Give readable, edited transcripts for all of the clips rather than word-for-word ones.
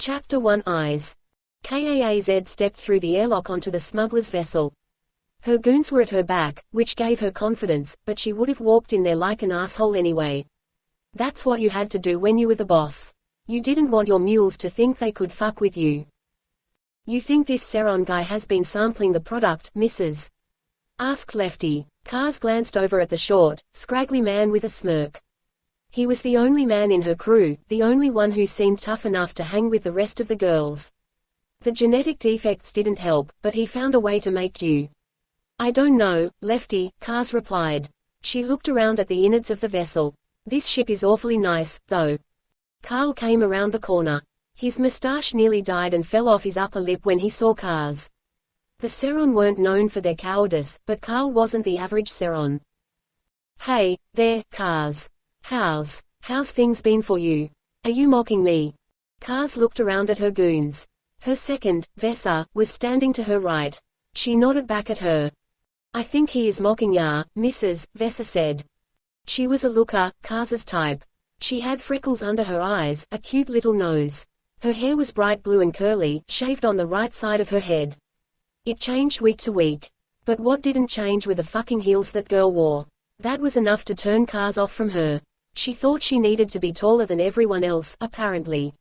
Chapter 1 Eyes. Kaaz stepped through the airlock onto the smuggler's vessel. Her goons were at her back, which gave her confidence, but she would have walked in there like an asshole anyway. That's what you had to do when you were the boss. You didn't want your mules to think they could fuck with you. You think this Seron guy has been sampling the product, Mrs.? Asked Lefty. Kaaz glanced over at the short, scraggly man with a smirk. He was the only man in her crew, the only one who seemed tough enough to hang with the rest of the girls. The genetic defects didn't help, but he found a way to make do. I don't know, Lefty, Kaaz replied. She looked around at the innards of the vessel. This ship is awfully nice, though. Carl came around the corner. His mustache nearly died and fell off his upper lip when he saw Kaaz. The Seron weren't known for their cowardice, but Carl wasn't the average Seron. Hey, there, Kaaz. How's things been for you? Are you mocking me? Kaaz looked around at her goons. Her second, Vesa, was standing to her right. She nodded back at her. I think he is mocking ya, Mrs., Vesa said. She was a looker, Kaaz's type. She had freckles under her eyes, a cute little nose. Her hair was bright blue and curly, shaved on the right side of her head. It changed week to week. But what didn't change were the fucking heels that girl wore. That was enough to turn Kaaz off from her. She thought she needed to be taller than everyone else, apparently.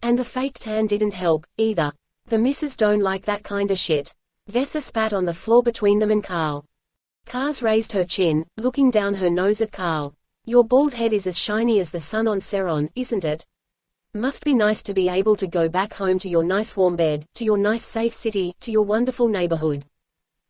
And the fake tan didn't help, either. The missus don't like that kinda shit. Vesa spat on the floor between them and Carl. Kaaz raised her chin, looking down her nose at Carl. Your bald head is as shiny as the sun on Seron, isn't it? Must be nice to be able to go back home to your nice warm bed, to your nice safe city, to your wonderful neighborhood.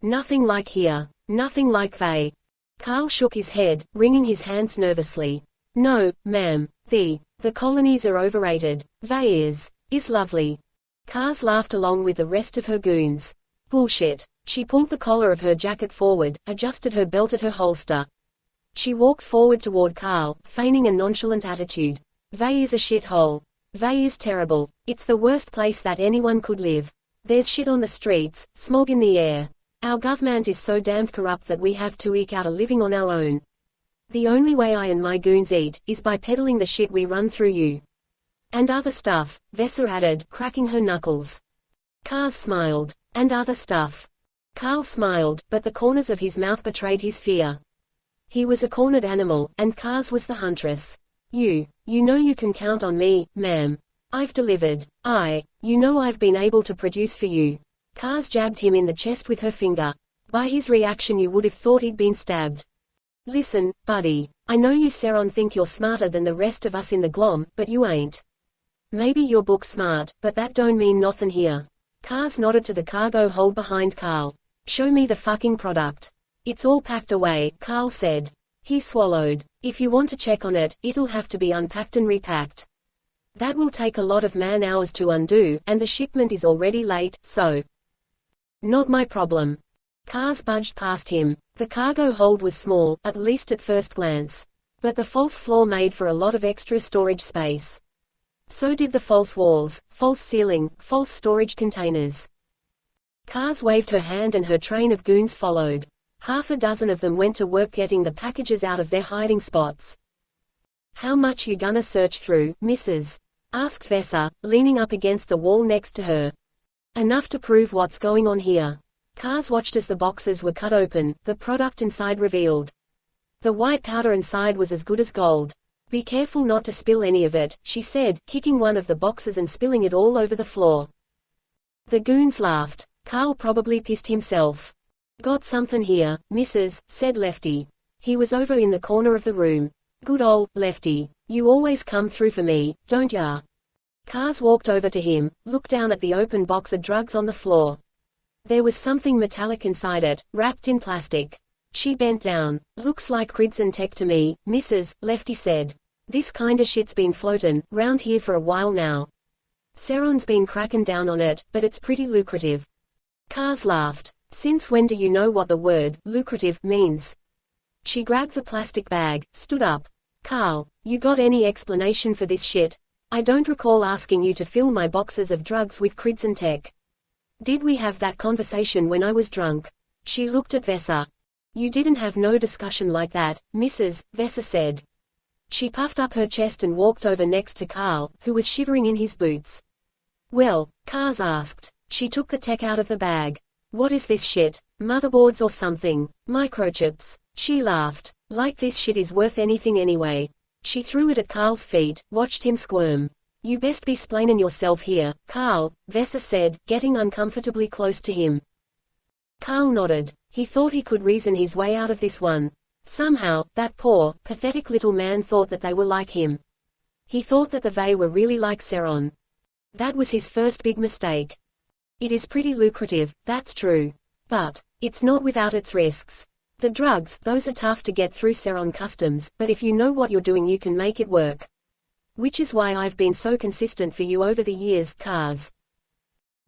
Nothing like here. Nothing like Vay. Carl shook his head, wringing his hands nervously. No, ma'am. The colonies are overrated. Vay is lovely. Kaaz laughed along with the rest of her goons. Bullshit. She pulled the collar of her jacket forward, adjusted her belt at her holster. She walked forward toward Carl, feigning a nonchalant attitude. Vay is a shithole. Vay is terrible. It's the worst place that anyone could live. There's shit on the streets, smog in the air. Our government is so damned corrupt that we have to eke out a living on our own. The only way I and my goons eat, is by peddling the shit we run through you. And other stuff, Vesa added, cracking her knuckles. Kaaz smiled. And other stuff. Carl smiled, but the corners of his mouth betrayed his fear. He was a cornered animal, and Kaaz was the huntress. You know you can count on me, ma'am. I've delivered. You know I've been able to produce for you. Kaaz jabbed him in the chest with her finger. By his reaction you would have thought he'd been stabbed. Listen, buddy. I know you Seron think you're smarter than the rest of us in the Glom, but you ain't. Maybe you're book smart, but that don't mean nothin' here. Kaaz nodded to the cargo hold behind Carl. Show me the fucking product. It's all packed away, Carl said. He swallowed. If you want to check on it, it'll have to be unpacked and repacked. That will take a lot of man-hours to undo, and the shipment is already late, so. Not my problem. Kaaz budged past him. The cargo hold was small, at least at first glance. But the false floor made for a lot of extra storage space. So did the false walls, false ceiling, false storage containers. Kaaz waved her hand and her train of goons followed. Half a dozen of them went to work getting the packages out of their hiding spots. How much you gonna search through, Mrs.? Asked Vesa, leaning up against the wall next to her. Enough to prove what's going on here. Kaaz watched as the boxes were cut open, the product inside revealed. The white powder inside was as good as gold. Be careful not to spill any of it, she said, kicking one of the boxes and spilling it all over the floor. The goons laughed. Carl probably pissed himself. Got something here, Mrs., said Lefty. He was over in the corner of the room. Good ol' Lefty. You always come through for me, don't ya? Kaaz walked over to him, looked down at the open box of drugs on the floor. There was something metallic inside it, wrapped in plastic. She bent down. Looks like Crimson Tech to me, Mrs., Lefty said. This kinda shit's been floatin' round here for a while now. Seron's been crackin' down on it, but it's pretty lucrative. Kaaz laughed. Since when do you know what the word, lucrative, means? She grabbed the plastic bag, stood up. Carl, you got any explanation for this shit? I don't recall asking you to fill my boxes of drugs with Crimson Tech. Did we have that conversation when I was drunk? She looked at Vesa. You didn't have no discussion like that, Mrs., Vesa said. She puffed up her chest and walked over next to Carl, who was shivering in his boots. Well, Kaaz asked. She took the tech out of the bag. What is this shit? Motherboards or something? Microchips. She laughed. Like this shit is worth anything anyway. She threw it at Carl's feet, watched him squirm. You best be splainin' yourself here, Carl, Vesa said, getting uncomfortably close to him. Carl nodded. He thought he could reason his way out of this one. Somehow, that poor, pathetic little man thought that they were like him. He thought that the Vey were really like Seron. That was his first big mistake. It is pretty lucrative, that's true. But it's not without its risks. The drugs, those are tough to get through Seron customs, but if you know what you're doing you can make it work. Which is why I've been so consistent for you over the years, Kaaz.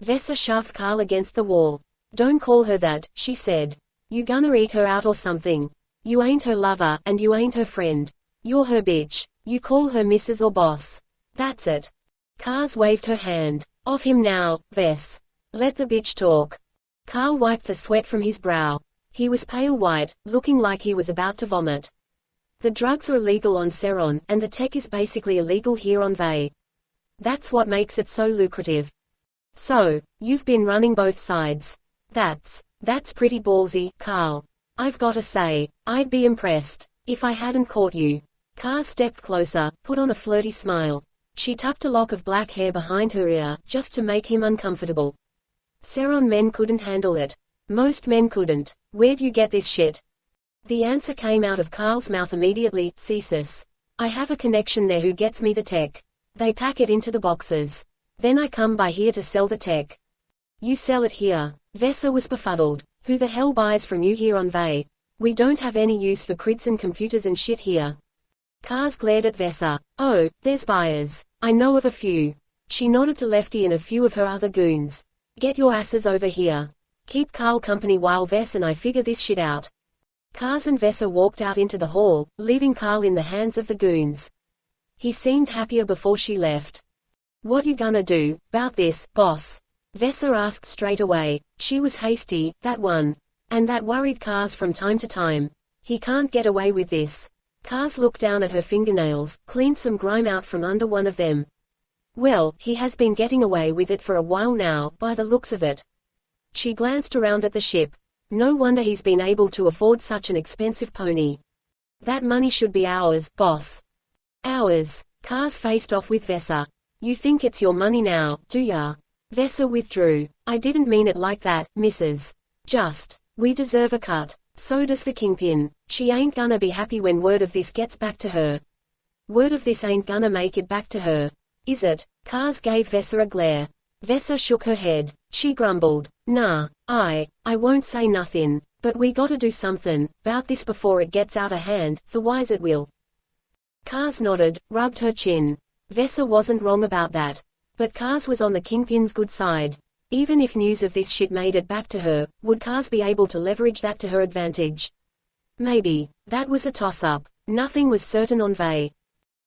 Vesa shoved Carl against the wall. Don't call her that, she said. You gonna eat her out or something. You ain't her lover, and you ain't her friend. You're her bitch. You call her Mrs. or boss. That's it. Kaaz waved her hand. Off him now, Ves. Let the bitch talk. Carl wiped the sweat from his brow. He was pale white, looking like he was about to vomit. The drugs are illegal on Seron, and the tech is basically illegal here on Vey. That's what makes it so lucrative. So, you've been running both sides. That's pretty ballsy, Carl. I've gotta say, I'd be impressed if I hadn't caught you. Kaaz stepped closer, put on a flirty smile. She tucked a lock of black hair behind her ear, just to make him uncomfortable. Seron men couldn't handle it. Most men couldn't. Where'd you get this shit? The answer came out of Carl's mouth immediately, Cesis. I have a connection there who gets me the tech. They pack it into the boxes. Then I come by here to sell the tech. You sell it here. Vesa was befuddled. Who the hell buys from you here on Vey? We don't have any use for crids and computers and shit here. Kaaz glared at Vesa. Oh, there's buyers. I know of a few. She nodded to Lefty and a few of her other goons. Get your asses over here. Keep Carl company while Ves and I figure this shit out. Kaaz and Vesa walked out into the hall, leaving Carl in the hands of the goons. He seemed happier before she left. What you gonna do about this, boss? Vesa asked straight away. She was hasty, that one. And that worried Kaaz from time to time. He can't get away with this. Kaaz looked down at her fingernails, cleaned some grime out from under one of them. Well, he has been getting away with it for a while now, by the looks of it. She glanced around at the ship. No wonder he's been able to afford such an expensive pony. That money should be ours, boss. Ours. Kaaz faced off with Vesa. You think it's your money now, do ya? Vesa withdrew. I didn't mean it like that, Mrs. Just. We deserve a cut. So does the Kingpin. She ain't gonna be happy when word of this gets back to her. Word of this ain't gonna make it back to her. Is it? Kaaz gave Vesa a glare. Vesa shook her head. She grumbled. Nah, I won't say nothin', but we gotta do somethin' 'bout this before it gets out of hand, otherwise it will. Kaaz nodded, rubbed her chin. Vesa wasn't wrong about that. But Kaaz was on the Kingpin's good side. Even if news of this shit made it back to her, would Kaaz be able to leverage that to her advantage? Maybe. That was a toss-up. Nothing was certain on Vey.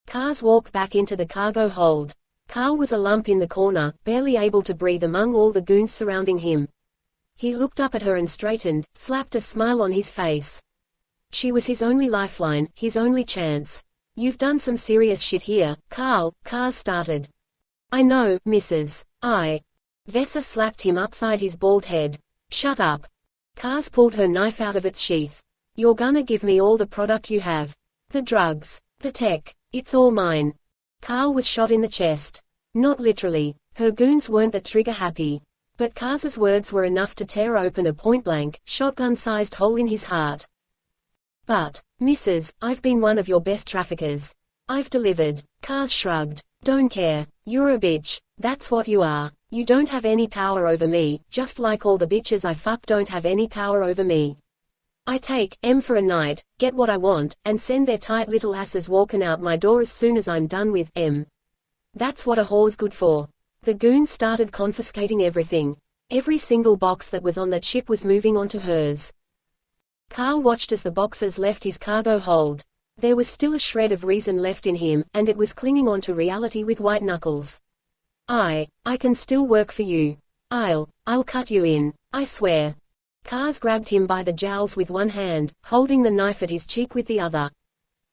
Kaaz walked back into the cargo hold. Carl was a lump in the corner, barely able to breathe among all the goons surrounding him. He looked up at her and straightened, slapped a smile on his face. She was his only lifeline, his only chance. You've done some serious shit here, Carl, Kaaz started. I know, Mrs. Vesa slapped him upside his bald head. Shut up. Kaaz pulled her knife out of its sheath. You're gonna give me all the product you have. The drugs. The tech. It's all mine. Carl was shot in the chest. Not literally. Her goons weren't that trigger happy. But Kaaz's words were enough to tear open a point-blank, shotgun-sized hole in his heart. But, Mrs., I've been one of your best traffickers. I've delivered. Kaaz shrugged. Don't care. You're a bitch. That's what you are. You don't have any power over me, just like all the bitches I fuck don't have any power over me. I take M for a night, get what I want, and send their tight little asses walking out my door as soon as I'm done with M. That's what a whore's good for. The goons started confiscating everything. Every single box that was on that ship was moving onto hers. Carl watched as the boxes left his cargo hold. There was still a shred of reason left in him, and it was clinging onto reality with white knuckles. I can still work for you. I'll cut you in, I swear. Kaaz grabbed him by the jowls with one hand, holding the knife at his cheek with the other.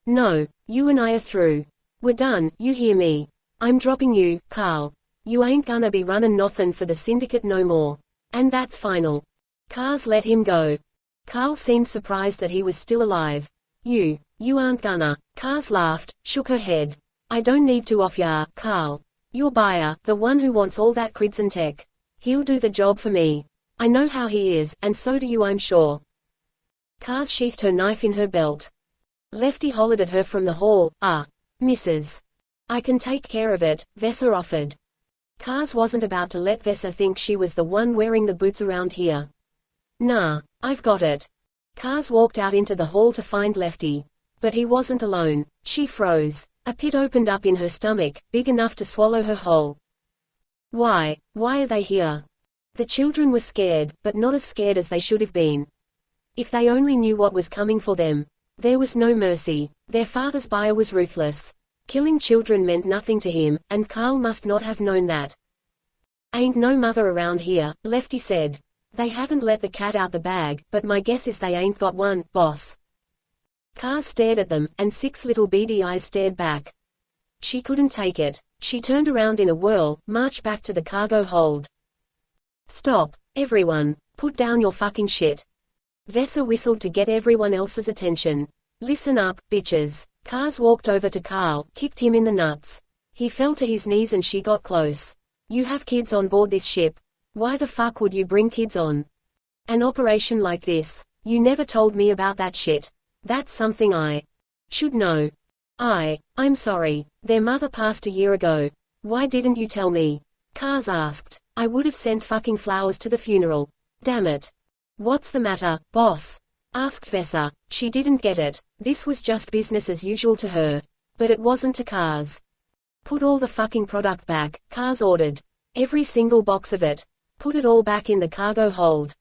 No, you and I are through. We're done, you hear me? I'm dropping you, Carl. You ain't gonna be running nothin' for the syndicate no more. And that's final. Kaaz let him go. Carl seemed surprised that he was still alive. You aren't gonna. Kaaz laughed, shook her head. I don't need to off ya, Carl. Your buyer, the one who wants all that crids and tech. He'll do the job for me. I know how he is, and so do you I'm sure. Kaaz sheathed her knife in her belt. Lefty hollered at her from the hall, Mrs. I can take care of it, Vesa offered. Kaaz wasn't about to let Vesa think she was the one wearing the boots around here. Nah, I've got it. Kaaz walked out into the hall to find Lefty. But he wasn't alone. She froze. A pit opened up in her stomach, big enough to swallow her whole. Why are they here? The children were scared, but not as scared as they should have been. If they only knew what was coming for them. There was no mercy. Their father's buyer was ruthless. Killing children meant nothing to him, and Carl must not have known that. Ain't no mother around here, Lefty said. They haven't let the cat out the bag, but my guess is they ain't got one, boss. Kaaz stared at them, and 6 little beady eyes stared back. She couldn't take it. She turned around in a whirl, marched back to the cargo hold. Stop, everyone. Put down your fucking shit. Vesa whistled to get everyone else's attention. Listen up, bitches. Kaaz walked over to Carl, kicked him in the nuts. He fell to his knees and she got close. You have kids on board this ship. Why the fuck would you bring kids on an operation like this? You never told me about that shit. That's something I should know. I'm sorry. Their mother passed a year ago. Why didn't you tell me? Kaaz asked. I would have sent fucking flowers to the funeral. Damn it. What's the matter, boss? Asked Vesa. She didn't get it. This was just business as usual to her. But it wasn't to Kaaz. Put all the fucking product back, Kaaz ordered. Every single box of it. Put it all back in the cargo hold.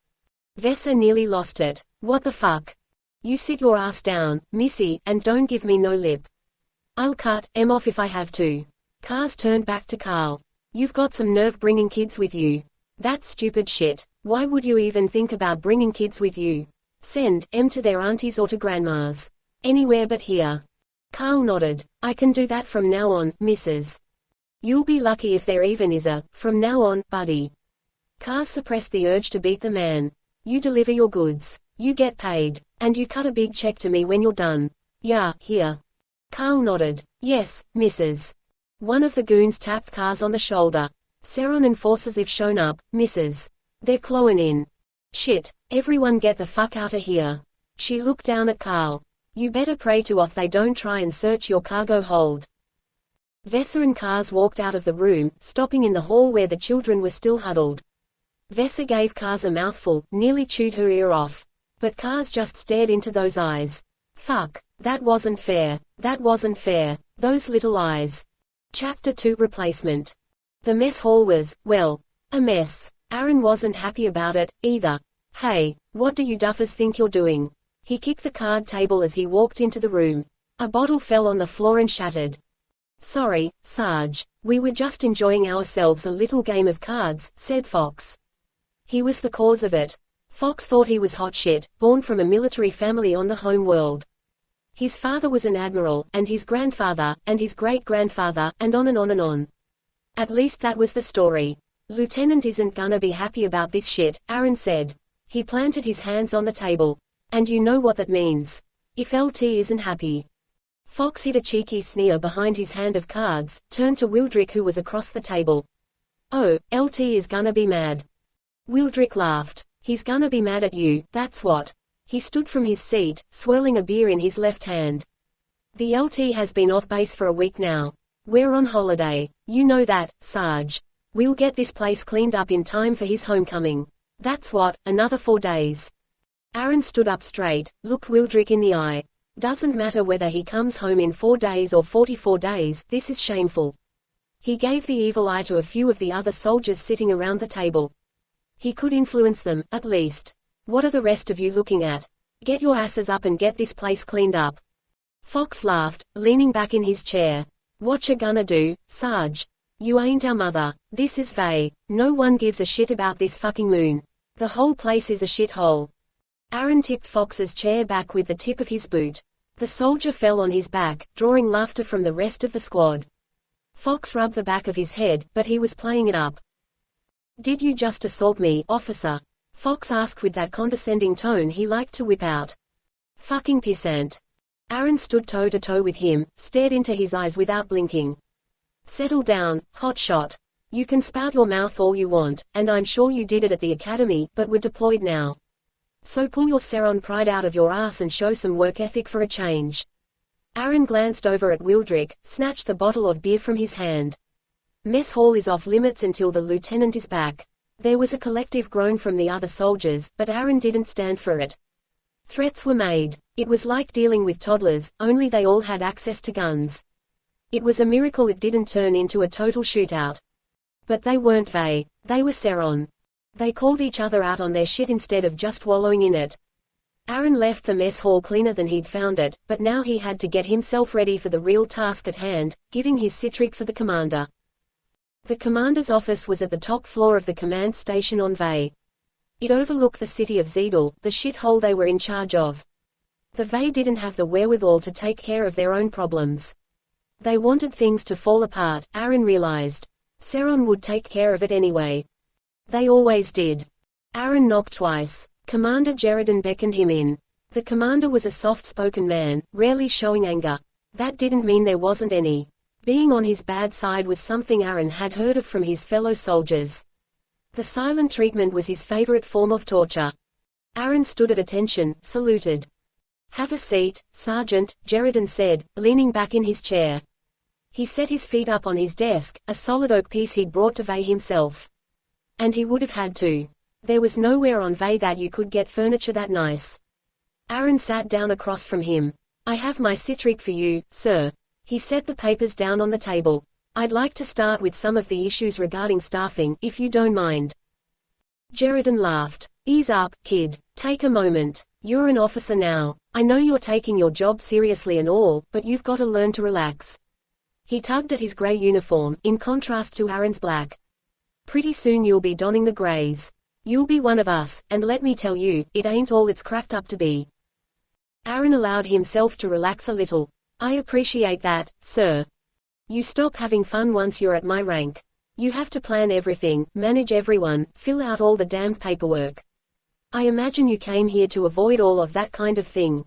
Vesa nearly lost it. What the fuck? You sit your ass down, missy, and don't give me no lip. I'll cut em off if I have to. Kaaz turned back to Carl. You've got some nerve bringing kids with you. That's stupid shit. Why would you even think about bringing kids with you? Send em to their aunties or to grandmas. Anywhere but here. Carl nodded. I can do that from now on, Mrs. You'll be lucky if there even is a, from now on, buddy. Kaaz suppressed the urge to beat the man. You deliver your goods. You get paid. And you cut a big check to me when you're done. Yeah, here. Carl nodded. Yes, Mrs. One of the goons tapped Kaaz on the shoulder. Seron and forces have shown up, Mrs. They're clawing in. Shit, everyone get the fuck out of here. She looked down at Carl. You better pray to Oth they don't try and search your cargo hold. Vesa and Kaaz walked out of the room, stopping in the hall where the children were still huddled. Vesa gave Kaaz a mouthful, nearly chewed her ear off. But Kaaz just stared into those eyes. Fuck, that wasn't fair. That wasn't fair. Those little eyes. Chapter 2 Replacement. The mess hall was, well, a mess. Aaron wasn't happy about it, either. Hey, what do you duffers think you're doing? He kicked the card table as he walked into the room. A bottle fell on the floor and shattered. Sorry, Sarge. We were just enjoying ourselves a little game of cards, said Fox. He was the cause of it. Fox thought he was hot shit, born from a military family on the home world. His father was an admiral, and his grandfather, and his great-grandfather, and on and on and on. At least that was the story. Lieutenant isn't gonna be happy about this shit, Aaron said. He planted his hands on the table. And you know what that means. If LT isn't happy. Fox hid a cheeky sneer behind his hand of cards, turned to Wildrick who was across the table. Oh, LT is gonna be mad. Wildrick laughed. He's gonna be mad at you, that's what. He stood from his seat, swirling a beer in his left hand. The LT has been off base for a week now. We're on holiday. You know that, Sarge. We'll get this place cleaned up in time for his homecoming. That's what, another 4 days. Aaron stood up straight, looked Wildrick in the eye. Doesn't matter whether he comes home in 4 days or 44 days, this is shameful. He gave the evil eye to a few of the other soldiers sitting around the table. He could influence them, at least. What are the rest of you looking at? Get your asses up and get this place cleaned up. Fox laughed, leaning back in his chair. What you gonna do, Sarge? You ain't our mother. This is Vay. No one gives a shit about this fucking moon. The whole place is a shithole. Aaron tipped Fox's chair back with the tip of his boot. The soldier fell on his back, drawing laughter from the rest of the squad. Fox rubbed the back of his head, but he was playing it up. Did you just assault me, officer? Fox asked with that condescending tone he liked to whip out. Fucking pissant. Aaron stood toe to toe with him, stared into his eyes without blinking. Settle down, hotshot. You can spout your mouth all you want, and I'm sure you did it at the academy, but we're deployed now. So pull your Seron pride out of your ass and show some work ethic for a change. Aaron glanced over at Wildrick, snatched the bottle of beer from his hand. Mess hall is off limits until the lieutenant is back. There was a collective groan from the other soldiers, but Aaron didn't stand for it. Threats were made. It was like dealing with toddlers, only they all had access to guns. It was a miracle it didn't turn into a total shootout. But they weren't they were Seron. They called each other out on their shit instead of just wallowing in it. Aaron left the mess hall cleaner than he'd found it, but now he had to get himself ready for the real task at hand, giving his citric for the commander. The commander's office was at the top floor of the command station on Vey. It overlooked the city of Zedel, the shithole they were in charge of. The Vey didn't have the wherewithal to take care of their own problems. They wanted things to fall apart, Aaron realized. Seron would take care of it anyway. They always did. Aaron knocked twice. Commander Sheridan beckoned him in. The commander was a soft-spoken man, rarely showing anger. That didn't mean there wasn't any. Being on his bad side was something Aaron had heard of from his fellow soldiers. The silent treatment was his favorite form of torture. Aaron stood at attention, saluted. Have a seat, Sergeant, Sheridan said, leaning back in his chair. He set his feet up on his desk, a solid oak piece he'd brought to Vey himself. And he would have had to. There was nowhere on Vey that you could get furniture that nice. Aaron sat down across from him. I have my citric for you, sir. He set the papers down on the table. I'd like to start with some of the issues regarding staffing, if you don't mind. Sheridan laughed. Ease up, kid. Take a moment. You're an officer now. I know you're taking your job seriously and all, but you've got to learn to relax. He tugged at his grey uniform, in contrast to Aaron's black. Pretty soon you'll be donning the greys. You'll be one of us, and let me tell you, it ain't all it's cracked up to be. Aaron allowed himself to relax a little. I appreciate that, sir. You stop having fun once you're at my rank. You have to plan everything, manage everyone, fill out all the damned paperwork. I imagine you came here to avoid all of that kind of thing.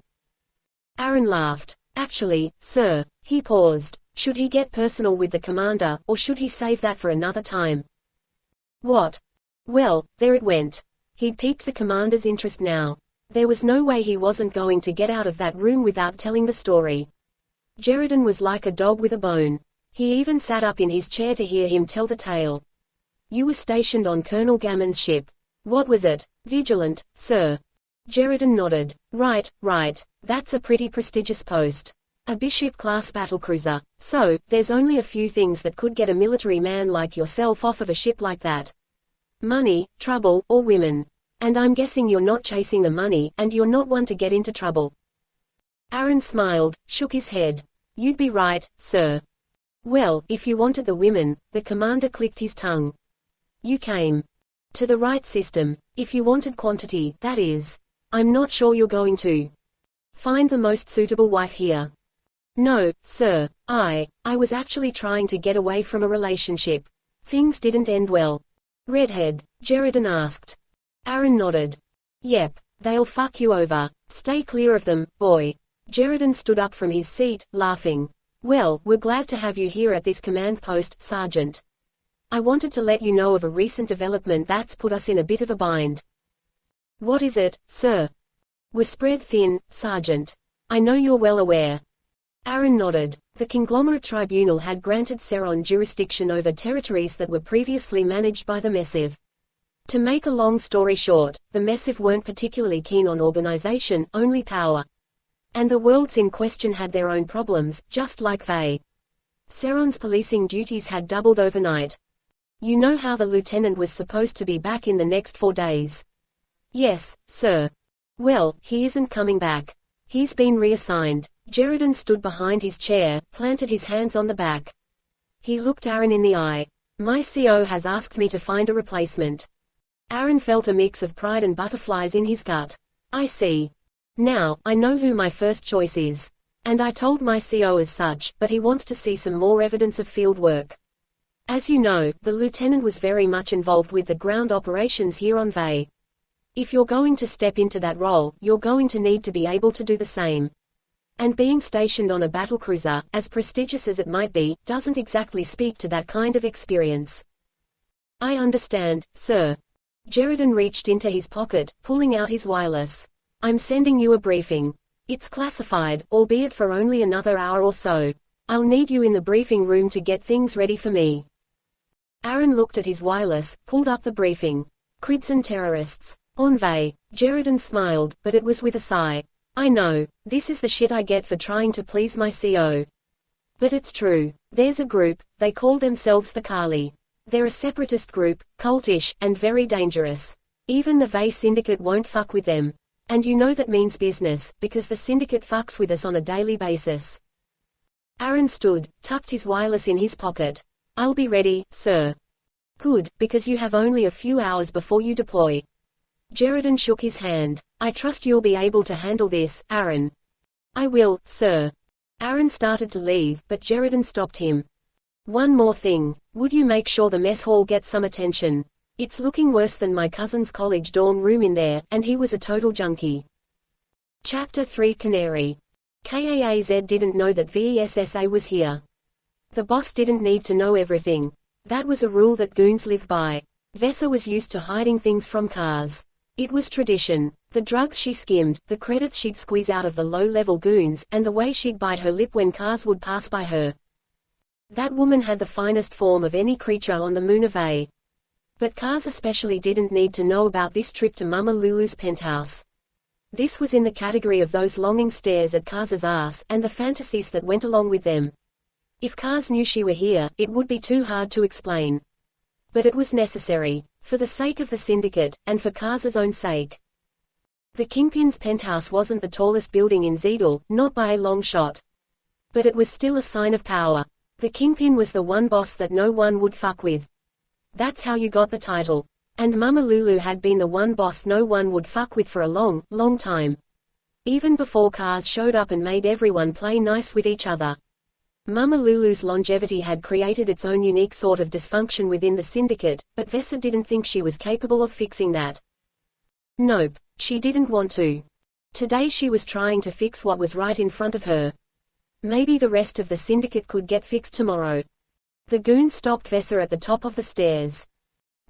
Aaron laughed. Actually, sir, he paused. Should he get personal with the commander, or should he save that for another time? What? Well, there it went. He'd piqued the commander's interest now. There was no way he wasn't going to get out of that room without telling the story. Sheridan was like a dog with a bone. He even sat up in his chair to hear him tell the tale. You were stationed on Colonel Gammon's ship. What was it? Vigilant, sir. Sheridan nodded. Right. That's a pretty prestigious post. A Bishop-class battlecruiser. So, there's only a few things that could get a military man like yourself off of a ship like that. Money, trouble, or women. And I'm guessing you're not chasing the money, and you're not one to get into trouble. Aaron smiled, shook his head. You'd be right, sir. Well, if you wanted the women, the commander clicked his tongue. You came to the right system. If you wanted quantity, that is. I'm not sure you're going to find the most suitable wife here. No, sir, I was actually trying to get away from a relationship. Things didn't end well. Redhead? Sheridan asked. Aaron nodded. Yep, they'll fuck you over. Stay clear of them, boy. Sheridan stood up from his seat, laughing. Well, we're glad to have you here at this command post, Sergeant. I wanted to let you know of a recent development that's put us in a bit of a bind. What is it, sir? We're spread thin, Sergeant. I know you're well aware. Aaron nodded. The conglomerate tribunal had granted Seron jurisdiction over territories that were previously managed by the Messive. To make a long story short, the Messive weren't particularly keen on organization, only power. And the worlds in question had their own problems, just like Vey. Seron's policing duties had doubled overnight. You know how the lieutenant was supposed to be back in the next 4 days? Yes, sir. Well, he isn't coming back. He's been reassigned. Sheridan stood behind his chair, planted his hands on the back. He looked Aaron in the eye. My CO has asked me to find a replacement. Aaron felt a mix of pride and butterflies in his gut. I see. Now, I know who my first choice is. And I told my CO as such, but he wants to see some more evidence of field work. As you know, the lieutenant was very much involved with the ground operations here on Vay. If you're going to step into that role, you're going to need to be able to do the same. And being stationed on a battlecruiser, as prestigious as it might be, doesn't exactly speak to that kind of experience. I understand, sir. Sheridan reached into his pocket, pulling out his wireless. I'm sending you a briefing. It's classified, albeit for only another hour or so. I'll need you in the briefing room to get things ready for me. Aaron looked at his wireless, pulled up the briefing. Crimson terrorists. On Vay. Sheridan smiled, but it was with a sigh. I know, this is the shit I get for trying to please my CO. But it's true. There's a group, they call themselves the Kali. They're a separatist group, cultish, and very dangerous. Even the Vay syndicate won't fuck with them. And you know that means business, because the syndicate fucks with us on a daily basis. Aaron stood, tucked his wireless in his pocket. I'll be ready, sir. Good, because you have only a few hours before you deploy. Sheridan shook his hand. I trust you'll be able to handle this, Aaron. I will, sir. Aaron started to leave, but Sheridan stopped him. One more thing. Would you make sure the mess hall gets some attention? It's looking worse than my cousin's college dorm room in there, and he was a total junkie. Chapter 3 Canary. Kaaz didn't know that VESSA was here. The boss didn't need to know everything. That was a rule that goons lived by. Vesa was used to hiding things from Kaaz. It was tradition. The drugs she skimmed, the credits she'd squeeze out of the low-level goons, and the way she'd bite her lip when Kaaz would pass by her. That woman had the finest form of any creature on the moon of A. But Kaaz especially didn't need to know about this trip to Mama Lulu's penthouse. This was in the category of those longing stares at Kaaz's ass, and the fantasies that went along with them. If Kaaz knew she were here, it would be too hard to explain. But it was necessary. For the sake of the syndicate, and for Kaaz's own sake. The Kingpins' penthouse wasn't the tallest building in Zeidel, not by a long shot. But it was still a sign of power. The Kingpin was the one boss that no one would fuck with. That's how you got the title. And Mama Lulu had been the one boss no one would fuck with for a long, long time. Even before Kaaz showed up and made everyone play nice with each other. Mama Lulu's longevity had created its own unique sort of dysfunction within the syndicate, but Vesa didn't think she was capable of fixing that. Nope, she didn't want to. Today she was trying to fix what was right in front of her. Maybe the rest of the syndicate could get fixed tomorrow. The goons stopped Vesa at the top of the stairs.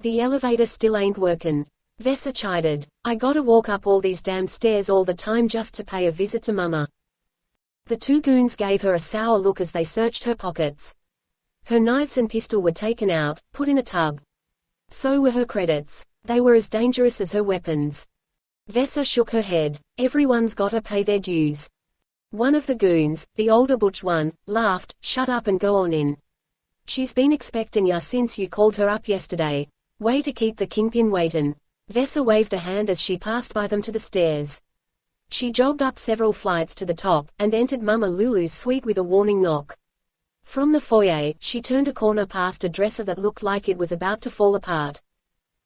The elevator still ain't workin'. Vesa chided. I gotta walk up all these damn stairs all the time just to pay a visit to Mama. The two goons gave her a sour look as they searched her pockets. Her knives and pistol were taken out, put in a tub. So were her credits. They were as dangerous as her weapons. Vesa shook her head. Everyone's gotta pay their dues. One of the goons, the older butch one, laughed. Shut up and go on in. She's been expectin' ya since you called her up yesterday. Way to keep the Kingpin waitin'. Vesa waved a hand as she passed by them to the stairs. She jogged up several flights to the top, and entered Mama Lulu's suite with a warning knock. From the foyer, she turned a corner past a dresser that looked like it was about to fall apart.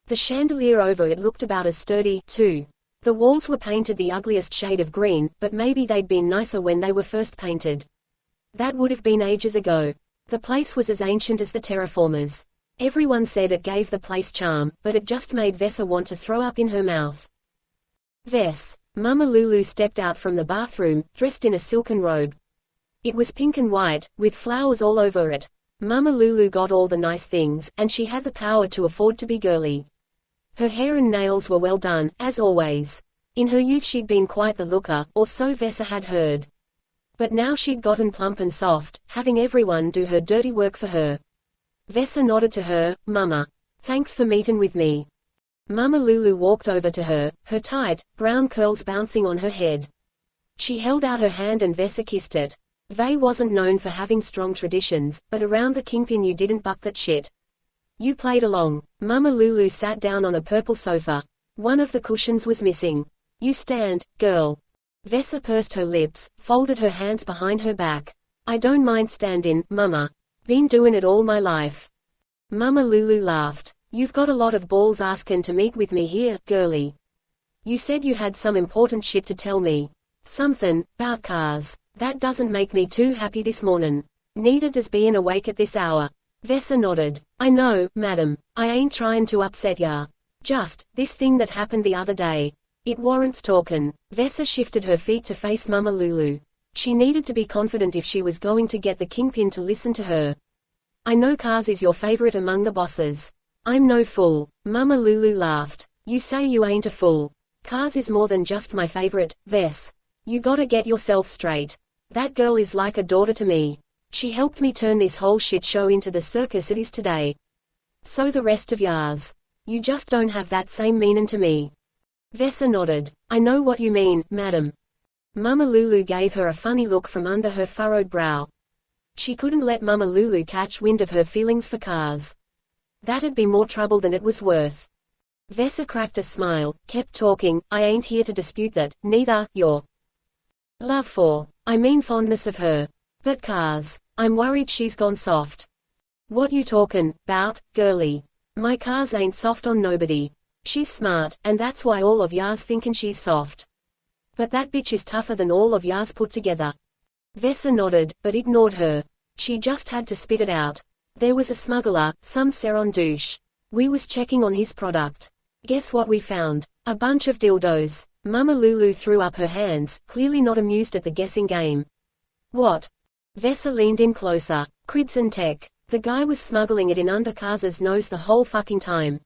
The chandelier over it looked about as sturdy, too. The walls were painted the ugliest shade of green, but maybe they'd been nicer when they were first painted. That would have been ages ago. The place was as ancient as the terraformers. Everyone said it gave the place charm, but it just made Vesa want to throw up in her mouth. Vess. Mama Lulu stepped out from the bathroom, dressed in a silken robe. It was pink and white, with flowers all over it. Mama Lulu got all the nice things, and she had the power to afford to be girly. Her hair and nails were well done, as always. In her youth she'd been quite the looker, or so Vesa had heard. But now she'd gotten plump and soft, having everyone do her dirty work for her. Vesa nodded to her. Mama. Thanks for meetin' with me. Mama Lulu walked over to her, her tight, brown curls bouncing on her head. She held out her hand and Vesa kissed it. Vay wasn't known for having strong traditions, but around the Kingpin you didn't buck that shit. You played along. Mama Lulu sat down on a purple sofa. One of the cushions was missing. You stand, girl. Vesa pursed her lips, folded her hands behind her back. I don't mind standin', Mama. Been doin' it all my life. Mama Lulu laughed. You've got a lot of balls askin' to meet with me here, girlie. You said you had some important shit to tell me. Somethin' 'bout Kaaz. That doesn't make me too happy this morning. Neither does being awake at this hour. Vesa nodded. I know, madam. I ain't trying to upset ya. Just, this thing that happened the other day. It warrants talkin'. Vesa shifted her feet to face Mama Lulu. She needed to be confident if she was going to get the Kingpin to listen to her. I know Kaaz is your favorite among the bosses. I'm no fool. Mama Lulu laughed. You say you ain't a fool. Kaaz is more than just my favorite, Ves. You gotta get yourself straight. That girl is like a daughter to me. She helped me turn this whole shit show into the circus it is today. So the rest of yours. You just don't have that same meanin' to me. Vesa nodded. I know what you mean, madam. Mama Lulu gave her a funny look from under her furrowed brow. She couldn't let Mama Lulu catch wind of her feelings for Kaaz. That'd be more trouble than it was worth. Vesa cracked a smile, kept talking. I ain't here to dispute that, neither, your love for, I mean fondness of her. But Kaaz, I'm worried she's gone soft. What you talkin' 'bout, girlie? My Kaaz ain't soft on nobody. She's smart, and that's why all of yars thinkin' she's soft. But that bitch is tougher than all of yars put together. Vesa nodded, but ignored her. She just had to spit it out. There was a smuggler, some Seron douche. We was checking on his product. Guess what we found? A bunch of dildos. Mama Lulu threw up her hands, clearly not amused at the guessing game. What? Vesa leaned in closer. Crids and tech. The guy was smuggling it in under Kaaz's nose the whole fucking time.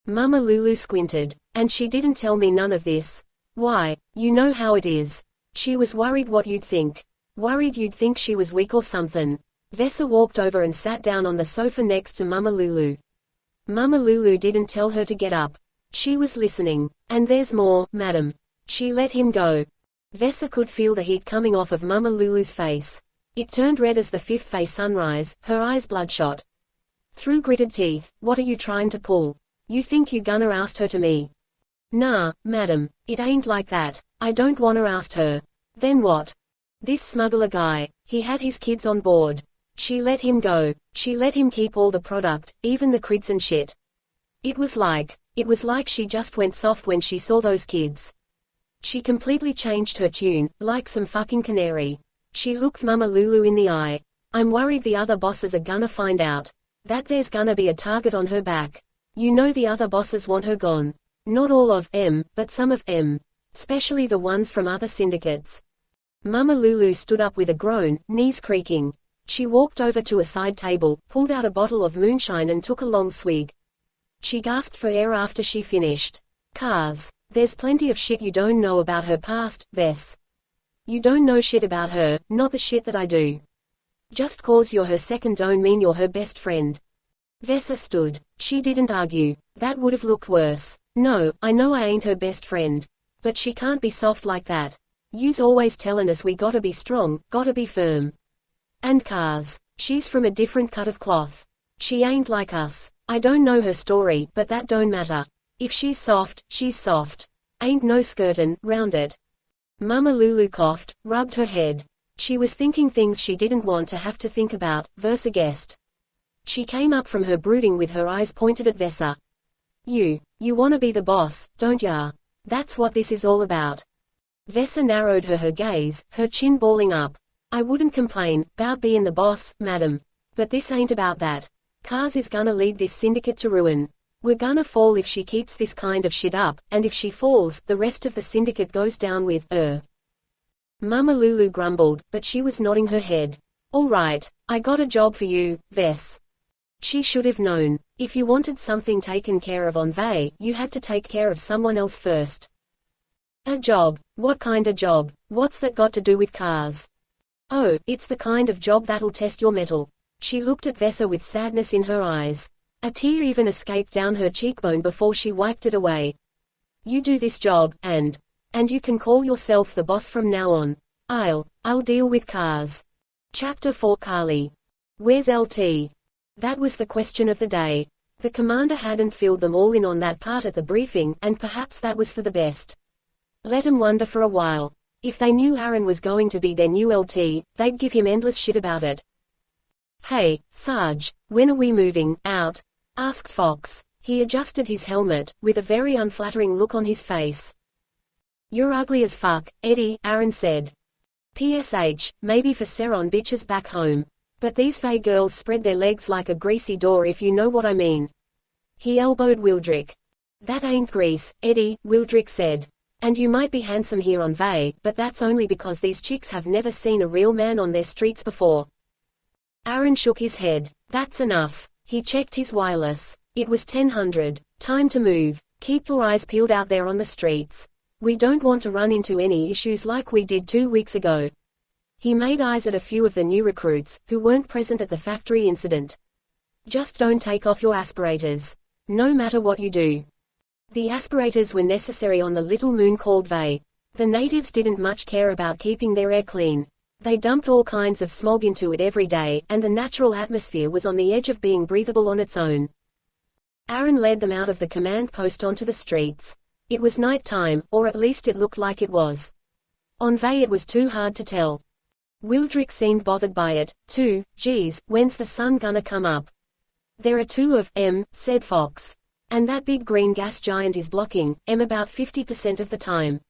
Mama Lulu squinted. And she didn't tell me none of this. Why, you know how it is. She was worried what you'd think. Worried you'd think she was weak or something. Vesa walked over and sat down on the sofa next to Mama Lulu. Mama Lulu didn't tell her to get up. She was listening. And there's more, madam. She let him go. Vesa could feel the heat coming off of Mama Lulu's face. It turned red as the fifth phase sunrise, her eyes bloodshot. Through gritted teeth, what are you trying to pull? You think you gonna oust her to me? Nah, madam, it ain't like that. I don't wanna oust her. Then what? This smuggler guy, he had his kids on board. She let him go. She let him keep all the product, even the crids and shit. It was like she just went soft when she saw those kids. She completely changed her tune, like some fucking canary. She looked Mama Lulu in the eye. I'm worried the other bosses are gonna find out. That there's gonna be a target on her back. You know the other bosses want her gone. Not all of them, but some of them. Especially the ones from other syndicates. Mama Lulu stood up with a groan, knees creaking. She walked over to a side table, pulled out a bottle of moonshine and took a long swig. She gasped for air after she finished. Kaaz, there's plenty of shit you don't know about her past, Ves. You don't know shit about her, not the shit that I do. Just cause you're her second don't mean you're her best friend. Vesa stood. She didn't argue. That would've looked worse. No, I know I ain't her best friend. But she can't be soft like that. You's always tellin' us we gotta be strong, gotta be firm. And Kaaz, she's from a different cut of cloth. She ain't like us. I don't know her story, but that don't matter. If she's soft, she's soft. Ain't no skirtin' round it. Mama Lulu coughed, rubbed her head. She was thinking things she didn't want to have to think about, Versa guessed. She came up from her brooding with her eyes pointed at Vesa. You wanna be the boss, don't ya? That's what this is all about. Vesa narrowed her gaze, her chin balling up. I wouldn't complain 'bout being the boss, madam. But this ain't about that. Kaaz is gonna lead this syndicate to ruin. We're gonna fall if she keeps this kind of shit up, and if she falls, the rest of the syndicate goes down with, Mama Lulu grumbled, but she was nodding her head. All right, I got a job for you, Ves. She should have known. If you wanted something taken care of on Vay, you had to take care of someone else first. A job? What kind of job? What's that got to do with Kaaz? Oh, it's the kind of job that'll test your mettle. She looked at Vesa with sadness in her eyes. A tear even escaped down her cheekbone before she wiped it away. You do this job, and you can call yourself the boss from now on. I'll deal with Kaaz. Chapter 4 Kali. Where's LT? That was the question of the day. The commander hadn't filled them all in on that part at the briefing, and perhaps that was for the best. Let 'em wonder for a while. If they knew Aaron was going to be their new LT, they'd give him endless shit about it. Hey, Sarge, when are we moving out? Asked Fox. He adjusted his helmet, with a very unflattering look on his face. You're ugly as fuck, Eddie, Aaron said. PSH, maybe for Seron bitches back home. But these Vey girls spread their legs like a greasy door if you know what I mean. He elbowed Wildrick. That ain't grease, Eddie, Wildrick said. And you might be handsome here on Vey, but that's only because these chicks have never seen a real man on their streets before. Aaron shook his head. That's enough. He checked his wireless. It was 10:00. Time to move. Keep your eyes peeled out there on the streets. We don't want to run into any issues like we did 2 weeks ago. He made eyes at a few of the new recruits, who weren't present at the factory incident. Just don't take off your aspirators. No matter what you do. The aspirators were necessary on the little moon called Vey. The natives didn't much care about keeping their air clean. They dumped all kinds of smog into it every day, and the natural atmosphere was on the edge of being breathable on its own. Aaron led them out of the command post onto the streets. It was night time, or at least it looked like it was. On Vey it was too hard to tell. Wildrick seemed bothered by it, too. Geez, when's the sun gonna come up? There are 2 of them, said Fox. And that big green gas giant is blocking them about 50% of the time.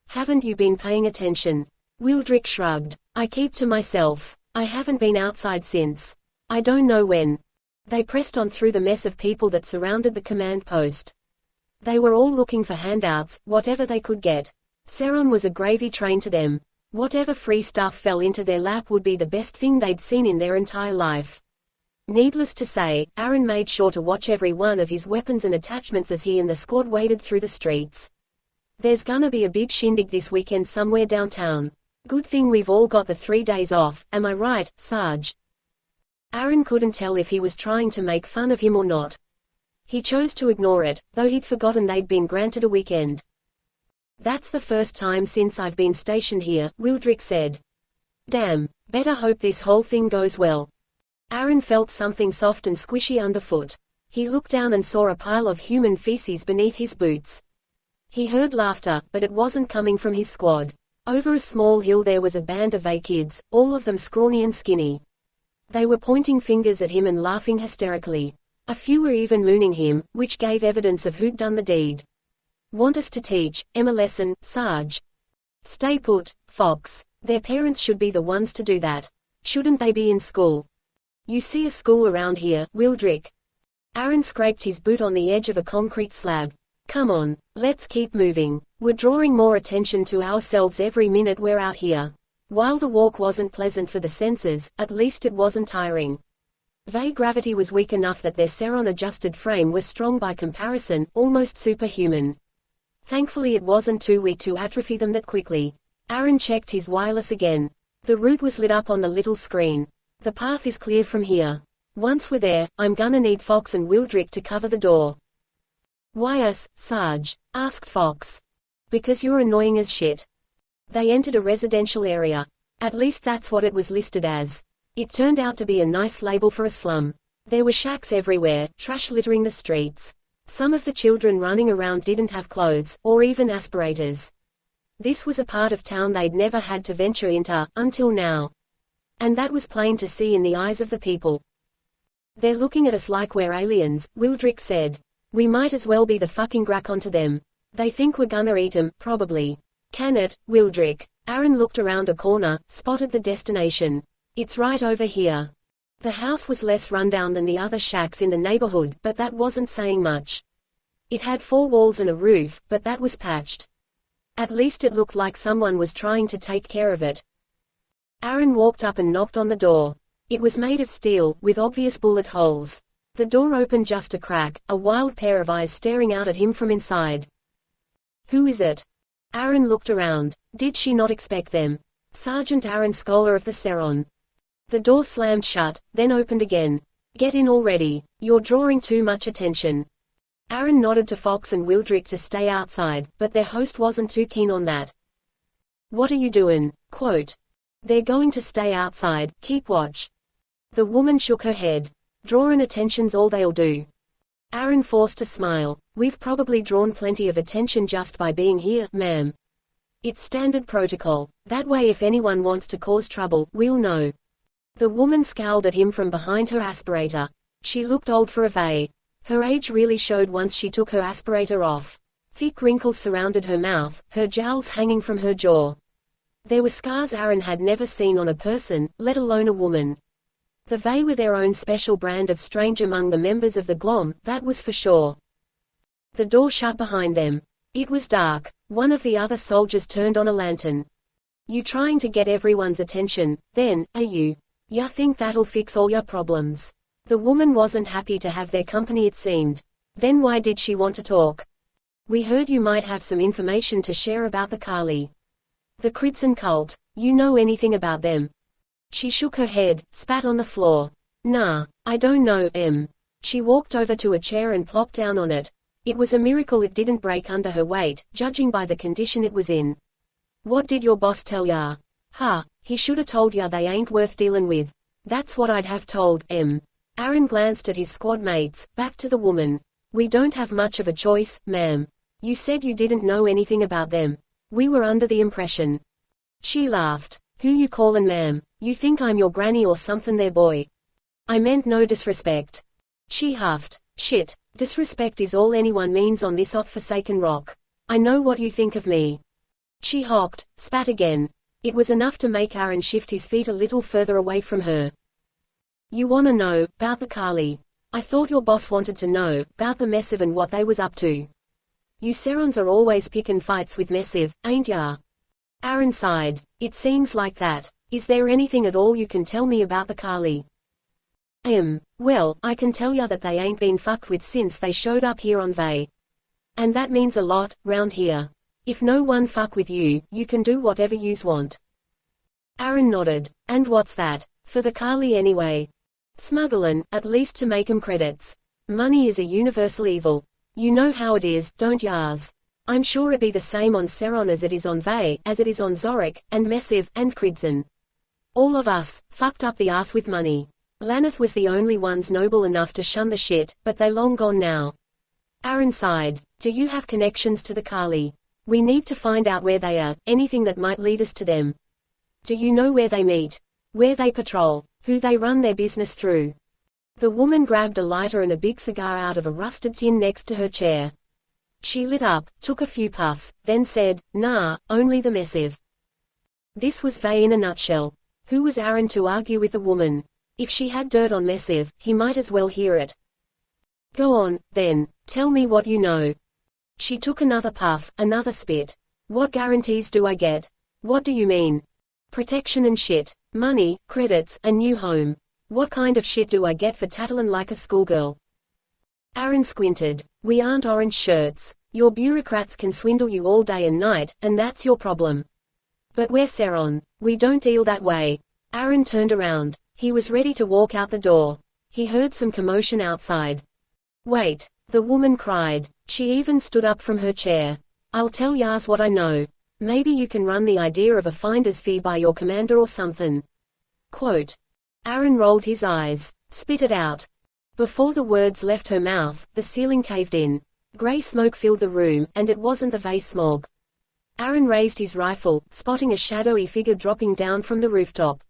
Haven't you been paying attention? Wildrick shrugged. I keep to myself. I haven't been outside since. I don't know when. They pressed on through the mess of people that surrounded the command post. They were all looking for handouts, whatever they could get. Seron was a gravy train to them. Whatever free stuff fell into their lap would be the best thing they'd seen in their entire life. Needless to say, Aaron made sure to watch every one of his weapons and attachments as he and the squad waded through the streets. There's gonna be a big shindig this weekend somewhere downtown. Good thing we've all got the 3 days off, am I right, Sarge? Aaron couldn't tell if he was trying to make fun of him or not. He chose to ignore it, though he'd forgotten they'd been granted a weekend. That's the first time since I've been stationed here, Wildrick said. Damn, better hope this whole thing goes well. Aaron felt something soft and squishy underfoot. He looked down and saw a pile of human feces beneath his boots. He heard laughter, but it wasn't coming from his squad. Over a small hill there was a band of Vey kids, all of them scrawny and skinny. They were pointing fingers at him and laughing hysterically. A few were even mooning him, which gave evidence of who'd done the deed. Want us to teach Em a lesson, Sarge? Stay put, Fox. Their parents should be the ones to do that. Shouldn't they be in school? You see a school around here, Wildrick? Aaron scraped his boot on the edge of a concrete slab. Come on, let's keep moving. We're drawing more attention to ourselves every minute we're out here. While the walk wasn't pleasant for the senses, at least it wasn't tiring. Vey gravity was weak enough that their Seron-adjusted frame was strong by comparison, almost superhuman. Thankfully it wasn't too weak to atrophy them that quickly. Aaron checked his wireless again. The route was lit up on the little screen. The path is clear from here. Once we're there, I'm gonna need Fox and Wildrick to cover the door. Why us, Sarge? Asked Fox. Because you're annoying as shit. They entered a residential area. At least that's what it was listed as. It turned out to be a nice label for a slum. There were shacks everywhere, trash littering the streets. Some of the children running around didn't have clothes, or even aspirators. This was a part of town they'd never had to venture into, until now. And that was plain to see in the eyes of the people. They're looking at us like we're aliens, Wildrick said. We might as well be the fucking Grakon to them. They think we're gonna eat 'em, probably. Can it, Wildrick? Aaron looked around a corner, spotted the destination. It's right over here. The house was less rundown than the other shacks in the neighborhood, but that wasn't saying much. It had 4 walls and a roof, but that was patched. At least it looked like someone was trying to take care of it. Aaron walked up and knocked on the door. It was made of steel, with obvious bullet holes. The door opened just a crack, a wild pair of eyes staring out at him from inside. Who is it? Aaron looked around. Did she not expect them? Sergeant Aaron Scholar of the Seron. The door slammed shut, then opened again. Get in already. You're drawing too much attention. Aaron nodded to Fox and Wildrick to stay outside, but their host wasn't too keen on that. What are you doing? Quote. They're going to stay outside, keep watch. The woman shook her head. Drawing attention's all they'll do. Aaron forced a smile. We've probably drawn plenty of attention just by being here, ma'am. It's standard protocol. That way if anyone wants to cause trouble, we'll know. The woman scowled at him from behind her aspirator. She looked old for a Vey. Her age really showed once she took her aspirator off. Thick wrinkles surrounded her mouth, her jowls hanging from her jaw. There were scars Aaron had never seen on a person, let alone a woman. The Vey were their own special brand of strange among the members of the Glom, that was for sure. The door shut behind them. It was dark. One of the other soldiers turned on a lantern. You trying to get everyone's attention, then, are you? Ya think that'll fix all your problems? The woman wasn't happy to have their company, it seemed. Then why did she want to talk? We heard you might have some information to share about the Kali. The Kridson cult. You know anything about them? She shook her head, spat on the floor. Nah, I don't know, She walked over to a chair and plopped down on it. It was a miracle it didn't break under her weight, judging by the condition it was in. What did your boss tell ya? He shoulda told ya they ain't worth dealin' with. That's what I'd have told, Aaron glanced at his squad mates, back to the woman. We don't have much of a choice, ma'am. You said you didn't know anything about them. We were under the impression. She laughed. Who you callin' ma'am? You think I'm your granny or somethin' there, boy? I meant no disrespect. She huffed. Shit, disrespect is all anyone means on this off-forsaken rock. I know what you think of me. She hocked, spat again. It was enough to make Aaron shift his feet a little further away from her. You wanna know, 'bout the Kali. I thought your boss wanted to know, 'bout the Messive and what they was up to. You Serons are always pickin' fights with Messive, ain't ya? Aaron sighed. It seems like that. Is there anything at all you can tell me about the Kali? Well, I can tell ya that they ain't been fucked with since they showed up here on Vey. And that means a lot, round here. If no one fuck with you, you can do whatever yous want. Aaron nodded. And what's that? For the Kali anyway. Smugglin', at least to make 'em credits. Money is a universal evil. You know how it is, don't yas? I'm sure it be the same on Seron as it is on Vey, as it is on Zorik, and Messive, and Kridson. All of us, fucked up the ass with money. Laneth was the only ones noble enough to shun the shit, but they long gone now. Aaron sighed. Do you have connections to the Kali? We need to find out where they are, anything that might lead us to them. Do you know where they meet? Where they patrol? Who they run their business through? The woman grabbed a lighter and a big cigar out of a rusted tin next to her chair. She lit up, took a few puffs, then said, Nah, only the Messive. This was Vey in a nutshell. Who was Aaron to argue with the woman? If she had dirt on Messive, he might as well hear it. Go on, then, tell me what you know. She took another puff, another spit. What guarantees do I get? What do you mean? Protection and shit. Money, credits, a new home. What kind of shit do I get for tattlin' like a schoolgirl? Aaron squinted. We aren't orange shirts. Your bureaucrats can swindle you all day and night, and that's your problem. But we're Seron. We don't deal that way. Aaron turned around. He was ready to walk out the door. He heard some commotion outside. Wait, the woman cried. She even stood up from her chair. I'll tell yas what I know. Maybe you can run the idea of a finder's fee by your commander or something. Quote. Aaron rolled his eyes. Spit it out. Before the words left her mouth, the ceiling caved in. Grey smoke filled the room, and it wasn't the Vey smog. Aaron raised his rifle, spotting a shadowy figure dropping down from the rooftop.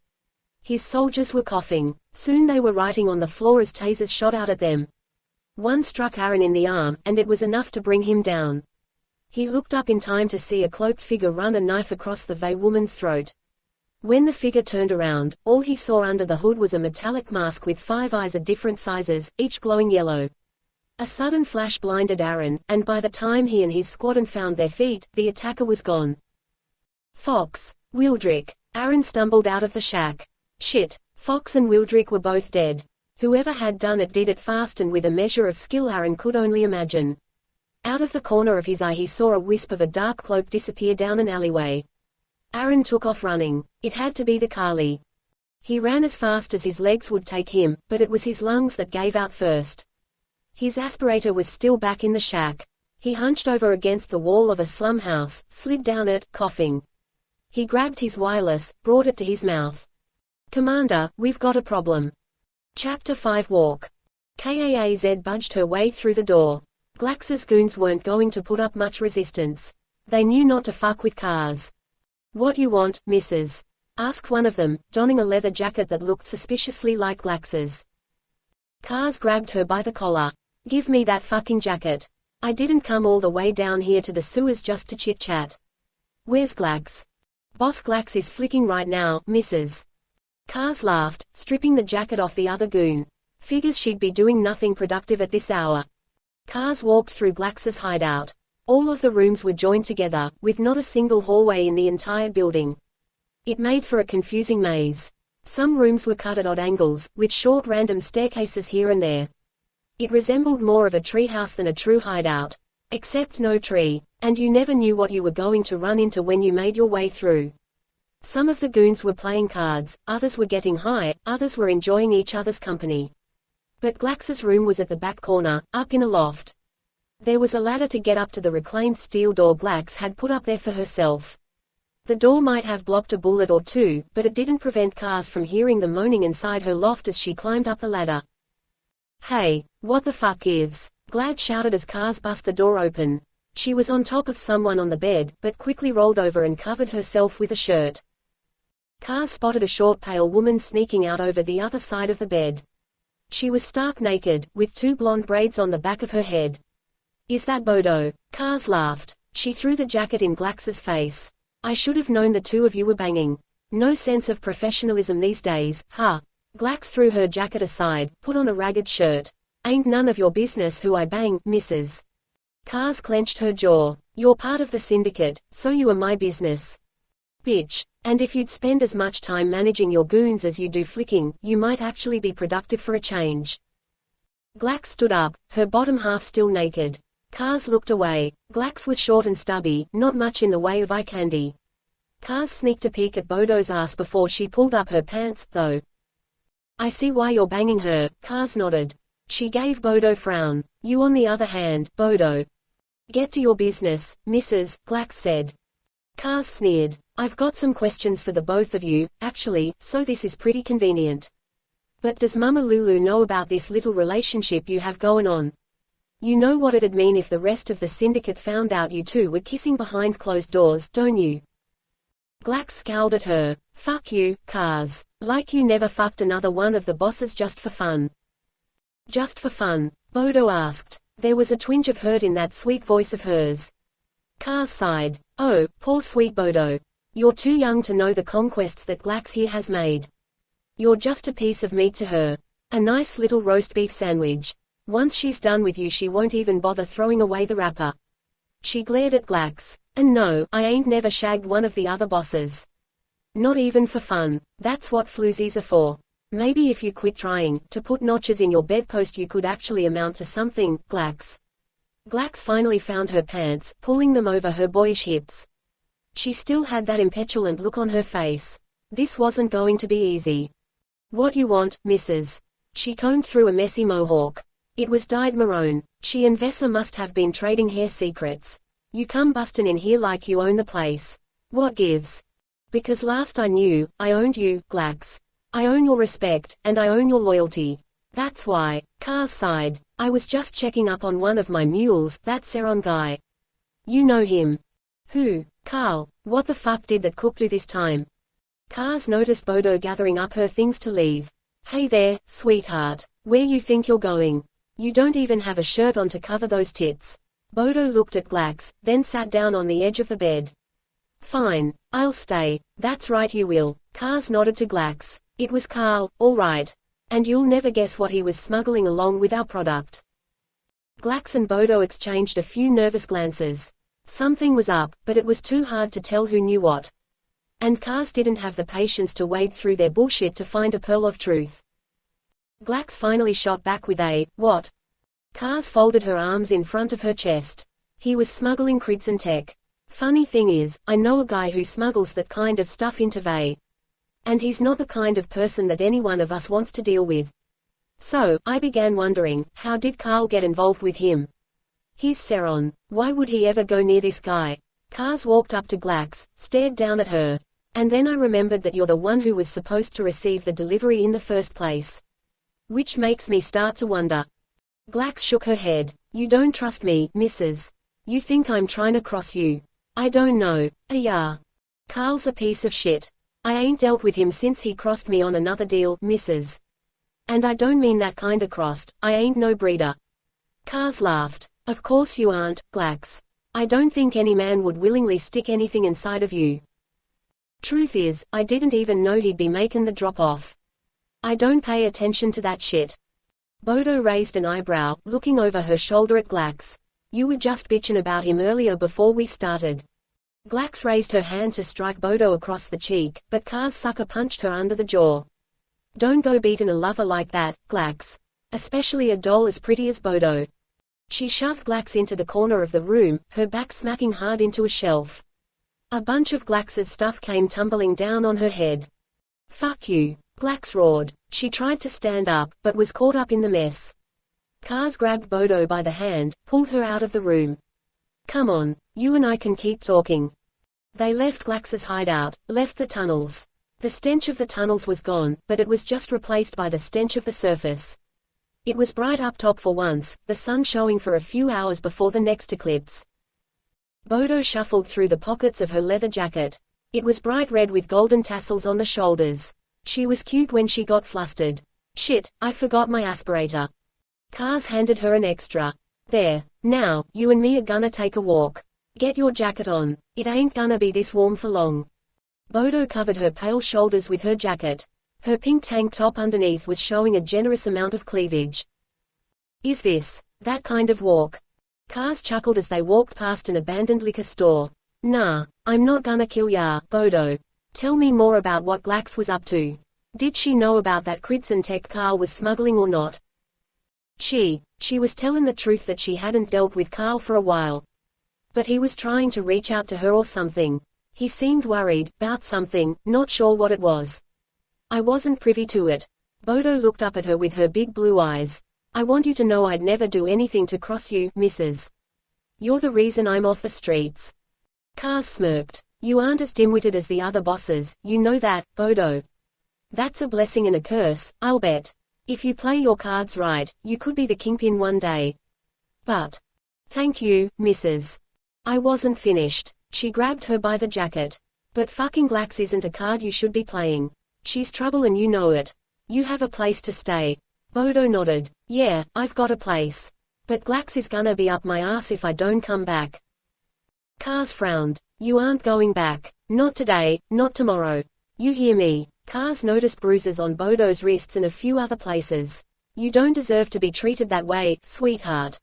His soldiers were coughing. Soon they were writing on the floor as tasers shot out at them. One struck Aaron in the arm, and it was enough to bring him down. He looked up in time to see a cloaked figure run a knife across the Vey woman's throat. When the figure turned around, all he saw under the hood was a metallic mask with 5 eyes of different sizes, each glowing yellow. A sudden flash blinded Aaron, and by the time he and his squadron found their feet, the attacker was gone. Fox. Wildrick. Aaron stumbled out of the shack. Shit, Fox and Wildrick were both dead. Whoever had done it did it fast and with a measure of skill Aaron could only imagine. Out of the corner of his eye he saw a wisp of a dark cloak disappear down an alleyway. Aaron took off running. It had to be the Kali. He ran as fast as his legs would take him, but it was his lungs that gave out first. His aspirator was still back in the shack. He hunched over against the wall of a slum house, slid down it, coughing. He grabbed his wireless, brought it to his mouth. Commander, we've got a problem. Chapter 5 Walk. Kaaz budged her way through the door. Glax's goons weren't going to put up much resistance. They knew not to fuck with Kaaz. What you want, missus? Asked one of them, donning a leather jacket that looked suspiciously like Glax's. Kaaz grabbed her by the collar. Give me that fucking jacket. I didn't come all the way down here to the sewers just to chit-chat. Where's Glax? Boss Glax is flicking right now, Mrs. Kaaz laughed, stripping the jacket off the other goon. Figures she'd be doing nothing productive at this hour. Kaaz walked through Glax's hideout. All of the rooms were joined together, with not a single hallway in the entire building. It made for a confusing maze. Some rooms were cut at odd angles, with short random staircases here and there. It resembled more of a treehouse than a true hideout. Except no tree, and you never knew what you were going to run into when you made your way through. Some of the goons were playing cards, others were getting high, others were enjoying each other's company. But Glax's room was at the back corner, up in a loft. There was a ladder to get up to the reclaimed steel door Glax had put up there for herself. The door might have blocked a bullet or two, but it didn't prevent Kaaz from hearing the moaning inside her loft as she climbed up the ladder. "Hey, what the fuck gives?" Glad shouted as Kaaz bust the door open. She was on top of someone on the bed, but quickly rolled over and covered herself with a shirt. Kaaz spotted a short pale woman sneaking out over the other side of the bed. She was stark naked, with 2 blonde braids on the back of her head. "Is that Bodo?" Kaaz laughed. She threw the jacket in Glax's face. "I should have known the two of you were banging. No sense of professionalism these days, huh?" Glax threw her jacket aside, put on a ragged shirt. "Ain't none of your business who I bang, Mrs. Kaaz clenched her jaw. "You're part of the syndicate, so you are my business. Bitch. And if you'd spend as much time managing your goons as you do flicking, you might actually be productive for a change." Glax stood up, her bottom half still naked. Kaaz looked away. Glax was short and stubby, not much in the way of eye candy. Kaaz sneaked a peek at Bodo's ass before she pulled up her pants, though. "I see why you're banging her," Kaaz nodded. She gave Bodo a frown. "You on the other hand, Bodo." "Get to your business, Mrs. Glax said. Kaaz sneered. "I've got some questions for the both of you, actually, so this is pretty convenient. But does Mama Lulu know about this little relationship you have going on? You know what it'd mean if the rest of the syndicate found out you two were kissing behind closed doors, don't you?" Glax scowled at her. "Fuck you, Kaaz. Like you never fucked another one of the bosses just for fun." "Just for fun?" Bodo asked. There was a twinge of hurt in that sweet voice of hers. Kaaz sighed. "Oh, poor sweet Bodo. You're too young to know the conquests that Glax here has made. You're just a piece of meat to her. A nice little roast beef sandwich. Once she's done with you she won't even bother throwing away the wrapper." She glared at Glax. "And no, I ain't never shagged one of the other bosses. Not even for fun. That's what floozies are for. Maybe if you quit trying to put notches in your bedpost you could actually amount to something, Glax." Glax finally found her pants, pulling them over her boyish hips. She still had that impetulant look on her face. This wasn't going to be easy. "What you want, Mrs.?" She combed through a messy mohawk. It was dyed maroon. She and Vessa must have been trading hair secrets. "You come bustin' in here like you own the place. What gives?" "Because last I knew, I owned you, Glax. I own your respect, and I own your loyalty. That's why." Kaaz sighed. "I was just checking up on one of my mules, that Seron guy." "You know him?" "Who?" "Carl. What the fuck did that cook do this time?" Kaaz noticed Bodo gathering up her things to leave. "Hey there, sweetheart. Where you think you're going? You don't even have a shirt on to cover those tits." Bodo looked at Glax, then sat down on the edge of the bed. "Fine. I'll stay." "That's right you will." Kaaz nodded to Glax. "It was Carl, all right. And you'll never guess what he was smuggling along with our product." Glax and Bodo exchanged a few nervous glances. Something was up, but it was too hard to tell who knew what. And Kaaz didn't have the patience to wade through their bullshit to find a pearl of truth. Glax finally shot back with a, "What?" Kaaz folded her arms in front of her chest. "He was smuggling crits and tech. Funny thing is, I know a guy who smuggles that kind of stuff into Vay. And he's not the kind of person that any one of us wants to deal with. So, I began wondering, how did Carl get involved with him? He's Seron. Why would he ever go near this guy?" Kaaz walked up to Glax, stared down at her. "And then I remembered that you're the one who was supposed to receive the delivery in the first place. Which makes me start to wonder." Glax shook her head. "You don't trust me, Mrs. You think I'm trying to cross you. I don't know. Yeah. Carl's a piece of shit. I ain't dealt with him since he crossed me on another deal, Mrs. And I don't mean that kinda crossed, I ain't no breeder." Kaaz laughed. "Of course you aren't, Glax. I don't think any man would willingly stick anything inside of you." Truth is, I didn't even know he'd be making the drop off. I don't pay attention to that shit. Bodo raised an eyebrow, looking over her shoulder at Glax. You were just bitching about him earlier before we started. Glax raised her hand to strike Bodo across the cheek, but Kaaz sucker punched her under the jaw. Don't go beating a lover like that, Glax. Especially a doll as pretty as Bodo. She shoved Glax into the corner of the room, her back smacking hard into a shelf. A bunch of Glax's stuff came tumbling down on her head. Fuck you, Glax roared. She tried to stand up, but was caught up in the mess. Kaaz grabbed Bodo by the hand, pulled her out of the room. Come on, you and I can keep talking. They left Glax's hideout, left the tunnels. The stench of the tunnels was gone, but it was just replaced by the stench of the surface. It was bright up top for once, the sun showing for a few hours before the next eclipse. Bodo shuffled through the pockets of her leather jacket. It was bright red with golden tassels on the shoulders. She was cute when she got flustered. Shit, I forgot my aspirator. Kaaz handed her an extra. There, now, you and me are gonna take a walk. Get your jacket on, it ain't gonna be this warm for long. Bodo covered her pale shoulders with her jacket. Her pink tank top underneath was showing a generous amount of cleavage. Is this that kind of walk? Kaaz chuckled as they walked past an abandoned liquor store. Nah, I'm not gonna kill ya, Bodo. Tell me more about what Glax was up to. Did she know about that Kridson tech Carl was smuggling or not? She was telling the truth that she hadn't dealt with Carl for a while. But he was trying to reach out to her or something. He seemed worried about something, not sure what it was. I wasn't privy to it. Bodo looked up at her with her big blue eyes. I want you to know I'd never do anything to cross you, Mrs. You're the reason I'm off the streets. Kaaz smirked. You aren't as dim-witted as the other bosses, you know that, Bodo. That's a blessing and a curse, I'll bet. If you play your cards right, you could be the Kingpin one day. But. Thank you, Mrs. I wasn't finished. She grabbed her by the jacket. But fucking Glax isn't a card you should be playing. She's trouble and you know it. You have a place to stay. Bodo nodded. Yeah, I've got a place. But Glax is gonna be up my ass if I don't come back. Kaaz frowned. You aren't going back. Not today, not tomorrow. You hear me? Kaaz noticed bruises on Bodo's wrists and a few other places. You don't deserve to be treated that way, sweetheart.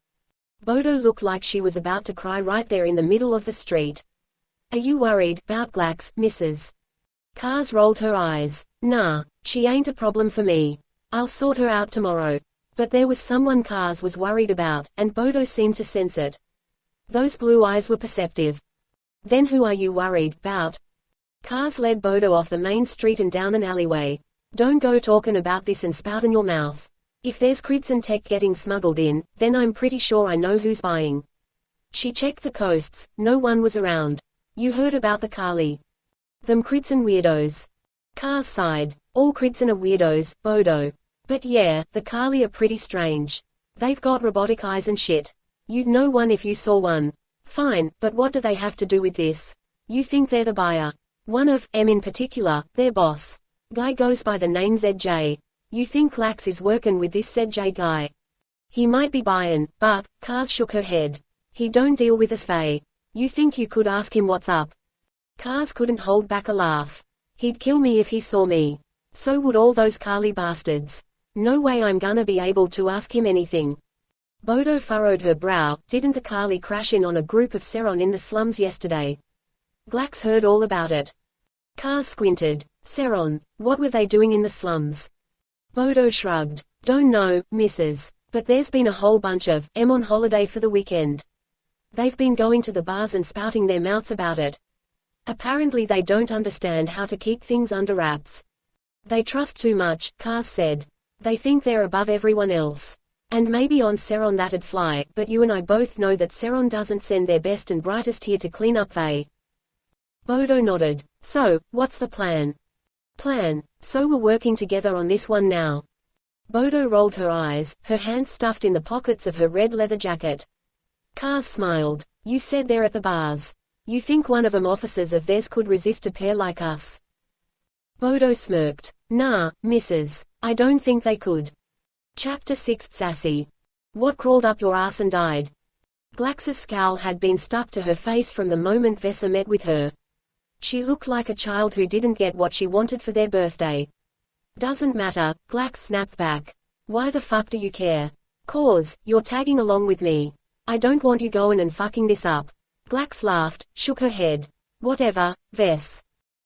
Bodo looked like she was about to cry right there in the middle of the street. Are you worried about Glax, Mrs.? Kaaz rolled her eyes. Nah, she ain't a problem for me. I'll sort her out tomorrow. But there was someone Kaaz was worried about, and Bodo seemed to sense it. Those blue eyes were perceptive. Then who are you worried about? Kaaz led Bodo off the main street and down an alleyway. Don't go talking about this and spout in your mouth. If there's Kridson tech getting smuggled in, then I'm pretty sure I know who's buying. She checked the coasts, no one was around. You heard about the Kali. Them Kridson weirdos. Kaaz sighed. All Kridson are weirdos, Bodo. But yeah, the Kali are pretty strange. They've got robotic eyes and shit. You'd know one if you saw one. Fine, but what do they have to do with this? You think they're the buyer. One of them in particular, their boss. Guy goes by the name ZJ. You think Glax is working with this ZJ guy? He might be buying, but, Kaaz shook her head. He don't deal with us, Faye. You think you could ask him what's up? Kaaz couldn't hold back a laugh. He'd kill me if he saw me. So would all those Kali bastards. No way I'm gonna be able to ask him anything. Bodo furrowed her brow. Didn't the Kali crash in on a group of Seron in the slums yesterday? Glax heard all about it. Kaaz squinted. Seron, what were they doing in the slums? Bodo shrugged. Don't know, Mrs. But there's been a whole bunch of them on holiday for the weekend. They've been going to the bars and spouting their mouths about it. Apparently they don't understand how to keep things under wraps. They trust too much, Kaaz said. They think they're above everyone else. And maybe on Seron that'd fly, but you and I both know that Seron doesn't send their best and brightest here to clean up Faye. Bodo nodded. So, what's the plan? Plan? So we're working together on this one now. Bodo rolled her eyes, her hands stuffed in the pockets of her red leather jacket. Kaaz smiled. You said they're at the bars. You think one of them officers of theirs could resist a pair like us? Bodo smirked. Nah, Mrs. I don't think they could. Chapter 6 Sassy. What crawled up your ass and died? Glax's scowl had been stuck to her face from the moment Vesa met with her. She looked like a child who didn't get what she wanted for their birthday. Doesn't matter, Glax snapped back. Why the fuck do you care? Kaaz, you're tagging along with me. I don't want you going and fucking this up. Glax laughed, shook her head. Whatever, Vess.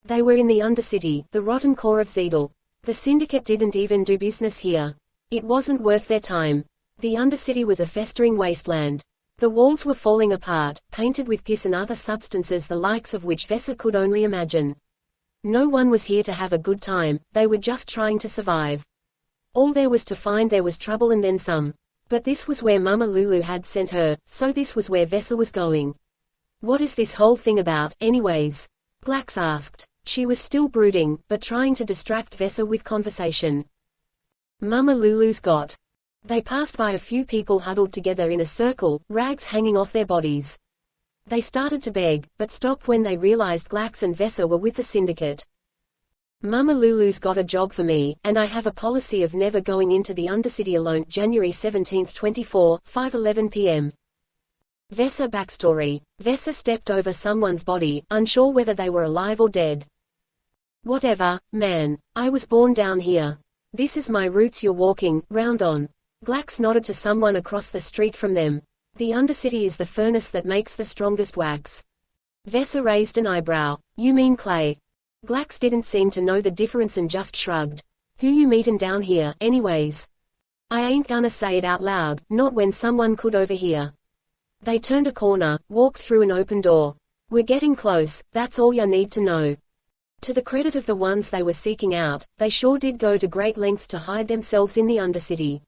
They were in the Undercity, the rotten core of Zeidel. The syndicate didn't even do business here. It wasn't worth their time. The Undercity was a festering wasteland. The walls were falling apart, painted with piss and other substances the likes of which Vessa could only imagine. No one was here to have a good time, they were just trying to survive. All there was to find there was trouble and then some. But this was where Mama Lulu had sent her, so this was where Vessa was going. What is this whole thing about, anyways? Glax asked. She was still brooding, but trying to distract Vessa with conversation. Mama Lulu's got. They passed by a few people huddled together in a circle, rags hanging off their bodies. They started to beg, but stopped when they realized Glax and Vessa were with the syndicate. Mama Lulu's got a job for me, and I have a policy of never going into the Undercity alone. January 17, 24, 5:11 p.m. Vessa backstory. Vessa stepped over someone's body, unsure whether they were alive or dead. Whatever, man. I was born down here. This is my roots you're walking, round on. Glax nodded to someone across the street from them. The Undercity is the furnace that makes the strongest wax. Vessa raised an eyebrow. You mean clay? Glax didn't seem to know the difference and just shrugged. Who you meetin' down here, anyways? I ain't gonna say it out loud, not when someone could overhear. They turned a corner, walked through an open door. We're getting close, that's all you need to know. To the credit of the ones they were seeking out, they sure did go to great lengths to hide themselves in the Undercity.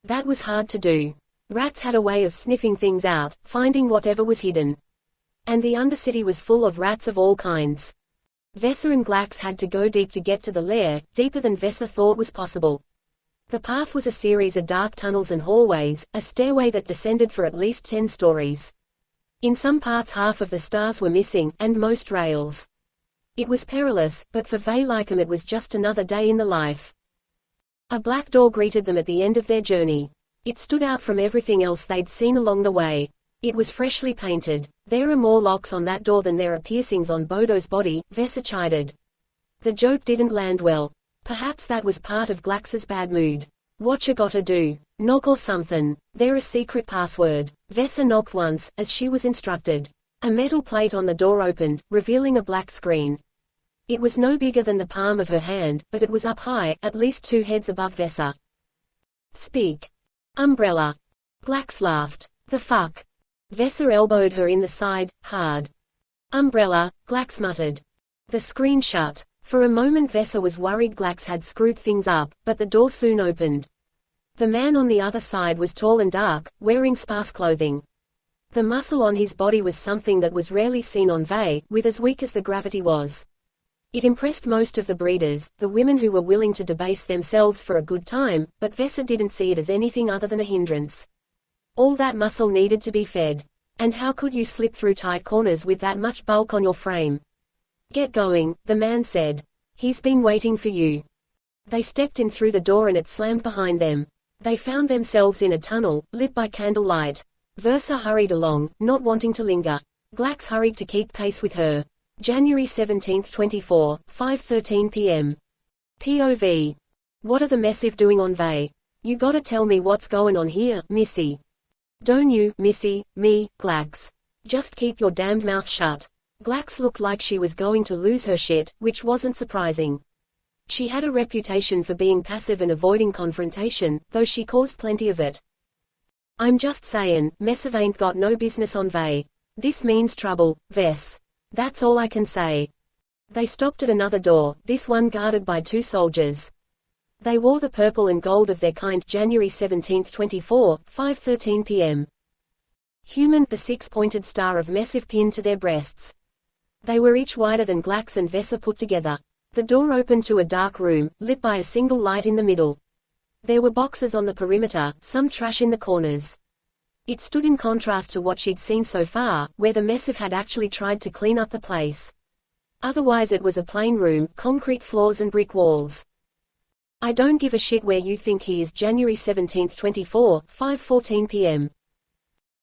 That was hard to do. Rats had a way of sniffing things out, finding whatever was hidden. And the Undercity was full of rats of all kinds. Vessa and Glax had to go deep to get to the lair, deeper than Vessa thought was possible. The path was a series of dark tunnels and hallways, a stairway that descended for at least 10 stories. In some parts half of the stars were missing, and most rails. It was perilous, but for Vay Lycum it was just another day in the life. A black door greeted them at the end of their journey. It stood out from everything else they'd seen along the way. It was freshly painted. There are more locks on that door than there are piercings on Bodo's body, Vessa chided. The joke didn't land well. Perhaps that was part of Glax's bad mood. What you gotta do? Knock or something. There a secret password. Vessa knocked once, as she was instructed. A metal plate on the door opened, revealing a black screen. It was no bigger than the palm of her hand, but it was up high, at least 2 heads above Vessa. Speak. Umbrella. Glax laughed. The fuck? Vessa elbowed her in the side, hard. Umbrella, Glax muttered. The screen shut. For a moment Vessa was worried Glax had screwed things up, but the door soon opened. The man on the other side was tall and dark, wearing sparse clothing. The muscle on his body was something that was rarely seen on Vay, with as weak as the gravity was. It impressed most of the breeders, the women who were willing to debase themselves for a good time, but Vessa didn't see it as anything other than a hindrance. All that muscle needed to be fed. And how could you slip through tight corners with that much bulk on your frame? Get going, the man said. He's been waiting for you. They stepped in through the door and it slammed behind them. They found themselves in a tunnel, lit by candlelight. Versa hurried along, not wanting to linger. Glax hurried to keep pace with her. January 17, 24, 5:13 p.m. POV. What are the Messive doing on Vay? You gotta tell me what's going on here, Missy. Don't you, Missy, me, Glax. Just keep your damned mouth shut. Glax looked like she was going to lose her shit, which wasn't surprising. She had a reputation for being passive and avoiding confrontation, though she caused plenty of it. I'm just sayin', Messive ain't got no business on Vay. This means trouble, Vess. That's all I can say. They stopped at another door, this one guarded by 2 soldiers. They wore the purple and gold of their kind. January 17, 24, 5:13 p.m. Human, the 6-pointed star of Messive pinned to their breasts. They were each wider than Glax and Vessa put together. The door opened to a dark room, lit by a single light in the middle. There were boxes on the perimeter, some trash in the corners. It stood in contrast to what she'd seen so far, where the Messive had actually tried to clean up the place. Otherwise it was a plain room, concrete floors and brick walls. I don't give a shit where you think he is. January 17, 24, 5:14 p.m.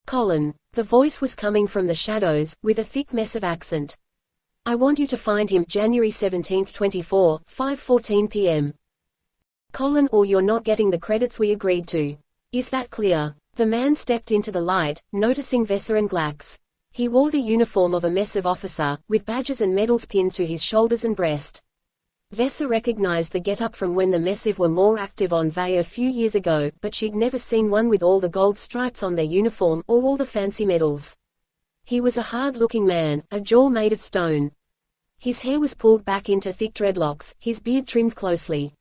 Colin. The voice was coming from the shadows, with a thick Messive accent. I want you to find him January 17, 24, 5:14 p.m. Or you're not getting the credits we agreed to. Is that clear? The man stepped into the light, noticing Vesa and Glax. He wore the uniform of a Messive officer, with badges and medals pinned to his shoulders and breast. Vesa recognized the get-up from when the Messive were more active on Vey a few years ago, but she'd never seen one with all the gold stripes on their uniform or all the fancy medals. He was a hard-looking man, a jaw made of stone. His hair was pulled back into thick dreadlocks, his beard trimmed closely.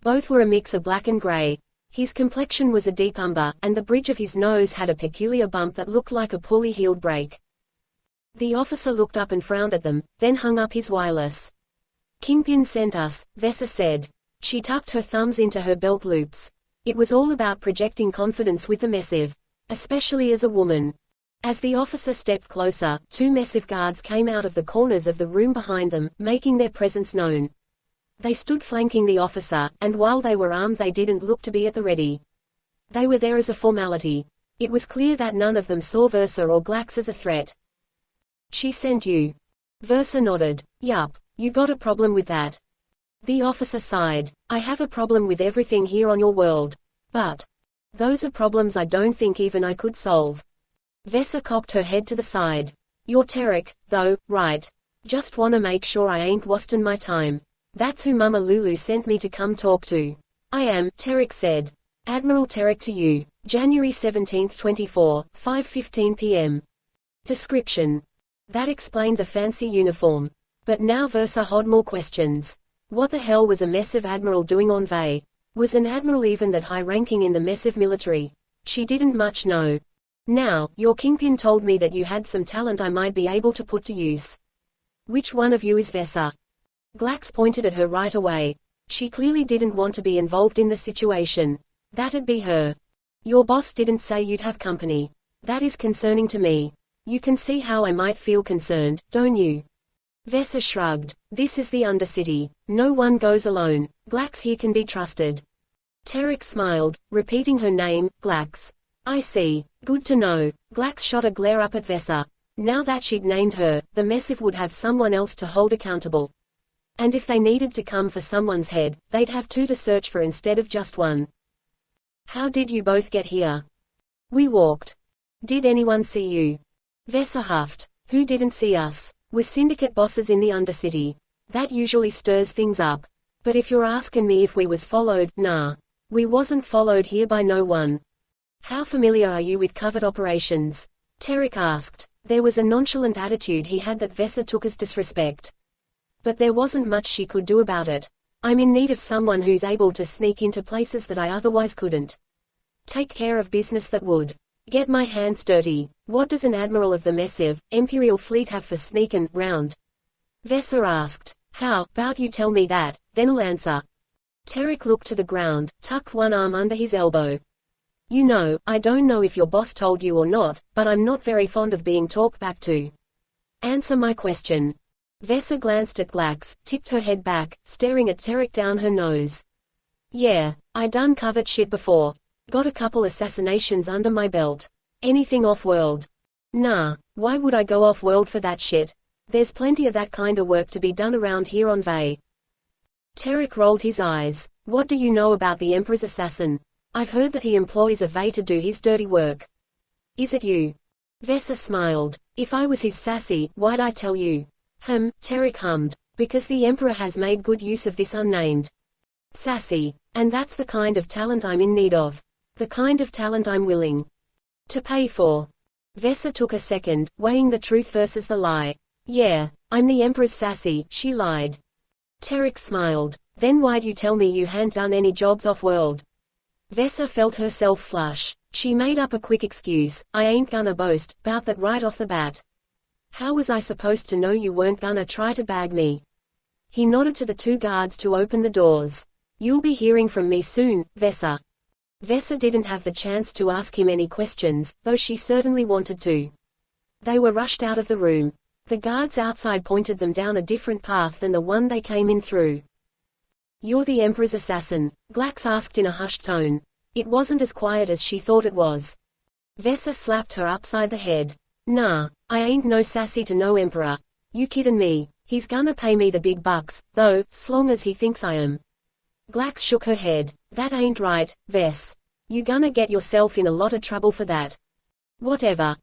Both were a mix of black and gray. His complexion was a deep umber, and the bridge of his nose had a peculiar bump that looked like a poorly healed break. The officer looked up and frowned at them, then hung up his wireless. Kingpin sent us, Vesa said. She tucked her thumbs into her belt loops. It was all about projecting confidence with the Messive. Especially as a woman. As the officer stepped closer, two Messive guards came out of the corners of the room behind them, making their presence known. They stood flanking the officer, and while they were armed they didn't look to be at the ready. They were there as a formality. It was clear that none of them saw Versa or Glax as a threat. She sent you. Versa nodded. Yup. You got a problem with that? The officer sighed. I have a problem with everything here on your world. But those are problems I don't think even I could solve. Vesa cocked her head to the side. You're Terek, though, right? Just wanna make sure I ain't wasting my time. That's who Mama Lulu sent me to come talk to. I am, Terek said. Admiral Terek to you. January 17, 24, 5:15 p.m. Description. That explained the fancy uniform. But now Versa had more questions. What the hell was a Messive admiral doing on Vey? Was an admiral even that high-ranking in the Messive military? She didn't much know. Now, your Kingpin told me that you had some talent I might be able to put to use. Which one of you is Vesa? Glax pointed at her right away. She clearly didn't want to be involved in the situation. That'd be her. Your boss didn't say you'd have company. That is concerning to me. You can see how I might feel concerned, don't you? Vesa shrugged. This is the Undercity. No one goes alone. Glax here can be trusted. Terek smiled, repeating her name, Glax. I see. Good to know. Glax shot a glare up at Vesa. Now that she'd named her, the Messive would have someone else to hold accountable. And if they needed to come for someone's head, they'd have two to search for instead of just one. How did you both get here? We walked. Did anyone see you? Vesa huffed. Who didn't see us? We're syndicate bosses in the Undercity. That usually stirs things up. But if you're asking me if we was followed, nah. We wasn't followed here by no one. How familiar are you with covert operations? Terek asked. There was a nonchalant attitude he had that Vesa took as disrespect. But there wasn't much she could do about it. I'm in need of someone who's able to sneak into places that I otherwise couldn't. Take care of business that would get my hands dirty. What does an admiral of the Messive, Imperial fleet have for sneakin' round? Vesa asked. How about you tell me that, then I'll answer. Terek looked to the ground, tucked one arm under his elbow. You know, I don't know if your boss told you or not, but I'm not very fond of being talked back to. Answer my question. Vesa glanced at Glax, tipped her head back, staring at Terek down her nose. Yeah, I done covert shit before. Got a couple assassinations under my belt. Anything off-world? Nah, why would I go off-world for that shit? There's plenty of that kinda work to be done around here on Vey. Terek rolled his eyes. What do you know about the Emperor's assassin? I've heard that he employs a Vey to do his dirty work. Is it you? Vesa smiled. If I was his sassy, why'd I tell you? Terek hummed. Because the Emperor has made good use of this unnamed sassy. And that's the kind of talent I'm in need of. The kind of talent I'm willing to pay for. Vesa took a second, weighing the truth versus the lie. Yeah, I'm the Emperor's sassy, she lied. Terek smiled. Then why'd you tell me you hadn't done any jobs off-world? Vesa felt herself flush. She made up a quick excuse. I ain't gonna boast, 'bout that right off the bat. How was I supposed to know you weren't gonna try to bag me? He nodded to the two guards to open the doors. You'll be hearing from me soon, Vesa. Vesa didn't have the chance to ask him any questions, though she certainly wanted to. They were rushed out of the room. The guards outside pointed them down a different path than the one they came in through. You're the Emperor's assassin, Glax asked in a hushed tone. It wasn't as quiet as she thought it was. Vesa slapped her upside the head. Nah, I ain't no sassy to no Emperor. You kiddin' me? He's gonna pay me the big bucks, though, s'long as he thinks I am. Glax shook her head. That ain't right, Vess. You gonna get yourself in a lot of trouble for that. Whatever.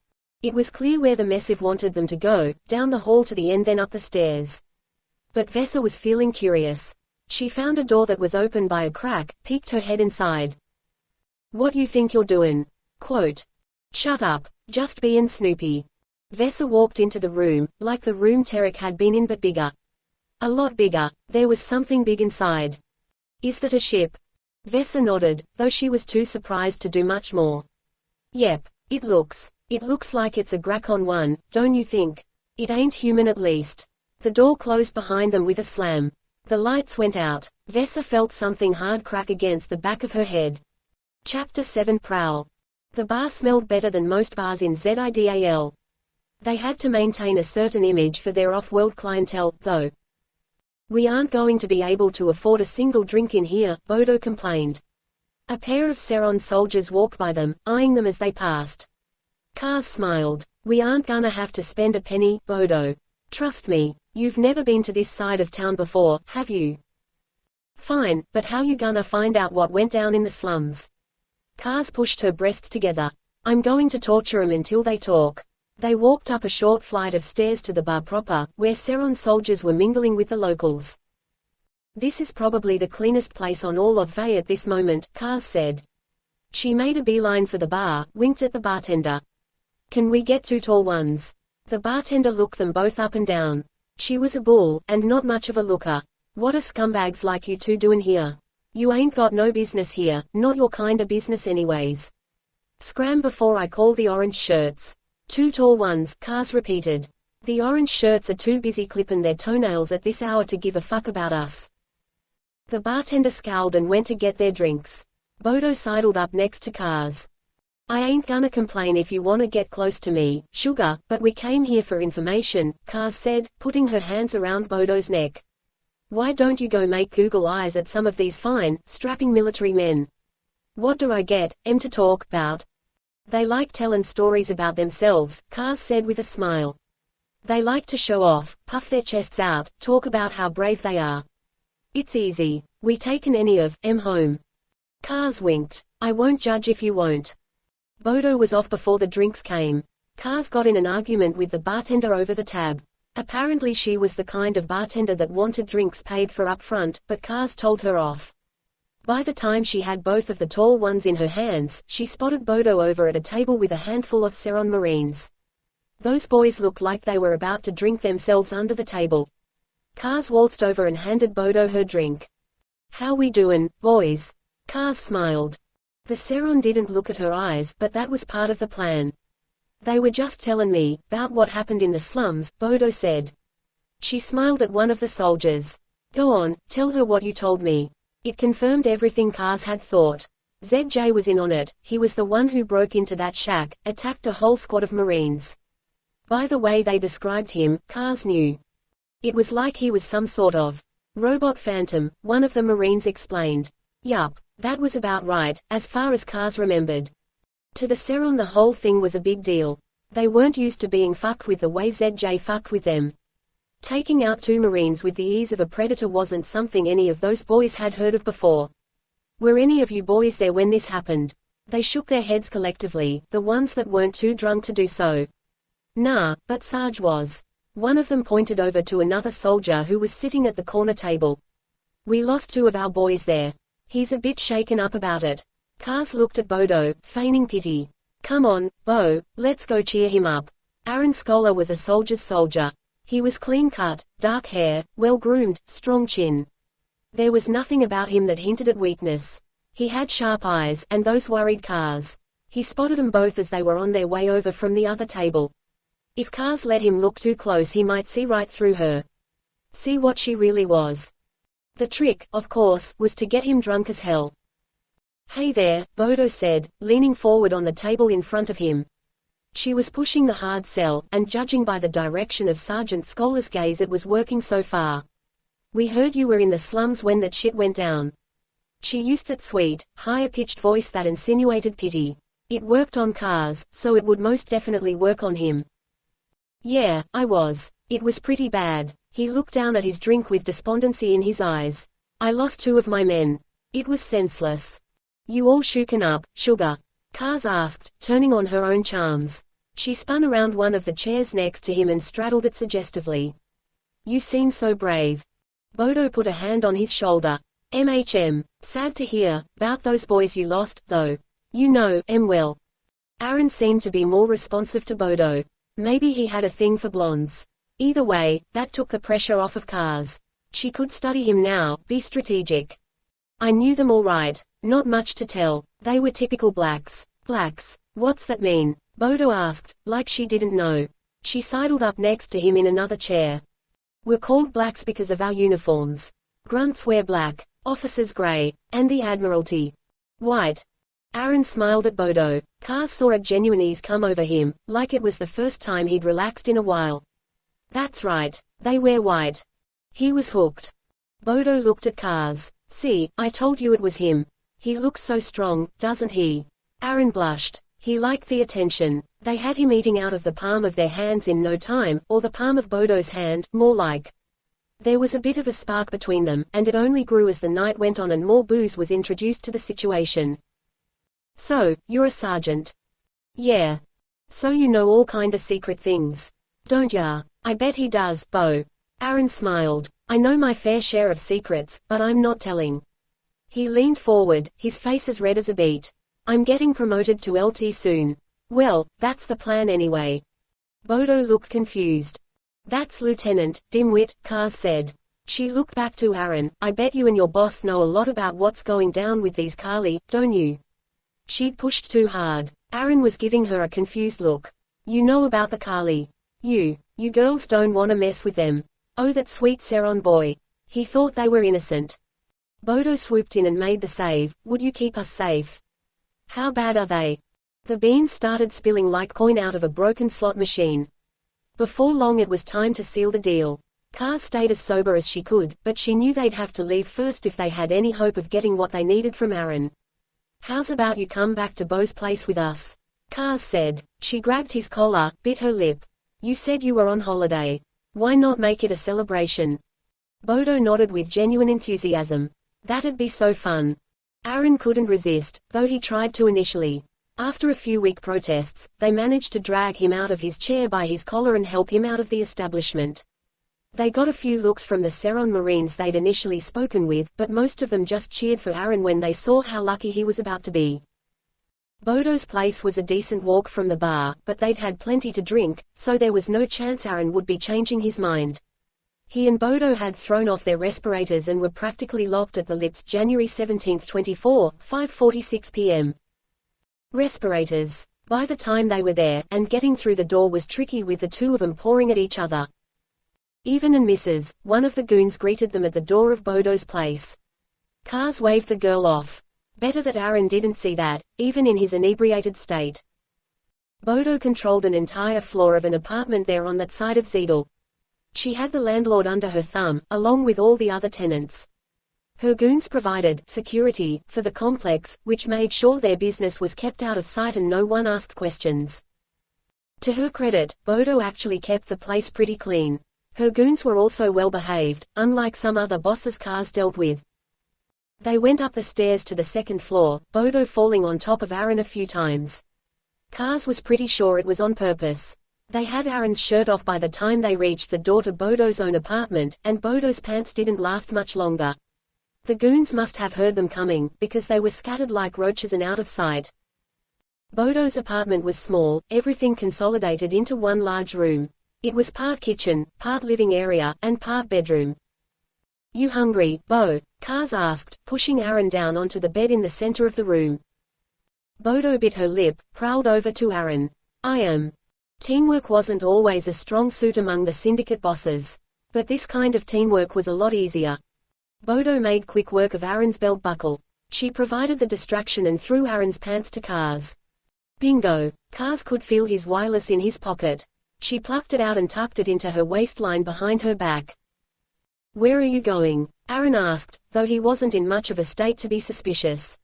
It was clear where the missive wanted them to go, down the hall to the end then up the stairs. But Vessa was feeling curious. She found a door that was open by a crack, peeked her head inside. What you think you're doing? Quote. Shut up, just bein' Snoopy. Vessa walked into the room, like the room Terek had been in but bigger. A lot bigger. There was something big inside. Is that a ship? Vessa nodded, though she was too surprised to do much more. Yep, it looks like it's a Gracon one, don't you think? It ain't human at least. The door closed behind them with a slam. The lights went out. Vessa felt something hard crack against the back of her head. Chapter 7 Prowl. The bar smelled better than most bars in Zidal. They had to maintain a certain image for their off-world clientele, though. We aren't going to be able to afford a single drink in here, Bodo complained. A pair of Seron soldiers walked by them, eyeing them as they passed. Kaaz smiled. We aren't gonna have to spend a penny, Bodo. Trust me, you've never been to this side of town before, have you? Fine, but how you gonna find out what went down in the slums? Kaaz pushed her breasts together. I'm going to torture 'em until they talk. They walked up a short flight of stairs to the bar proper, where Seron soldiers were mingling with the locals. This is probably the cleanest place on all of Vey at this moment, Kaaz said. She made a beeline for the bar, winked at the bartender. Can we get 2 tall ones? The bartender looked them both up and down. She was a bull, and not much of a looker. What are scumbags like you two doing here? You ain't got no business here, not your kinda business anyways. Scram before I call the orange shirts. 2 tall ones, Kaaz repeated. The orange shirts are too busy clippin' their toenails at this hour to give a fuck about us. The bartender scowled and went to get their drinks. Bodo sidled up next to Kaaz. I ain't gonna complain if you wanna get close to me, sugar, but we came here for information, Kaaz said, putting her hands around Bodo's neck. Why don't you go make Google eyes at some of these fine, strapping military men? What do I get, to talk about? They like tellin' stories about themselves, Kaaz said with a smile. They like to show off, puff their chests out, talk about how brave they are. It's easy. We taken any of 'em home. Kaaz winked. I won't judge if you won't. Bodo was off before the drinks came. Kaaz got in an argument with the bartender over the tab. Apparently she was the kind of bartender that wanted drinks paid for up front, but Kaaz told her off. By the time she had both of the tall ones in her hands, she spotted Bodo over at a table with a handful of Seron Marines. Those boys looked like they were about to drink themselves under the table. Kaaz waltzed over and handed Bodo her drink. How we doin', boys? Kaaz smiled. The Seron didn't look at her eyes, but that was part of the plan. They were just tellin' me 'bout what happened in the slums, Bodo said. She smiled at one of the soldiers. Go on, tell her what you told me. It confirmed everything Kaaz had thought. ZJ was in on it. He was the one who broke into that shack, attacked a whole squad of Marines. By the way they described him, Kaaz knew. It was like he was some sort of robot phantom, one of the Marines explained. Yup, that was about right, as far as Kaaz remembered. To the Seron the whole thing was a big deal. They weren't used to being fucked with the way ZJ fucked with them. Taking out 2 Marines with the ease of a predator wasn't something any of those boys had heard of before. Were any of you boys there when this happened? They shook their heads collectively, the ones that weren't too drunk to do so. Nah, but Sarge was. One of them pointed over to another soldier who was sitting at the corner table. We lost 2 of our boys there. He's a bit shaken up about it. Kaaz looked at Bodo, feigning pity. Come on, Bo, let's go cheer him up. Aaron Scholar was a soldier's soldier. He was clean-cut, dark hair, well-groomed, strong chin. There was nothing about him that hinted at weakness. He had sharp eyes, and those worried Kaaz. He spotted them both as they were on their way over from the other table. If Kaaz let him look too close he might see right through her. See what she really was. The trick, of course, was to get him drunk as hell. Hey there, Bodo said, leaning forward on the table in front of him. She was pushing the hard sell, and judging by the direction of Sergeant Scholar's gaze it was working so far. We heard you were in the slums when that shit went down. She used that sweet, higher-pitched voice that insinuated pity. It worked on Kaaz, so it would most definitely work on him. Yeah, I was. It was pretty bad. He looked down at his drink with despondency in his eyes. I lost 2 of my men. It was senseless. You all shooken up, sugar? Kaaz asked, turning on her own charms. She spun around one of the chairs next to him and straddled it suggestively. You seem so brave. Bodo put a hand on his shoulder. Sad to hear, 'bout those boys you lost, though. You know, well. Aaron seemed to be more responsive to Bodo. Maybe he had a thing for blondes. Either way, that took the pressure off of Kaaz. She could study him now, be strategic. I knew them all right. Not much to tell. They were typical blacks. Blacks? What's that mean? Bodo asked, like she didn't know. She sidled up next to him in another chair. We're called blacks because of our uniforms. Grunts wear black, officers gray, and the Admiralty white. Aaron smiled at Bodo. Kaaz saw a genuine ease come over him, like it was the first time he'd relaxed in a while. That's right. They wear white. He was hooked. Bodo looked at Kaaz. See, I told you it was him. He looks so strong, doesn't he? Aaron blushed. He liked the attention. They had him eating out of the palm of their hands in no time, or the palm of Bodo's hand, more like. There was a bit of a spark between them, and it only grew as the night went on and more booze was introduced to the situation. So, you're a sergeant? Yeah. So you know all kinda secret things. Don't ya? I bet he does, Bo. Aaron smiled. I know my fair share of secrets, but I'm not telling. He leaned forward, his face as red as a beet. I'm getting promoted to LT soon. Well, that's the plan anyway. Bodo looked confused. That's Lieutenant, dimwit, Kaaz said. She looked back to Aaron. I bet you and your boss know a lot about what's going down with these Kali, don't you? She'd pushed too hard. Aaron was giving her a confused look. You know about the Kali. You girls don't wanna mess with them. Oh, that sweet Seron boy. He thought they were innocent. Bodo swooped in and made the save. Would you keep us safe? How bad are they? The beans started spilling like coin out of a broken slot machine. Before long it was time to seal the deal. Kaaz stayed as sober as she could, but she knew they'd have to leave first if they had any hope of getting what they needed from Aaron. How's about you come back to Bo's place with us? Kaaz said. She grabbed his collar, bit her lip. You said you were on holiday. Why not make it a celebration? Bodo nodded with genuine enthusiasm. That'd be so fun. Aaron couldn't resist, though he tried to initially. After a few weak protests, they managed to drag him out of his chair by his collar and help him out of the establishment. They got a few looks from the Seron Marines they'd initially spoken with, but most of them just cheered for Aaron when they saw how lucky he was about to be. Bodo's place was a decent walk from the bar, but they'd had plenty to drink, so there was no chance Aaron would be changing his mind. He and Bodo had thrown off their respirators and were practically locked at the lips. January 17, 24, 5:46 p.m. Respirators. By the time they were there, and getting through the door was tricky with the two of them pouring at each other. Even and misses, one of the goons greeted them at the door of Bodo's place. Kaaz waved the girl off. Better that Aaron didn't see that, even in his inebriated state. Bodo controlled an entire floor of an apartment there on that side of Zedel. She had the landlord under her thumb, along with all the other tenants. Her goons provided security for the complex, which made sure their business was kept out of sight and no one asked questions. To her credit, Bodo actually kept the place pretty clean. Her goons were also well behaved, unlike some other bosses Kaaz dealt with. They went up the stairs to the second floor, Bodo falling on top of Aaron a few times. Kaaz was pretty sure it was on purpose. They had Aaron's shirt off by the time they reached the door to Bodo's own apartment, and Bodo's pants didn't last much longer. The goons must have heard them coming, because they were scattered like roaches and out of sight. Bodo's apartment was small, everything consolidated into one large room. It was part kitchen, part living area, and part bedroom. You hungry, Bo? Kaaz asked, pushing Aaron down onto the bed in the center of the room. Bodo bit her lip, prowled over to Aaron. I am. Teamwork wasn't always a strong suit among the syndicate bosses. But this kind of teamwork was a lot easier. Bodo made quick work of Aaron's belt buckle. She provided the distraction and threw Aaron's pants to Kaaz. Bingo! Kaaz could feel his wireless in his pocket. She plucked it out and tucked it into her waistline behind her back. Where are you going? Aaron asked, though he wasn't in much of a state to be suspicious.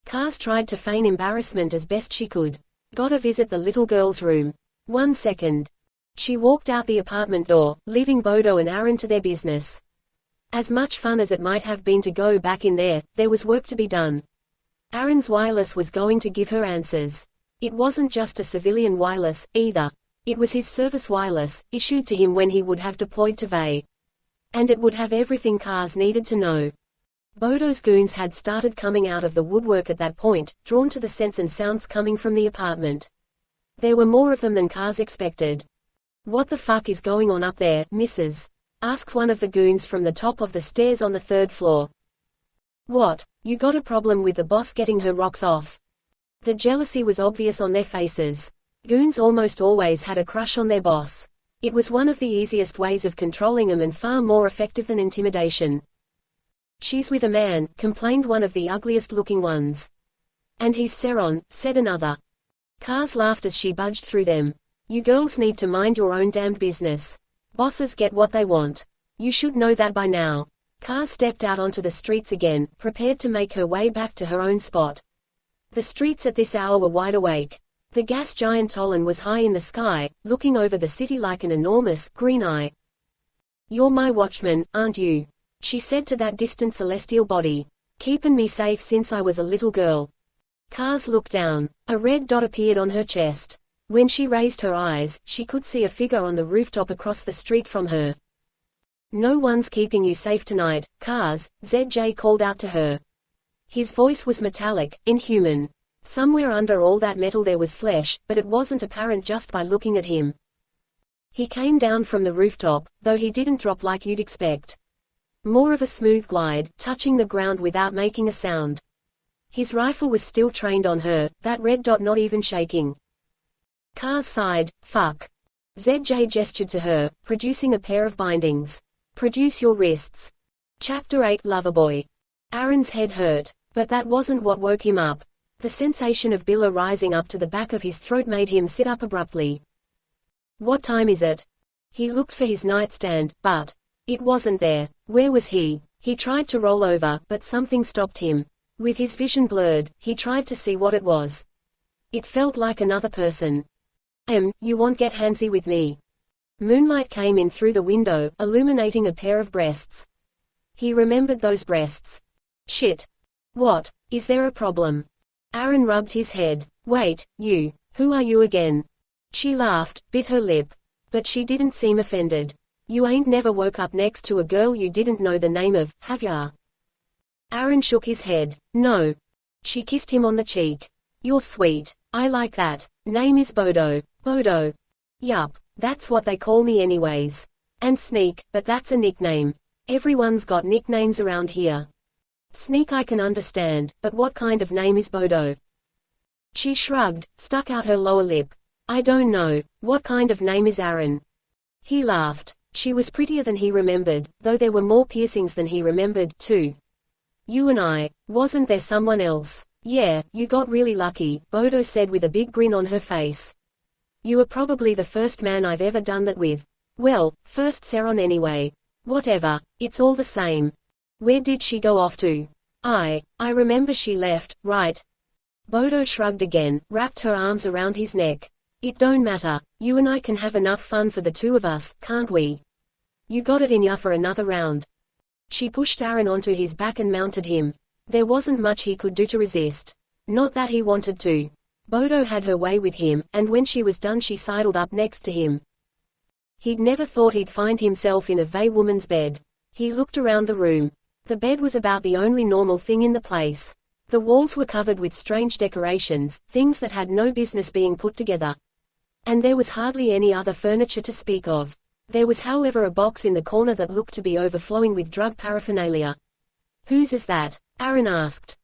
Kaaz tried to feign embarrassment as best she could. Gotta visit the little girl's room. 1 second. She walked out the apartment door, leaving Bodo and Aaron to their business. As much fun as it might have been to go back in there was work to be done. Aaron's wireless was going to give her answers. It wasn't just a civilian wireless, either. It was his service wireless, issued to him when he would have deployed to Vay. And it would have everything Kaaz needed to know. Bodo's goons had started coming out of the woodwork at that point, drawn to the scents and sounds coming from the apartment. There were more of them than Kaaz expected. "What the fuck is going on up there, missus?" asked one of the goons from the top of the stairs on the 3rd floor. "What, you got a problem with the boss getting her rocks off?" The jealousy was obvious on their faces. Goons almost always had a crush on their boss. It was one of the easiest ways of controlling them and far more effective than intimidation. "She's with a man," complained one of the ugliest-looking ones. "And he's Seron," said another. Kaaz laughed as she budged through them. "You girls need to mind your own damned business. Bosses get what they want. You should know that by now." Kaaz stepped out onto the streets again, prepared to make her way back to her own spot. The streets at this hour were wide awake. The gas giant Tolan was high in the sky, looking over the city like an enormous, green eye. "You're my watchman, aren't you?" she said to that distant celestial body. "Keepin' me safe since I was a little girl." Kaaz looked down. A red dot appeared on her chest. When she raised her eyes, she could see a figure on the rooftop across the street from her. "No one's keeping you safe tonight, Kaaz," ZJ called out to her. His voice was metallic, inhuman. Somewhere under all that metal there was flesh, but it wasn't apparent just by looking at him. He came down from the rooftop, though he didn't drop like you'd expect. More of a smooth glide, touching the ground without making a sound. His rifle was still trained on her, that red dot not even shaking. Kaaz sighed. "Fuck." ZJ gestured to her, producing a pair of bindings. "Produce your wrists." Chapter 8 Loverboy. Aaron's head hurt. But that wasn't what woke him up. The sensation of billow rising up to the back of his throat made him sit up abruptly. "What time is it?" He looked for his nightstand, but it wasn't there. Where was he? He tried to roll over, but something stopped him. With his vision blurred, he tried to see what it was. It felt like another person. You won't get handsy with me." Moonlight came in through the window, illuminating a pair of breasts. He remembered those breasts. Shit. What? Is there a problem? Aaron rubbed his head. "Wait, who are you again?" She laughed, bit her lip. But she didn't seem offended. "You ain't never woke up next to a girl you didn't know the name of, have ya?" Aaron shook his head. "No." She kissed him on the cheek. "You're sweet. I like that. Name is Bodo." "Bodo?" "Yup. That's what they call me anyways. And Sneak, but that's a nickname. Everyone's got nicknames around here." "Sneak I can understand, but what kind of name is Bodo?" She shrugged, stuck out her lower lip. "I don't know. What kind of name is Aaron?" He laughed. She was prettier than he remembered, though there were more piercings than he remembered, too. "You and I. Wasn't there someone else?" "Yeah, you got really lucky," Bodo said with a big grin on her face. "You were probably the first man I've ever done that with. Well, first Seron anyway. Whatever, it's all the same." "Where did she go off to?" I remember she left, right?" Bodo shrugged again, wrapped her arms around his neck. "It don't matter. You and I can have enough fun for the two of us, can't we? You got it in ya for another round." She pushed Aaron onto his back and mounted him. There wasn't much he could do to resist. Not that he wanted to. Bodo had her way with him, and when she was done she sidled up next to him. He'd never thought he'd find himself in a Vay woman's bed. He looked around the room. The bed was about the only normal thing in the place. The walls were covered with strange decorations, things that had no business being put together. And there was hardly any other furniture to speak of. There was however a box in the corner that looked to be overflowing with drug paraphernalia. "Whose is that?" Aaron asked.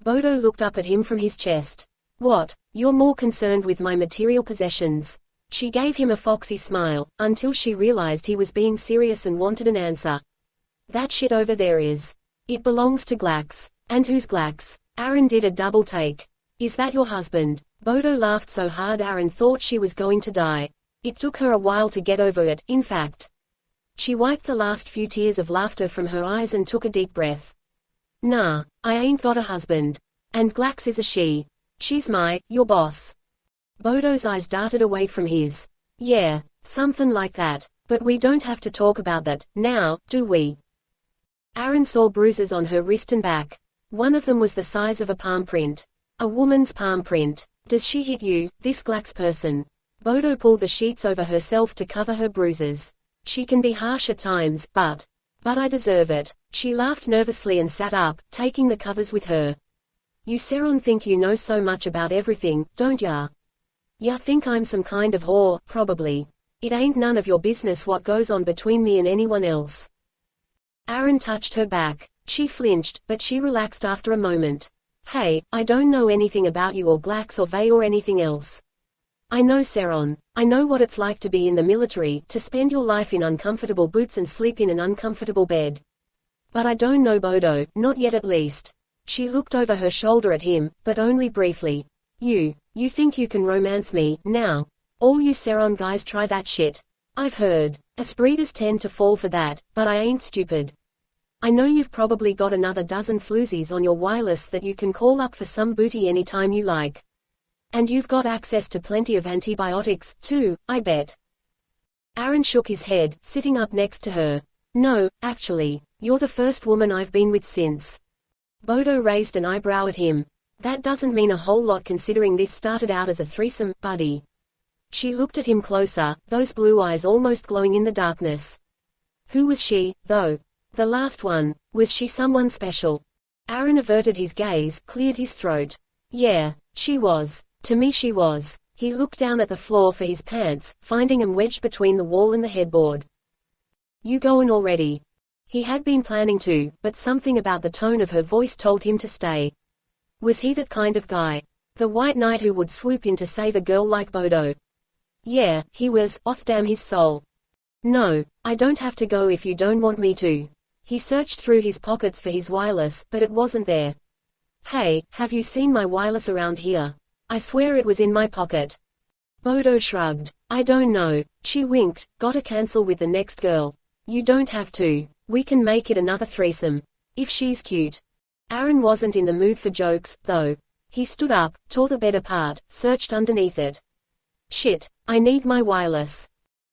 Bodo looked up at him from his chest. "What, you're more concerned with my material possessions?" She gave him a foxy smile, until she realized he was being serious and wanted an answer. "That shit over there it belongs to Glax." "And who's Glax?" Aaron did a double take. "Is that your husband?" Bodo laughed so hard Aaron thought she was going to die. It took her a while to get over it, in fact. She wiped the last few tears of laughter from her eyes and took a deep breath. "Nah, I ain't got a husband. And Glax is a she. She's your boss." Bodo's eyes darted away from his. "Yeah, Something like that. But we don't have to talk about that, now, do we? Aaron saw bruises on her wrist and back. One of them was the size of a palm print. A woman's palm print. Does she hit you, this Glax person? Bodo pulled the sheets over herself to cover her bruises. She can be harsh at times, but I deserve it. She laughed nervously and sat up, taking the covers with her. You Seron think you know so much about everything, don't ya? Ya think I'm some kind of whore, probably. It ain't none of your business what goes on between me and anyone else. Aaron touched her back. She flinched, but she relaxed after a moment. Hey, I don't know anything about you or Glax or Vey or anything else. I know Seron. I know what it's like to be in the military, to spend your life in uncomfortable boots and sleep in an uncomfortable bed. But I don't know Bodo, not yet at least. She looked over her shoulder at him, but only briefly. You think you can romance me, now? All you Seron guys try that shit. I've heard. Us breeders tend to fall for that, but I ain't stupid. I know you've probably got another dozen floozies on your wireless that you can call up for some booty anytime you like. And you've got access to plenty of antibiotics, too, I bet. Aaron shook his head, sitting up next to her. No, actually, you're the first woman I've been with since. Bodo raised an eyebrow at him. That doesn't mean a whole lot considering this started out as a threesome, buddy. She looked at him closer, those blue eyes almost glowing in the darkness. Who was she, though? The last one. Was she someone special? Aaron averted his gaze, cleared his throat. Yeah, she was. To me she was. He looked down at the floor for his pants, finding them wedged between the wall and the headboard. You goin' already? He had been planning to, but something about the tone of her voice told him to stay. Was he that kind of guy? The white knight who would swoop in to save a girl like Bodo? Yeah, he was, off damn his soul. No, I don't have to go if you don't want me to. He searched through his pockets for his wireless, but it wasn't there. Hey, have you seen my wireless around here? I swear it was in my pocket. Bodo shrugged. I don't know. She winked. Gotta cancel with the next girl. You don't have to. We can make it another threesome. If she's cute. Aaron wasn't in the mood for jokes, though. He stood up, tore the bed apart, searched underneath it. Shit, I need my wireless.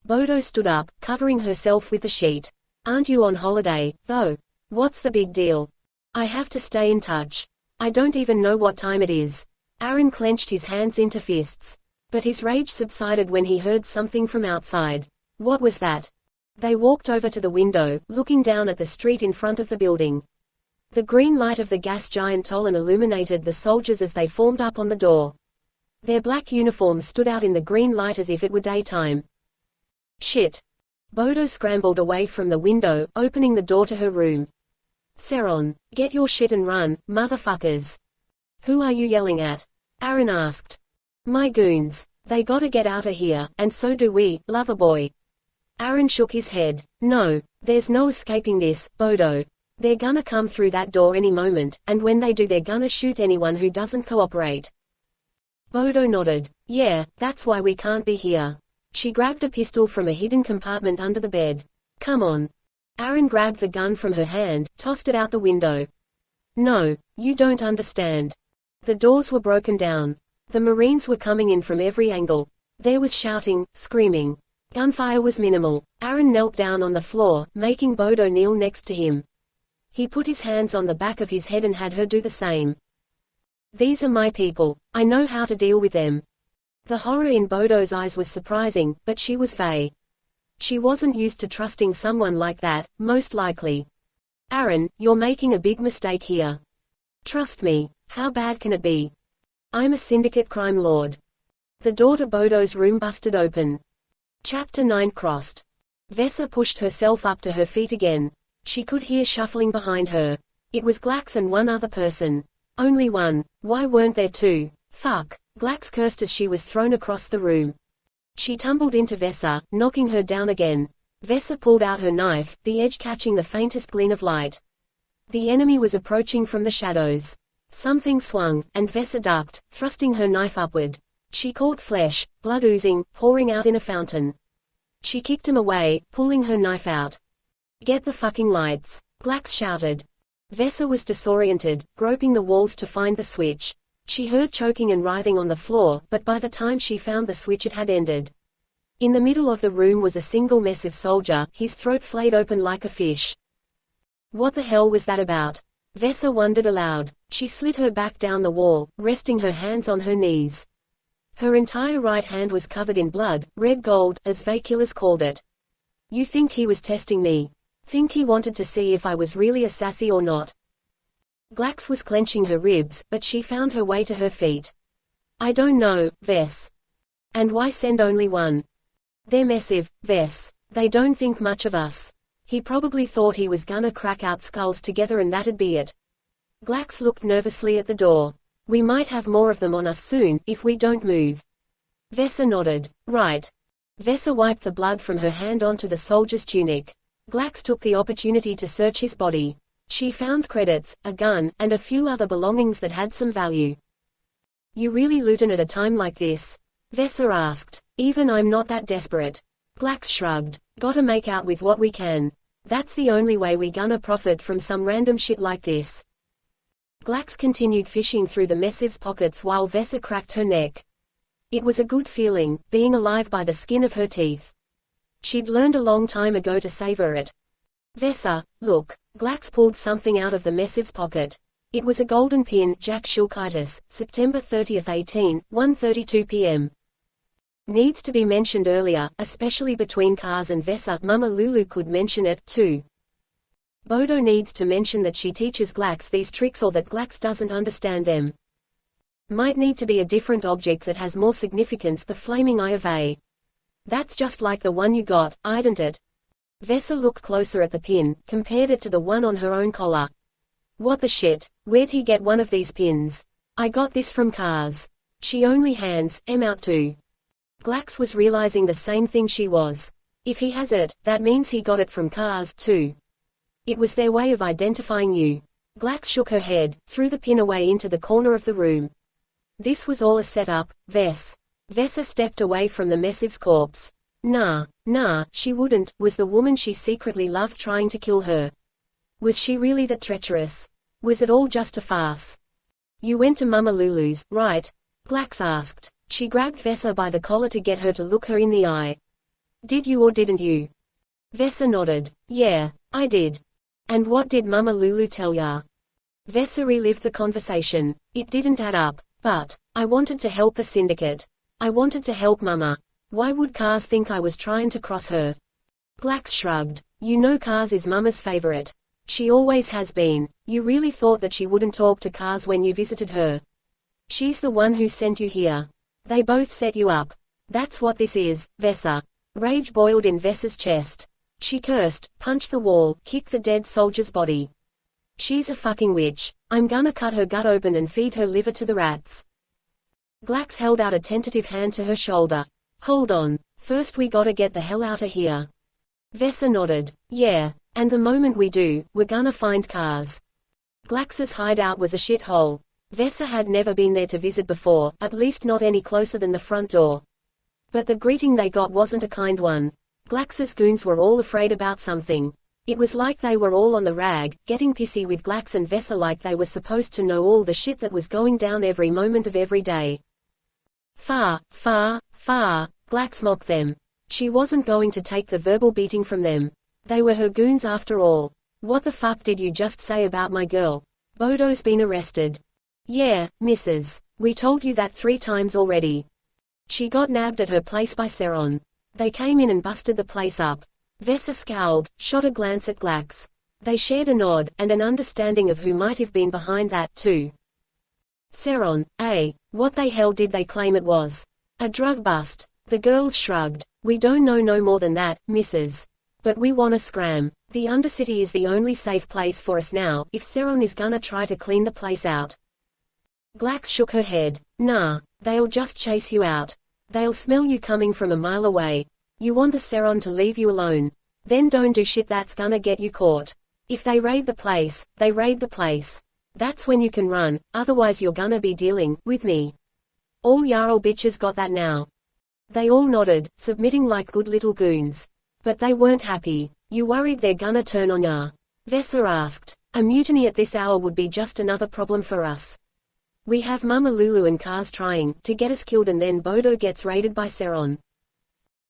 Bodo stood up, covering herself with the sheet. Aren't you on holiday, though? What's the big deal? I have to stay in touch. I don't even know what time it is. Aaron clenched his hands into fists. But his rage subsided when he heard something from outside. What was that? They walked over to the window, looking down at the street in front of the building. The green light of the gas giant Tolan illuminated the soldiers as they formed up on the door. Their black uniforms stood out in the green light as if it were daytime. Shit. Bodo scrambled away from the window, opening the door to her room. Seron, get your shit and run, motherfuckers. Who are you yelling at? Aaron asked. My goons. They gotta get outta here, and so do we, lover boy. Aaron shook his head. No, there's no escaping this, Bodo. They're gonna come through that door any moment, and when they do they're gonna shoot anyone who doesn't cooperate. Bodo nodded. Yeah, that's why we can't be here. She grabbed a pistol from a hidden compartment under the bed. Come on. Aaron grabbed the gun from her hand, tossed it out the window. No, you don't understand. The doors were broken down. The Marines were coming in from every angle. There was shouting, screaming. Gunfire was minimal. Aaron knelt down on the floor, making Bodo kneel next to him. He put his hands on the back of his head and had her do the same. These are my people. I know how to deal with them. The horror in Bodo's eyes was surprising, but she was Vey. She wasn't used to trusting someone like that, most likely. Aaron, you're making a big mistake here. Trust me. How bad can it be? I'm a syndicate crime lord. The door to Bodo's room busted open. Chapter 9 crossed. Vesa pushed herself up to her feet again. She could hear shuffling behind her. It was Glax and one other person. Only one. Why weren't there two? Fuck. Glax cursed as she was thrown across the room. She tumbled into Vesa, knocking her down again. Vesa pulled out her knife, the edge catching the faintest gleam of light. The enemy was approaching from the shadows. Something swung, and Vesa ducked, thrusting her knife upward. She caught flesh, blood oozing, pouring out in a fountain. She kicked him away, pulling her knife out. Get the fucking lights, Glax shouted. Vesa was disoriented, groping the walls to find the switch. She heard choking and writhing on the floor, but by the time she found the switch it had ended. In the middle of the room was a single massive soldier, his throat flayed open like a fish. What the hell was that about? Vesa wondered aloud. She slid her back down the wall, resting her hands on her knees. Her entire right hand was covered in blood, red gold, as Vakillas called it. You think he was testing me? Think he wanted to see if I was really a sassy or not? Glax was clenching her ribs, but she found her way to her feet. I don't know, Vess. And why send only one? They're massive, Vess. They don't think much of us. He probably thought he was gonna crack out skulls together and that'd be it. Glax looked nervously at the door. We might have more of them on us soon, if we don't move. Vesa nodded. Right. Vesa wiped the blood from her hand onto the soldier's tunic. Glax took the opportunity to search his body. She found credits, a gun, and a few other belongings that had some value. You really lootin' at a time like this? Vesa asked. Even I'm not that desperate. Glax shrugged. Gotta make out with what we can. That's the only way we gonna profit from some random shit like this. Glax continued fishing through the massive's pockets while Vesa cracked her neck. It was a good feeling, being alive by the skin of her teeth. She'd learned a long time ago to savor it. Vesa, look. Glax pulled something out of the massive's pocket. It was a golden pin, Jack Shulkitis, September 30, 1:32 p.m. Needs to be mentioned earlier, especially between Kaaz and Vesa. Mama Lulu could mention it, too. Bodo needs to mention that she teaches Glax these tricks or that Glax doesn't understand them. Might need to be a different object that has more significance. The flaming eye of A. That's just like the one you got, idn't it? Vesa looked closer at the pin, compared it to the one on her own collar. What the shit? Where'd he get one of these pins? I got this from Kaaz. She only hands em out too. Glax was realizing the same thing she was. If he has it, that means he got it from Kaaz too. It was their way of identifying you. Glax shook her head, threw the pin away into the corner of the room. This was all a setup, Vess. Vesa stepped away from the massive's corpse. Nah, she wouldn't. Was the woman she secretly loved trying to kill her? Was she really that treacherous? Was it all just a farce? You went to Mama Lulu's, right? Glax asked. She grabbed Vesa by the collar to get her to look her in the eye. Did you or didn't you? Vesa nodded. Yeah, I did. And what did Mama Lulu tell ya? Vesa relived the conversation. It didn't add up, but I wanted to help the syndicate. I wanted to help Mama. Why would Kaaz think I was trying to cross her? Glax shrugged. You know Kaaz is Mama's favorite. She always has been. You really thought that she wouldn't talk to Kaaz when you visited her? She's the one who sent you here. They both set you up. That's what this is, Vesa. Rage boiled in Vesa's chest. She cursed, punched the wall, kicked the dead soldier's body. She's a fucking witch. I'm gonna cut her gut open and feed her liver to the rats. Glax held out a tentative hand to her shoulder. Hold on. First we gotta get the hell outta here. Vesa nodded. Yeah. And the moment we do, we're gonna find Kaaz. Glax's hideout was a shithole. Vesa had never been there to visit before, at least not any closer than the front door. But the greeting they got wasn't a kind one. Glax's goons were all afraid about something. It was like they were all on the rag, getting pissy with Glax and Vesa like they were supposed to know all the shit that was going down every moment of every day. Far, Glax mocked them. She wasn't going to take the verbal beating from them. They were her goons after all. What the fuck did you just say about my girl? Bodo's been arrested. Yeah, Mrs. We told you that 3 times already. She got nabbed at her place by Seron. They came in and busted the place up. Vesa scowled, shot a glance at Glax. They shared a nod, and an understanding of who might have been behind that, too. Seron, eh? What the hell did they claim it was? A drug bust. The girls shrugged. We don't know no more than that, Mrs. But we wanna scram. The Undercity is the only safe place for us now, if Seron is gonna try to clean the place out. Glax shook her head. Nah, they'll just chase you out. They'll smell you coming from a mile away. You want the Seron to leave you alone. Then don't do shit that's gonna get you caught. If they raid the place, they raid the place. That's when you can run, otherwise you're gonna be dealing with me. All Jarl bitches got that now. They all nodded, submitting like good little goons. But they weren't happy. You worried they're gonna turn on ya? Vesa asked. A mutiny at this hour would be just another problem for us. We have Mama Lulu and Kaaz trying to get us killed and then Bodo gets raided by Seron.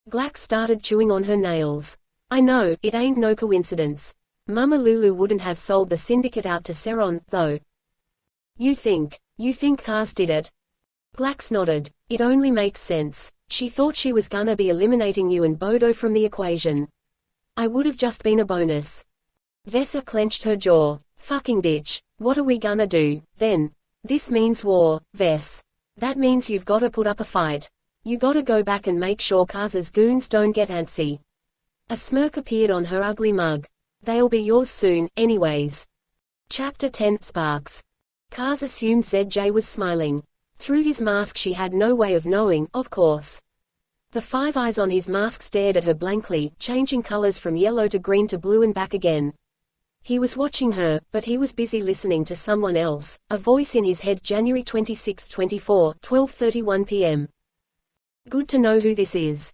Glax started chewing on her nails. I know, it ain't no coincidence. Mama Lulu wouldn't have sold the syndicate out to Seron, though. You think Kaaz did it? Glax nodded. It only makes sense. She thought she was gonna be eliminating you and Bodo from the equation. I would've just been a bonus. Vesa clenched her jaw. Fucking bitch. What are we gonna do, then? This means war, Vess. That means you've gotta put up a fight. You gotta go back and make sure Kaaz's goons don't get antsy. A smirk appeared on her ugly mug. They'll be yours soon, anyways. Chapter 10 Sparks. Kaaz assumed ZJ was smiling. Through his mask she had no way of knowing, of course. The five eyes on his mask stared at her blankly, changing colors from yellow to green to blue and back again. He was watching her, but he was busy listening to someone else. A voice in his head. January 26, 24, 12:31 p.m. Good to know who this is.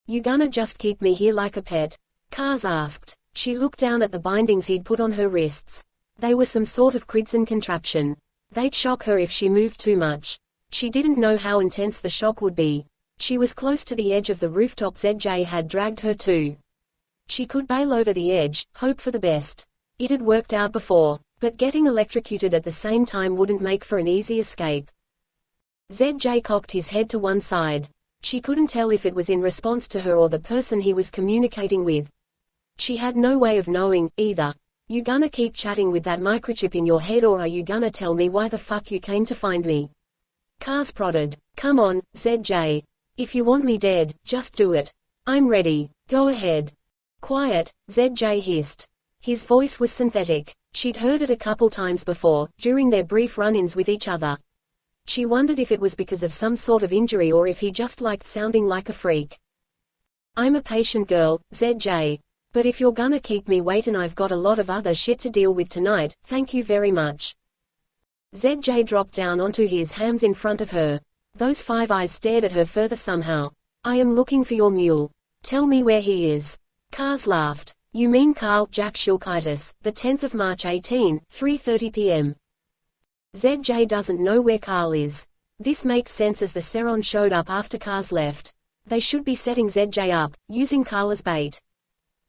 You gonna just keep me here like a pet? Kaaz asked. She looked down at the bindings he'd put on her wrists. They were some sort of Kridson contraption. They'd shock her if she moved too much. She didn't know how intense the shock would be. She was close to the edge of the rooftop ZJ had dragged her to. She could bail over the edge, hope for the best. It had worked out before, but getting electrocuted at the same time wouldn't make for an easy escape. ZJ cocked his head to one side. She couldn't tell if it was in response to her or the person he was communicating with. She had no way of knowing, either. You gonna keep chatting with that microchip in your head, or are you gonna tell me why the fuck you came to find me? Kaaz prodded. Come on, ZJ. If you want me dead, just do it. I'm ready. Go ahead. Quiet, ZJ hissed. His voice was synthetic. She'd heard it a couple times before, during their brief run-ins with each other. She wondered if it was because of some sort of injury or if he just liked sounding like a freak. I'm a patient girl, ZJ. But if you're gonna keep me waiting, I've got a lot of other shit to deal with tonight, thank you very much. ZJ dropped down onto his hams in front of her. Those five eyes stared at her further somehow. I am looking for your mule. Tell me where he is. Kaaz laughed. You mean Carl Jack Shilkitis, the 10th of March 18, 3:30 p.m. ZJ doesn't know where Carl is. This makes sense as the Seron showed up after Kaaz left. They should be setting ZJ up, using Carl as bait.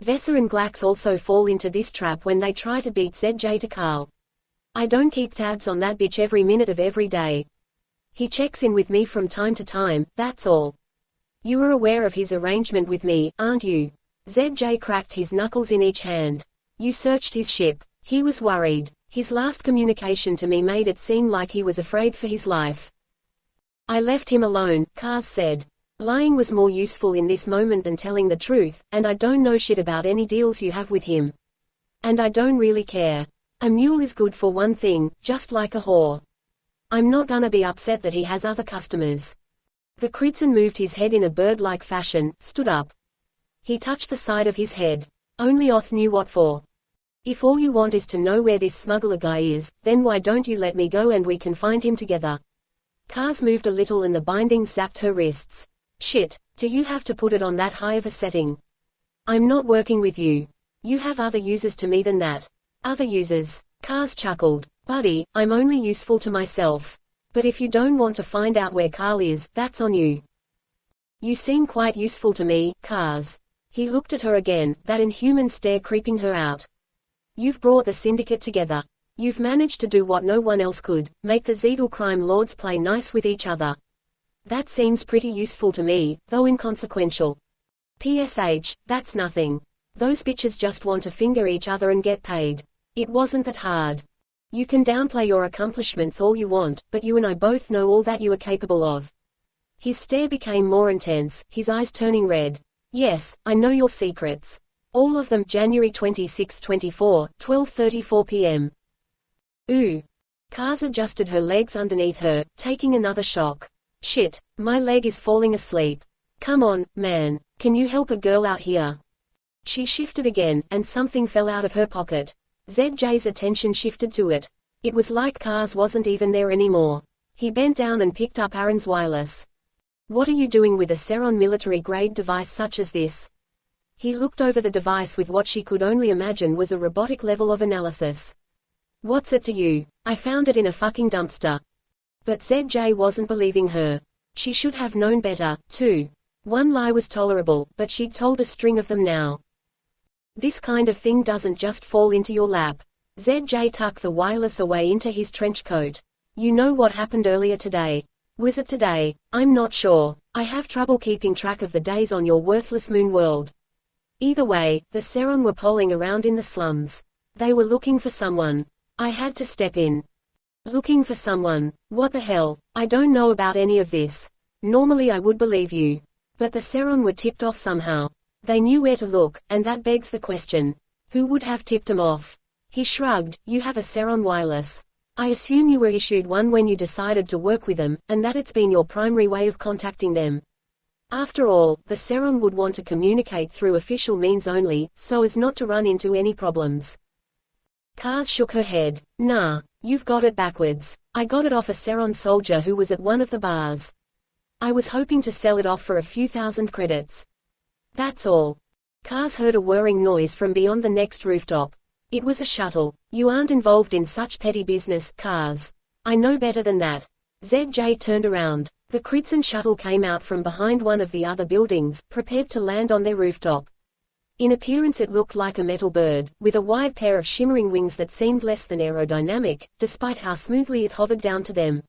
Vesa and Glax also fall into this trap when they try to beat ZJ to Carl. I don't keep tabs on that bitch every minute of every day. He checks in with me from time to time, that's all. You are aware of his arrangement with me, aren't you? ZJ cracked his knuckles in each hand. You searched his ship. He was worried. His last communication to me made it seem like he was afraid for his life. I left him alone, Kaaz said. Lying was more useful in this moment than telling the truth, and I don't know shit about any deals you have with him. And I don't really care. A mule is good for one thing, just like a whore. I'm not gonna be upset that he has other customers. The Kridson moved his head in a bird-like fashion, stood up. He touched the side of his head. Only Oth knew what for. If all you want is to know where this smuggler guy is, then why don't you let me go and we can find him together? Kaaz moved a little and the binding zapped her wrists. Shit, do you have to put it on that high of a setting? I'm not working with you. You have other users to me than that. Other users? Kaaz chuckled. Buddy, I'm only useful to myself. But if you don't want to find out where Carl is, that's on you. You seem quite useful to me, Kaaz. He looked at her again, that inhuman stare creeping her out. You've brought the syndicate together. You've managed to do what no one else could, make the Zeidel crime lords play nice with each other. That seems pretty useful to me, though inconsequential. PSH, that's nothing. Those bitches just want to finger each other and get paid. It wasn't that hard. You can downplay your accomplishments all you want, but you and I both know all that you are capable of. His stare became more intense, his eyes turning red. Yes, I know your secrets. All of them. January 26, 24, 12:34 p.m. Ooh. Kaaz adjusted her legs underneath her, taking another shock. Shit, my leg is falling asleep. Come on, man, can you help a girl out here? She shifted again, and something fell out of her pocket. ZJ's attention shifted to it. It was like Kaaz wasn't even there anymore. He bent down and picked up Aaron's wireless. What are you doing with a Seron military-grade device such as this? He looked over the device with what she could only imagine was a robotic level of analysis. What's it to you? I found it in a fucking dumpster. But ZJ wasn't believing her. She should have known better, too. One lie was tolerable, but she'd told a string of them now. This kind of thing doesn't just fall into your lap. ZJ tucked the wireless away into his trench coat. You know what happened earlier today? Was it today? I'm not sure. I have trouble keeping track of the days on your worthless moon world. Either way, the Seron were prowling around in the slums. They were looking for someone. I had to step in. Looking for someone? What the hell? I don't know about any of this. Normally I would believe you. But the Seron were tipped off somehow. They knew where to look, and that begs the question. Who would have tipped them off? He shrugged. You have a Seron wireless. I assume you were issued one when you decided to work with them, and that it's been your primary way of contacting them. After all, the Seron would want to communicate through official means only, so as not to run into any problems. Kaaz shook her head. Nah, you've got it backwards. I got it off a Seron soldier who was at one of the bars. I was hoping to sell it off for a few thousand credits. That's all. Kaaz heard a whirring noise from beyond the next rooftop. It was a shuttle. You aren't involved in such petty business, Kaaz. I know better than that. ZJ turned around. The Critson shuttle came out from behind one of the other buildings, prepared to land on their rooftop. In appearance it looked like a metal bird, with a wide pair of shimmering wings that seemed less than aerodynamic, despite how smoothly it hovered down to them.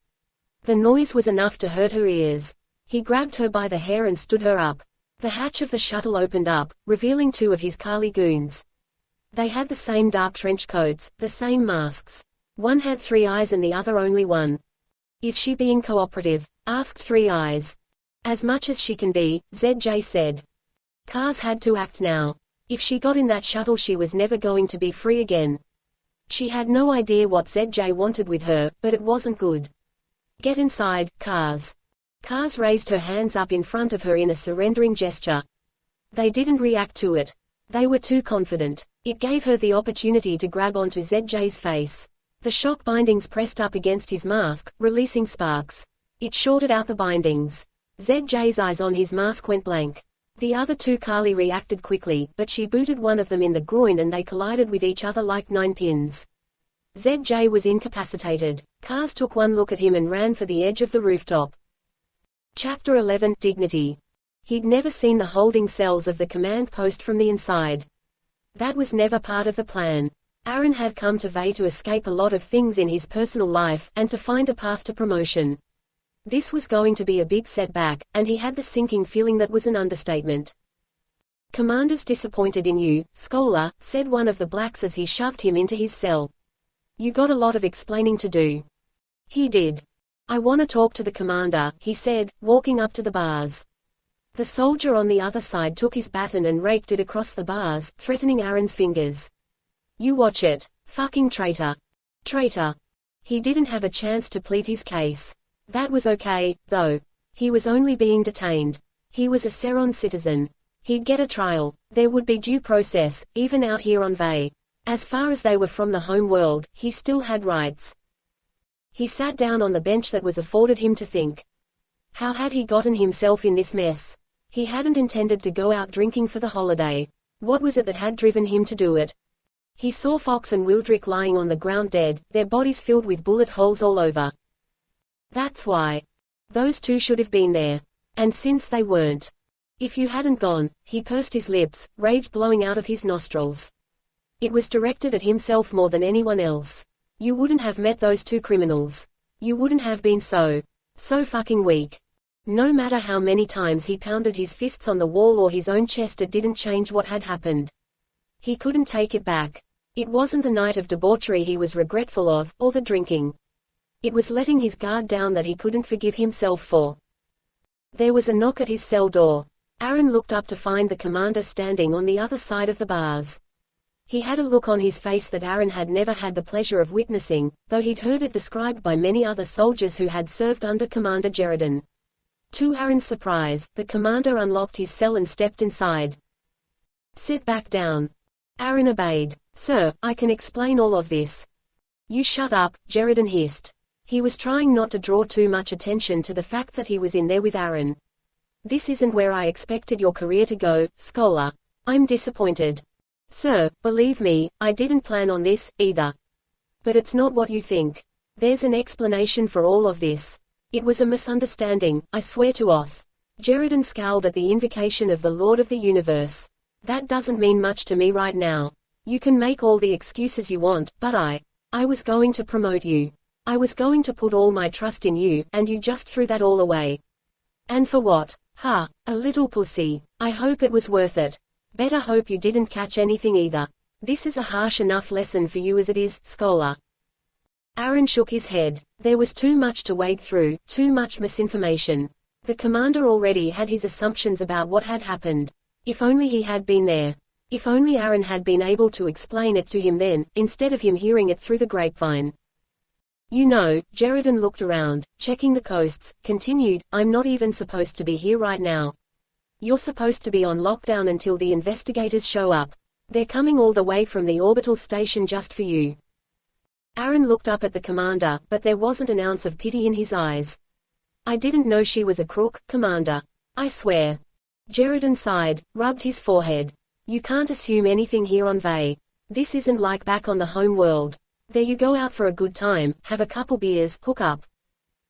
The noise was enough to hurt her ears. He grabbed her by the hair and stood her up. The hatch of the shuttle opened up, revealing two of his Kali goons. They had the same dark trench coats, the same masks. One had 3 eyes and the other only one. Is she being cooperative? Asked 3 Eyes. As much as she can be, ZJ said. Kaaz had to act now. If she got in that shuttle she was never going to be free again. She had no idea what ZJ wanted with her, but it wasn't good. Get inside, Kaaz. Kaaz raised her hands up in front of her in a surrendering gesture. They didn't react to it. They were too confident. It gave her the opportunity to grab onto ZJ's face. The shock bindings pressed up against his mask, releasing sparks. It shorted out the bindings. ZJ's eyes on his mask went blank. The other 2 Kali reacted quickly, but she booted one of them in the groin and they collided with each other like 9 pins. ZJ was incapacitated. Kaaz took one look at him and ran for the edge of the rooftop. Chapter 11 Dignity. He'd never seen the holding cells of the command post from the inside. That was never part of the plan. Aaron had come to Vay to escape a lot of things in his personal life, and to find a path to promotion. This was going to be a big setback, and he had the sinking feeling that was an understatement. Commander's disappointed in you, Scholar, said one of the blacks as he shoved him into his cell. You got a lot of explaining to do. He did. I want to talk to the commander, he said, walking up to the bars. The soldier on the other side took his baton and raked it across the bars, threatening Aaron's fingers. You watch it. Fucking traitor. Traitor. He didn't have a chance to plead his case. That was okay, though. He was only being detained. He was a Seron citizen. He'd get a trial. There would be due process, even out here on Vay. As far as they were from the home world, he still had rights. He sat down on the bench that was afforded him to think. How had he gotten himself in this mess? He hadn't intended to go out drinking for the holiday. What was it that had driven him to do it? He saw Fox and Wildrick lying on the ground dead, their bodies filled with bullet holes all over. That's why. Those 2 should have been there. And since they weren't. If you hadn't gone, he pursed his lips, rage blowing out of his nostrils. It was directed at himself more than anyone else. You wouldn't have met those 2 criminals. You wouldn't have been so fucking weak. No matter how many times he pounded his fists on the wall or his own chest, it didn't change what had happened. He couldn't take it back. It wasn't the night of debauchery he was regretful of, or the drinking. It was letting his guard down that he couldn't forgive himself for. There was a knock at his cell door. Aaron looked up to find the commander standing on the other side of the bars. He had a look on his face that Aaron had never had the pleasure of witnessing, though he'd heard it described by many other soldiers who had served under Commander Jeriden. To Aaron's surprise, the commander unlocked his cell and stepped inside. Sit back down. Aaron obeyed. Sir, I can explain all of this. You shut up, Jeriden hissed. He was trying not to draw too much attention to the fact that he was in there with Aaron. This isn't where I expected your career to go, Scholar. I'm disappointed. Sir, believe me, I didn't plan on this, either. But it's not what you think. There's an explanation for all of this. It was a misunderstanding, I swear to Oath. Sheridan scowled at the invocation of the Lord of the Universe. That doesn't mean much to me right now. You can make all the excuses you want, but I was going to promote you. I was going to put all my trust in you, and you just threw that all away. And for what? Ha, a little pussy. I hope it was worth it. Better hope you didn't catch anything either. This is a harsh enough lesson for you as it is, scholar. Aaron shook his head. There was too much to wade through, too much misinformation. The commander already had his assumptions about what had happened. If only he had been there. If only Aaron had been able to explain it to him then, instead of him hearing it through the grapevine. You know, Sheridan looked around, checking the coasts, continued, I'm not even supposed to be here right now. You're supposed to be on lockdown until the investigators show up. They're coming all the way from the orbital station just for you. Aaron looked up at the commander, but there wasn't an ounce of pity in his eyes. I didn't know she was a crook, Commander. I swear. Sheridan sighed, rubbed his forehead. You can't assume anything here on Vay. This isn't like back on the home world. There you go out for a good time, have a couple beers, hook up.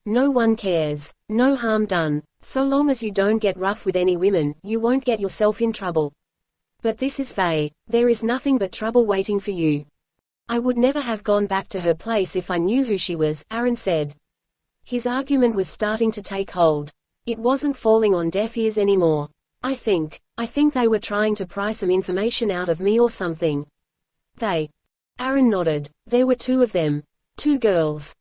No one cares. No harm done. So long as you don't get rough with any women, you won't get yourself in trouble. But this is Vay. There is nothing but trouble waiting for you. I would never have gone back to her place if I knew who she was, Aaron said. His argument was starting to take hold. It wasn't falling on deaf ears anymore. I think they were trying to pry some information out of me or something. They. Aaron nodded. There were two of them. Two girls.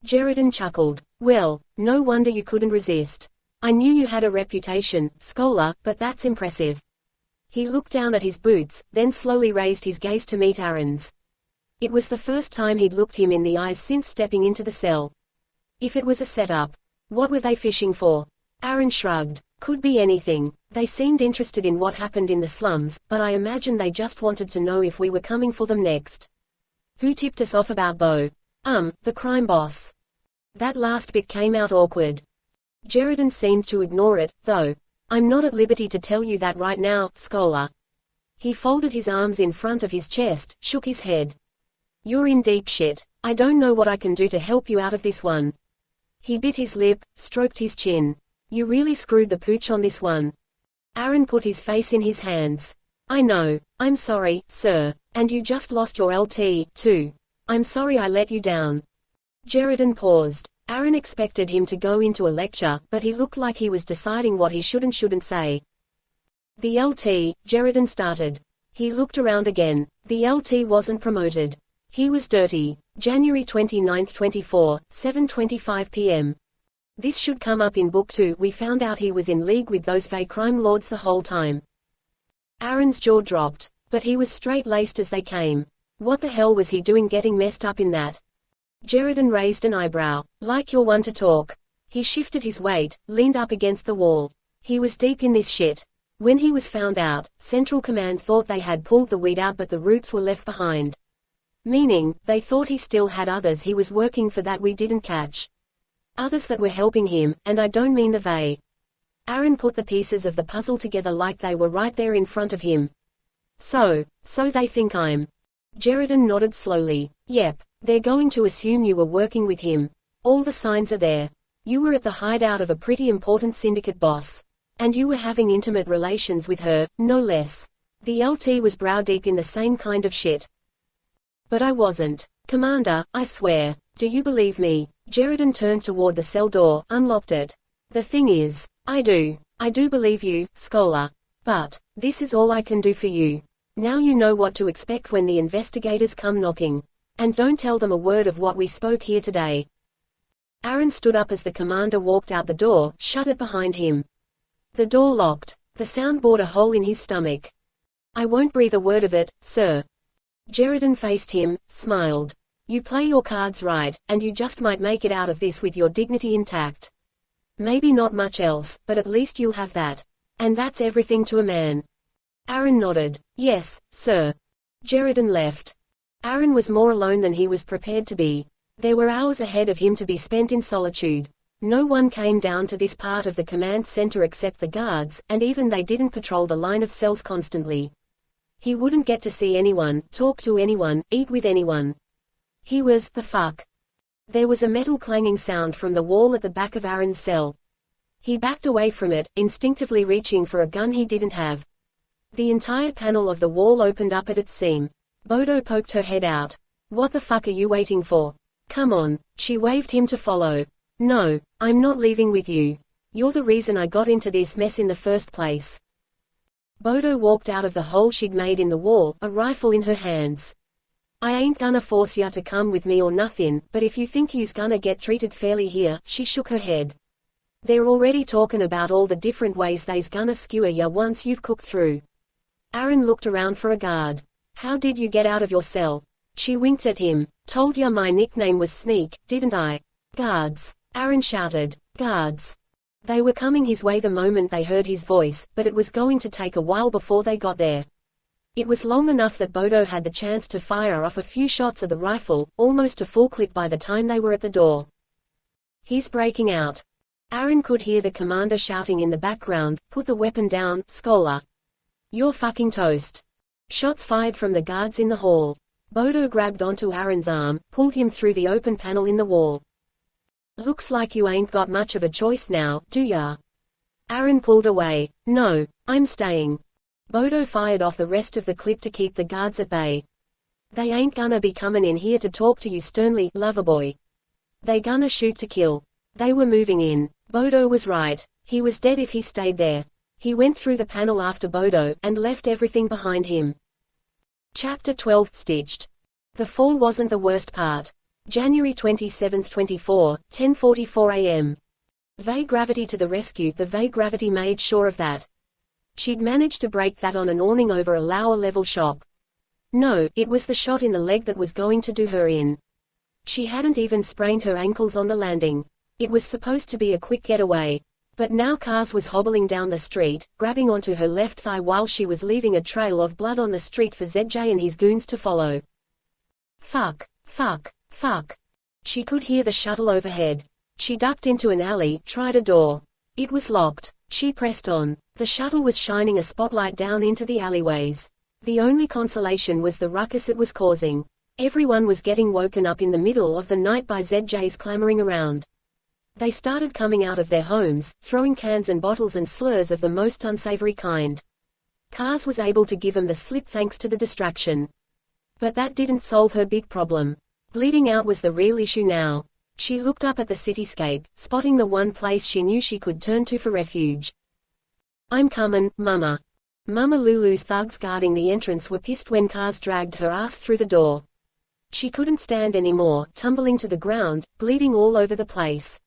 Sheridan chuckled. Well, no wonder you couldn't resist. I knew you had a reputation, scholar, but that's impressive. He looked down at his boots, then slowly raised his gaze to meet Aaron's. It was the first time he'd looked him in the eyes since stepping into the cell. If it was a setup, what were they fishing for? Aaron shrugged. Could be anything. They seemed interested in what happened in the slums, but I imagine they just wanted to know if we were coming for them next. Who tipped us off about Bo? The crime boss. That last bit came out awkward. Sheridan seemed to ignore it, though. I'm not at liberty to tell you that right now, scholar. He folded his arms in front of his chest, shook his head. You're in deep shit. I don't know what I can do to help you out of this one. He bit his lip, stroked his chin. You really screwed the pooch on this one. Aaron put his face in his hands. I know. I'm sorry, sir. And you just lost your LT, too. I'm sorry I let you down. Sheridan paused. Aaron expected him to go into a lecture, but he looked like he was deciding what he should and shouldn't say. The LT, Sheridan started. He looked around again. The LT wasn't promoted. He was dirty. January 29, 24, 7:25 p.m. This should come up in Book 2. We found out he was in league with those Vay crime lords the whole time. Aaron's jaw dropped. But he was straight-laced as they came. What the hell was he doing getting messed up in that? Sheridan raised an eyebrow. Like you're one to talk. He shifted his weight, leaned up against the wall. He was deep in this shit. When he was found out, Central Command thought they had pulled the weed out but the roots were left behind. Meaning, they thought he still had others he was working for that we didn't catch. Others that were helping him, and I don't mean the Vay. Aaron put the pieces of the puzzle together like they were right there in front of him. So they think I'm. Sheridan nodded slowly. Yep, they're going to assume you were working with him. All the signs are there. You were at the hideout of a pretty important syndicate boss. And you were having intimate relations with her, no less. The LT was brow deep in the same kind of shit. But I wasn't. Commander, I swear. Do you believe me? Sheridan turned toward the cell door, unlocked it. The thing is, I do believe you, scholar. But this is all I can do for you. Now you know what to expect when the investigators come knocking. And don't tell them a word of what we spoke here today. Aaron stood up as the commander walked out the door, shut it behind him. The door locked. The sound bored a hole in his stomach. I won't breathe a word of it, sir. Sheridan faced him, smiled. You play your cards right, and you just might make it out of this with your dignity intact. Maybe not much else, but at least you'll have that. And that's everything to a man. Aaron nodded. Yes, sir. Sheridan left. Aaron was more alone than he was prepared to be. There were hours ahead of him to be spent in solitude. No one came down to this part of the command center except the guards, and even they didn't patrol the line of cells constantly. He wouldn't get to see anyone, talk to anyone, eat with anyone. He was the fuck. There was a metal clanging sound from the wall at the back of Aaron's cell. He backed away from it, instinctively reaching for a gun he didn't have. The entire panel of the wall opened up at its seam. Bodo poked her head out. "What the fuck are you waiting for? Come on." She waved him to follow. "No, I'm not leaving with you. You're the reason I got into this mess in the first place." Bodo walked out of the hole she'd made in the wall, a rifle in her hands. "I ain't gonna force ya to come with me or nothing, but if you think you's gonna get treated fairly here," she shook her head. "They're already talking about all the different ways they's gonna skewer ya once you've cooked through." Aaron looked around for a guard. "How did you get out of your cell?" She winked at him. "Told ya my nickname was Sneak, didn't I?" "Guards!" Aaron shouted. "Guards!" They were coming his way the moment they heard his voice, but it was going to take a while before they got there. It was long enough that Bodo had the chance to fire off a few shots of the rifle, almost a full clip by the time they were at the door. "He's breaking out." Aaron could hear the commander shouting in the background, "Put the weapon down, Scholar. You're fucking toast." Shots fired from the guards in the hall. Bodo grabbed onto Aaron's arm, pulled him through the open panel in the wall. "Looks like you ain't got much of a choice now, do ya?" Aaron pulled away. "No, I'm staying." Bodo fired off the rest of the clip to keep the guards at bay. "They ain't gonna be comin' in here to talk to you sternly, loverboy. They gonna shoot to kill." They were moving in. Bodo was right. He was dead if he stayed there. He went through the panel after Bodo, and left everything behind him. Chapter 12 Stitched. The fall wasn't the worst part. January 27, 24, 10:44 a.m. Vague gravity to the rescue. The vague gravity made sure of that. She'd managed to break that on an awning over a lower-level shop. No, it was the shot in the leg that was going to do her in. She hadn't even sprained her ankles on the landing. It was supposed to be a quick getaway. But now Kaaz was hobbling down the street, grabbing onto her left thigh while she was leaving a trail of blood on the street for ZJ and his goons to follow. Fuck, fuck, fuck. She could hear the shuttle overhead. She ducked into an alley, tried a door. It was locked. She pressed on. The shuttle was shining a spotlight down into the alleyways. The only consolation was the ruckus it was causing. Everyone was getting woken up in the middle of the night by ZJs clamoring around. They started coming out of their homes, throwing cans and bottles and slurs of the most unsavory kind. Kaaz was able to give them the slip thanks to the distraction. But that didn't solve her big problem. Bleeding out was the real issue now. She looked up at the cityscape, spotting the one place she knew she could turn to for refuge. "I'm comin', Mama." Mama Lulu's thugs guarding the entrance were pissed when Kaaz dragged her ass through the door. She couldn't stand anymore, tumbling to the ground, bleeding all over the place.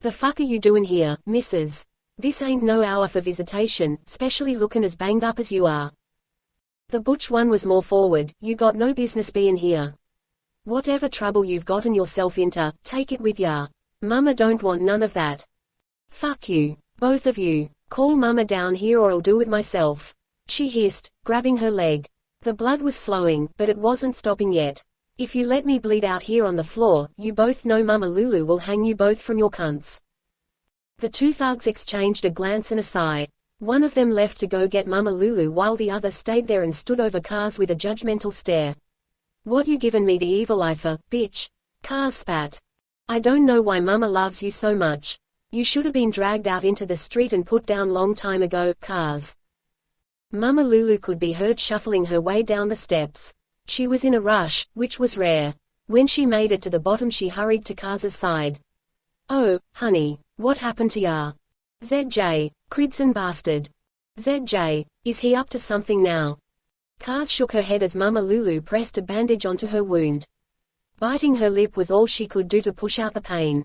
"The fuck are you doing here, missus? This ain't no hour for visitation, specially looking as banged up as you are." The butch one was more forward. "You got no business being here. Whatever trouble you've gotten yourself into, take it with ya. Mama don't want none of that." "Fuck you, both of you. Call Mama down here or I'll do it myself," she hissed, grabbing her leg. The blood was slowing, but it wasn't stopping yet. "If you let me bleed out here on the floor, you both know Mama Lulu will hang you both from your cunts." The two thugs exchanged a glance and a sigh. One of them left to go get Mama Lulu while the other stayed there and stood over Kaaz with a judgmental stare. "What you givin' me the evil eye for, bitch?" Kaaz spat. "I don't know why Mama loves you so much. You should have been dragged out into the street and put down long time ago, Kaaz." Mama Lulu could be heard shuffling her way down the steps. She was in a rush, which was rare. When she made it to the bottom she hurried to Kaaz's side. "Oh, honey, what happened to ya?" "ZJ, Cridson bastard." "ZJ, is he up to something now?" Kaaz shook her head as Mama Lulu pressed a bandage onto her wound. Biting her lip was all she could do to push out the pain.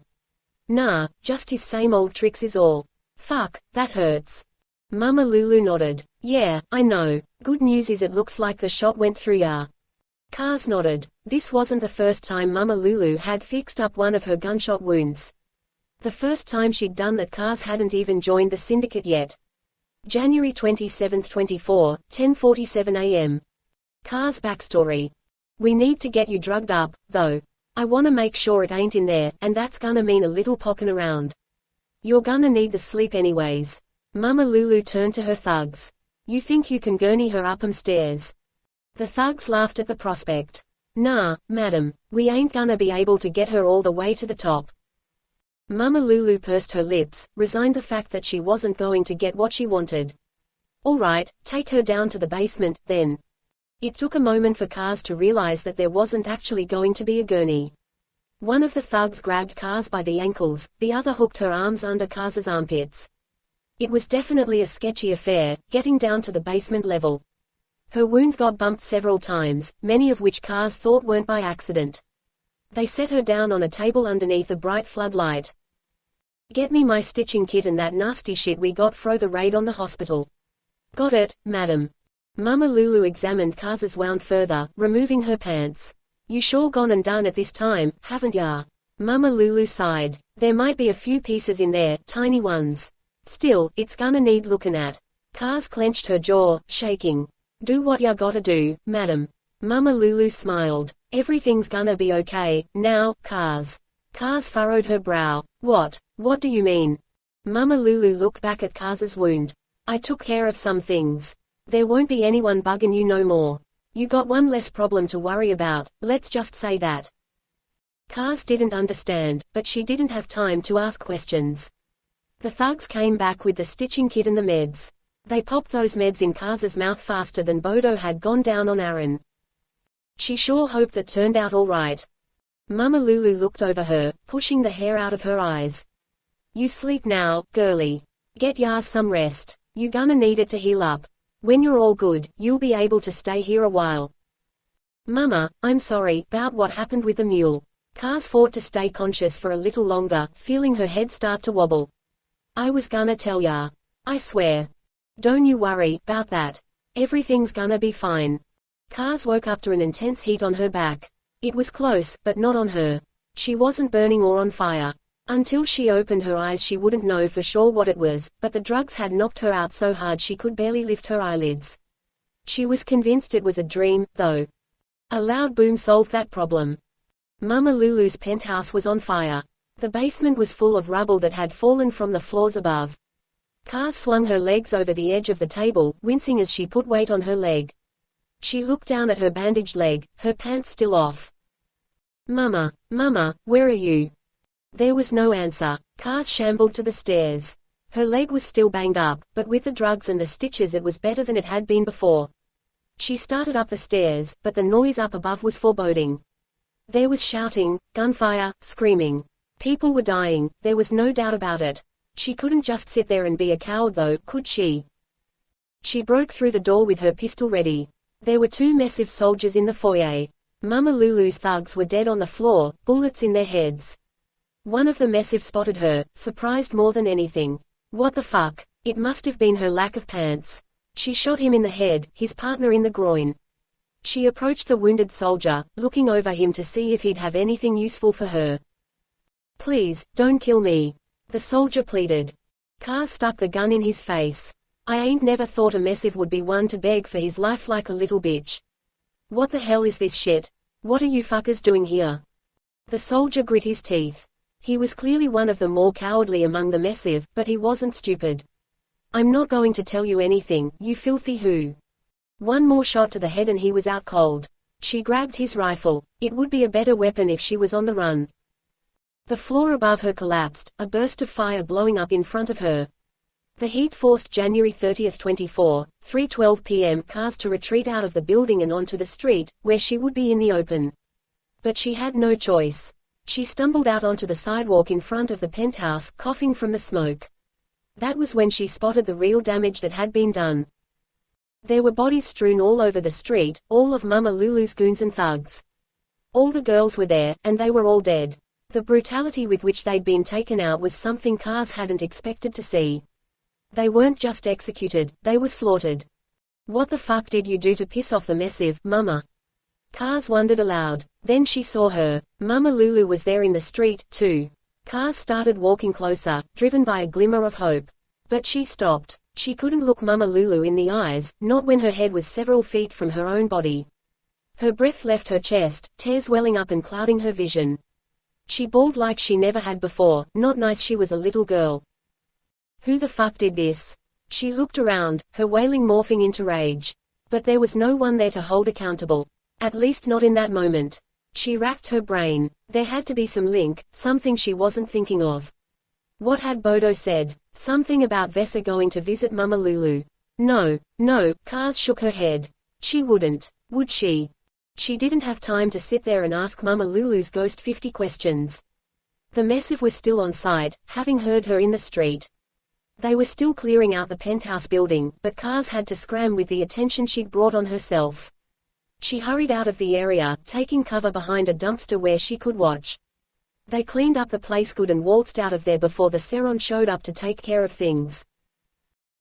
"Nah, just his same old tricks is all." "Fuck, that hurts." Mama Lulu nodded. "Yeah, I know. Good news is it looks like the shot went through ya." Kaaz nodded. This wasn't the first time Mama Lulu had fixed up one of her gunshot wounds. The first time she'd done that Kaaz hadn't even joined the syndicate yet. January 27, 24, 10:47 a.m. Kaaz backstory. "We need to get you drugged up, though. I wanna make sure it ain't in there, and that's gonna mean a little pokin' around. You're gonna need the sleep anyways." Mama Lulu turned to her thugs. "You think you can gurney her up 'em stairs?" The thugs laughed at the prospect. "Nah, madam, we ain't gonna be able to get her all the way to the top." Mama Lulu pursed her lips, resigned the fact that she wasn't going to get what she wanted. All right, take her down to the basement, then. It took a moment for Kaaz to realize that there wasn't actually going to be a gurney. One of the thugs grabbed Kaaz by the ankles, the other hooked her arms under Kaaz's armpits. It was definitely a sketchy affair, getting down to the basement level. Her wound got bumped several times, many of which Kaaz thought weren't by accident. They set her down on a table underneath a bright floodlight. Get me my stitching kit and that nasty shit we got for the raid on the hospital. Got it, madam. Mama Lulu examined Kaaz's wound further, removing her pants. You sure gone and done it this time, haven't ya? Mama Lulu sighed. There might be a few pieces in there, tiny ones. Still, it's gonna need looking at. Kaaz clenched her jaw, shaking. Do what ya gotta do, madam. Mama Lulu smiled. Everything's gonna be okay, now, Kaaz. Kaaz furrowed her brow. What do you mean? Mama Lulu looked back at Kaaz's wound. I took care of some things. There won't be anyone bugging you no more. You got one less problem to worry about, let's just say that. Kaaz didn't understand, but she didn't have time to ask questions. The thugs came back with the stitching kit and the meds. They popped those meds in Kaaz's mouth faster than Bodo had gone down on Aaron. She sure hoped that turned out all right. Mama Lulu looked over her, pushing the hair out of her eyes. You sleep now, girlie. Get yours some rest. You gonna need it to heal up. When you're all good, you'll be able to stay here a while. Mama, I'm sorry about what happened with the mule. Kaaz fought to stay conscious for a little longer, feeling her head start to wobble. I was gonna tell ya. I swear. Don't you worry about that. Everything's gonna be fine. Kaaz woke up to an intense heat on her back. It was close, but not on her. She wasn't burning or on fire. Until she opened her eyes she wouldn't know for sure what it was, but the drugs had knocked her out so hard she could barely lift her eyelids. She was convinced it was a dream, though. A loud boom solved that problem. Mama Lulu's penthouse was on fire. The basement was full of rubble that had fallen from the floors above. Kaaz swung her legs over the edge of the table, wincing as she put weight on her leg. She looked down at her bandaged leg, her pants still off. Mama, where are you? There was no answer. Kaaz shambled to the stairs. Her leg was still banged up, but with the drugs and the stitches it was better than it had been before. She started up the stairs, but the noise up above was foreboding. There was shouting, gunfire, screaming. People were dying, there was no doubt about it. She couldn't just sit there and be a coward though, could she? She broke through the door with her pistol ready. There were two massive soldiers in the foyer. Mama Lulu's thugs were dead on the floor, bullets in their heads. One of the massive spotted her, surprised more than anything. What the fuck? It must have been her lack of pants. She shot him in the head, his partner in the groin. She approached the wounded soldier, looking over him to see if he'd have anything useful for her. Please, don't kill me. The soldier pleaded. Kaaz stuck the gun in his face. I ain't never thought a massive would be one to beg for his life like a little bitch. What the hell is this shit? What are you fuckers doing here? The soldier grit his teeth. He was clearly one of the more cowardly among the massive, but he wasn't stupid. I'm not going to tell you anything, you filthy who. One more shot to the head and he was out cold. She grabbed his rifle. It would be a better weapon if she was on the run. The floor above her collapsed, a burst of fire blowing up in front of her. The heat forced January 30, 3:12 p.m. Kaaz to retreat out of the building and onto the street, where she would be in the open. But she had no choice. She stumbled out onto the sidewalk in front of the penthouse, coughing from the smoke. That was when she spotted the real damage that had been done. There were bodies strewn all over the street, all of Mama Lulu's goons and thugs. All the girls were there, and they were all dead. The brutality with which they'd been taken out was something Kaaz hadn't expected to see. They weren't just executed, they were slaughtered. What the fuck did you do to piss off the massive, Mama? Kaaz wondered aloud. Then she saw her. Mama Lulu was there in the street, too. Kaaz started walking closer, driven by a glimmer of hope. But she stopped. She couldn't look Mama Lulu in the eyes, not when her head was several feet from her own body. Her breath left her chest, tears welling up and clouding her vision. She bawled like she never had before, not nice she was a little girl. Who the fuck did this? She looked around, her wailing morphing into rage. But there was no one there to hold accountable. At least not in that moment. She racked her brain. There had to be some link, something she wasn't thinking of. What had Bodo said? Something about Vesa going to visit Mama Lulu. No, no, Kaaz shook her head. She wouldn't. Would she? She didn't have time to sit there and ask Mama Lulu's ghost 50 questions. The Messive was still on site, having heard her in the street. They were still clearing out the penthouse building, but Kaaz had to scram with the attention she'd brought on herself. She hurried out of the area, taking cover behind a dumpster where she could watch. They cleaned up the place good and waltzed out of there before the Seron showed up to take care of things.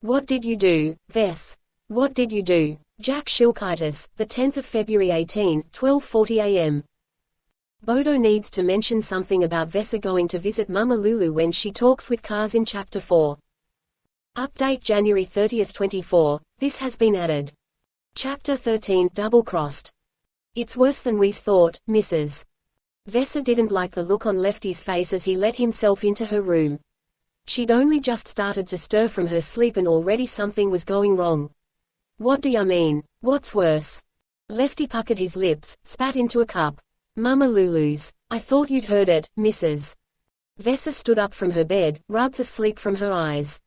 What did you do, Vess? What did you do? Jack Shilkitis, the 10th of February 12:40 a.m. Bodo needs to mention something about Vesa going to visit Mama Lulu when she talks with Kaaz in Chapter 4. Update January 30, 24. This has been added. Chapter 13, double-crossed. It's worse than we thought, Mrs. Vesa didn't like the look on Lefty's face as he let himself into her room. She'd only just started to stir from her sleep and already something was going wrong. What do you mean? What's worse? Lefty puckered his lips, spat into a cup. Mama Lulu's. I thought you'd heard it, Mrs. Vesa stood up from her bed, rubbed the sleep from her eyes.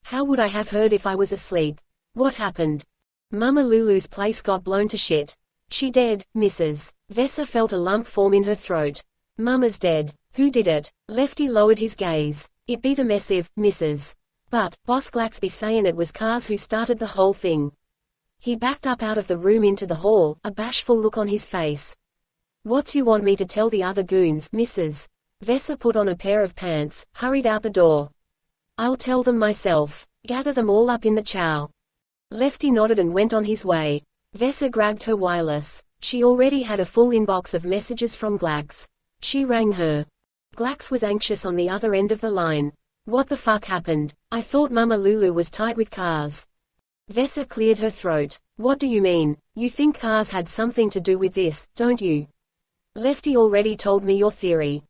How would I have heard if I was asleep? What happened? Mama Lulu's place got blown to shit. She dead, Mrs. Vesa felt a lump form in her throat. Mama's dead. Who did it? Lefty lowered his gaze. It be the Messive, Mrs. But, Boss Glax be sayin' it was Kaaz who started the whole thing. He backed up out of the room into the hall, a bashful look on his face. What's you want me to tell the other goons, Mrs. Vesa put on a pair of pants, hurried out the door. I'll tell them myself. Gather them all up in the chow. Lefty nodded and went on his way. Vesa grabbed her wireless. She already had a full inbox of messages from Glax. She rang her. Glax was anxious on the other end of the line. What the fuck happened? I thought Mama Lulu was tight with Kaaz. Vesa cleared her throat. What do you mean? You think Kaaz had something to do with this, don't you? Lefty already told me your theory.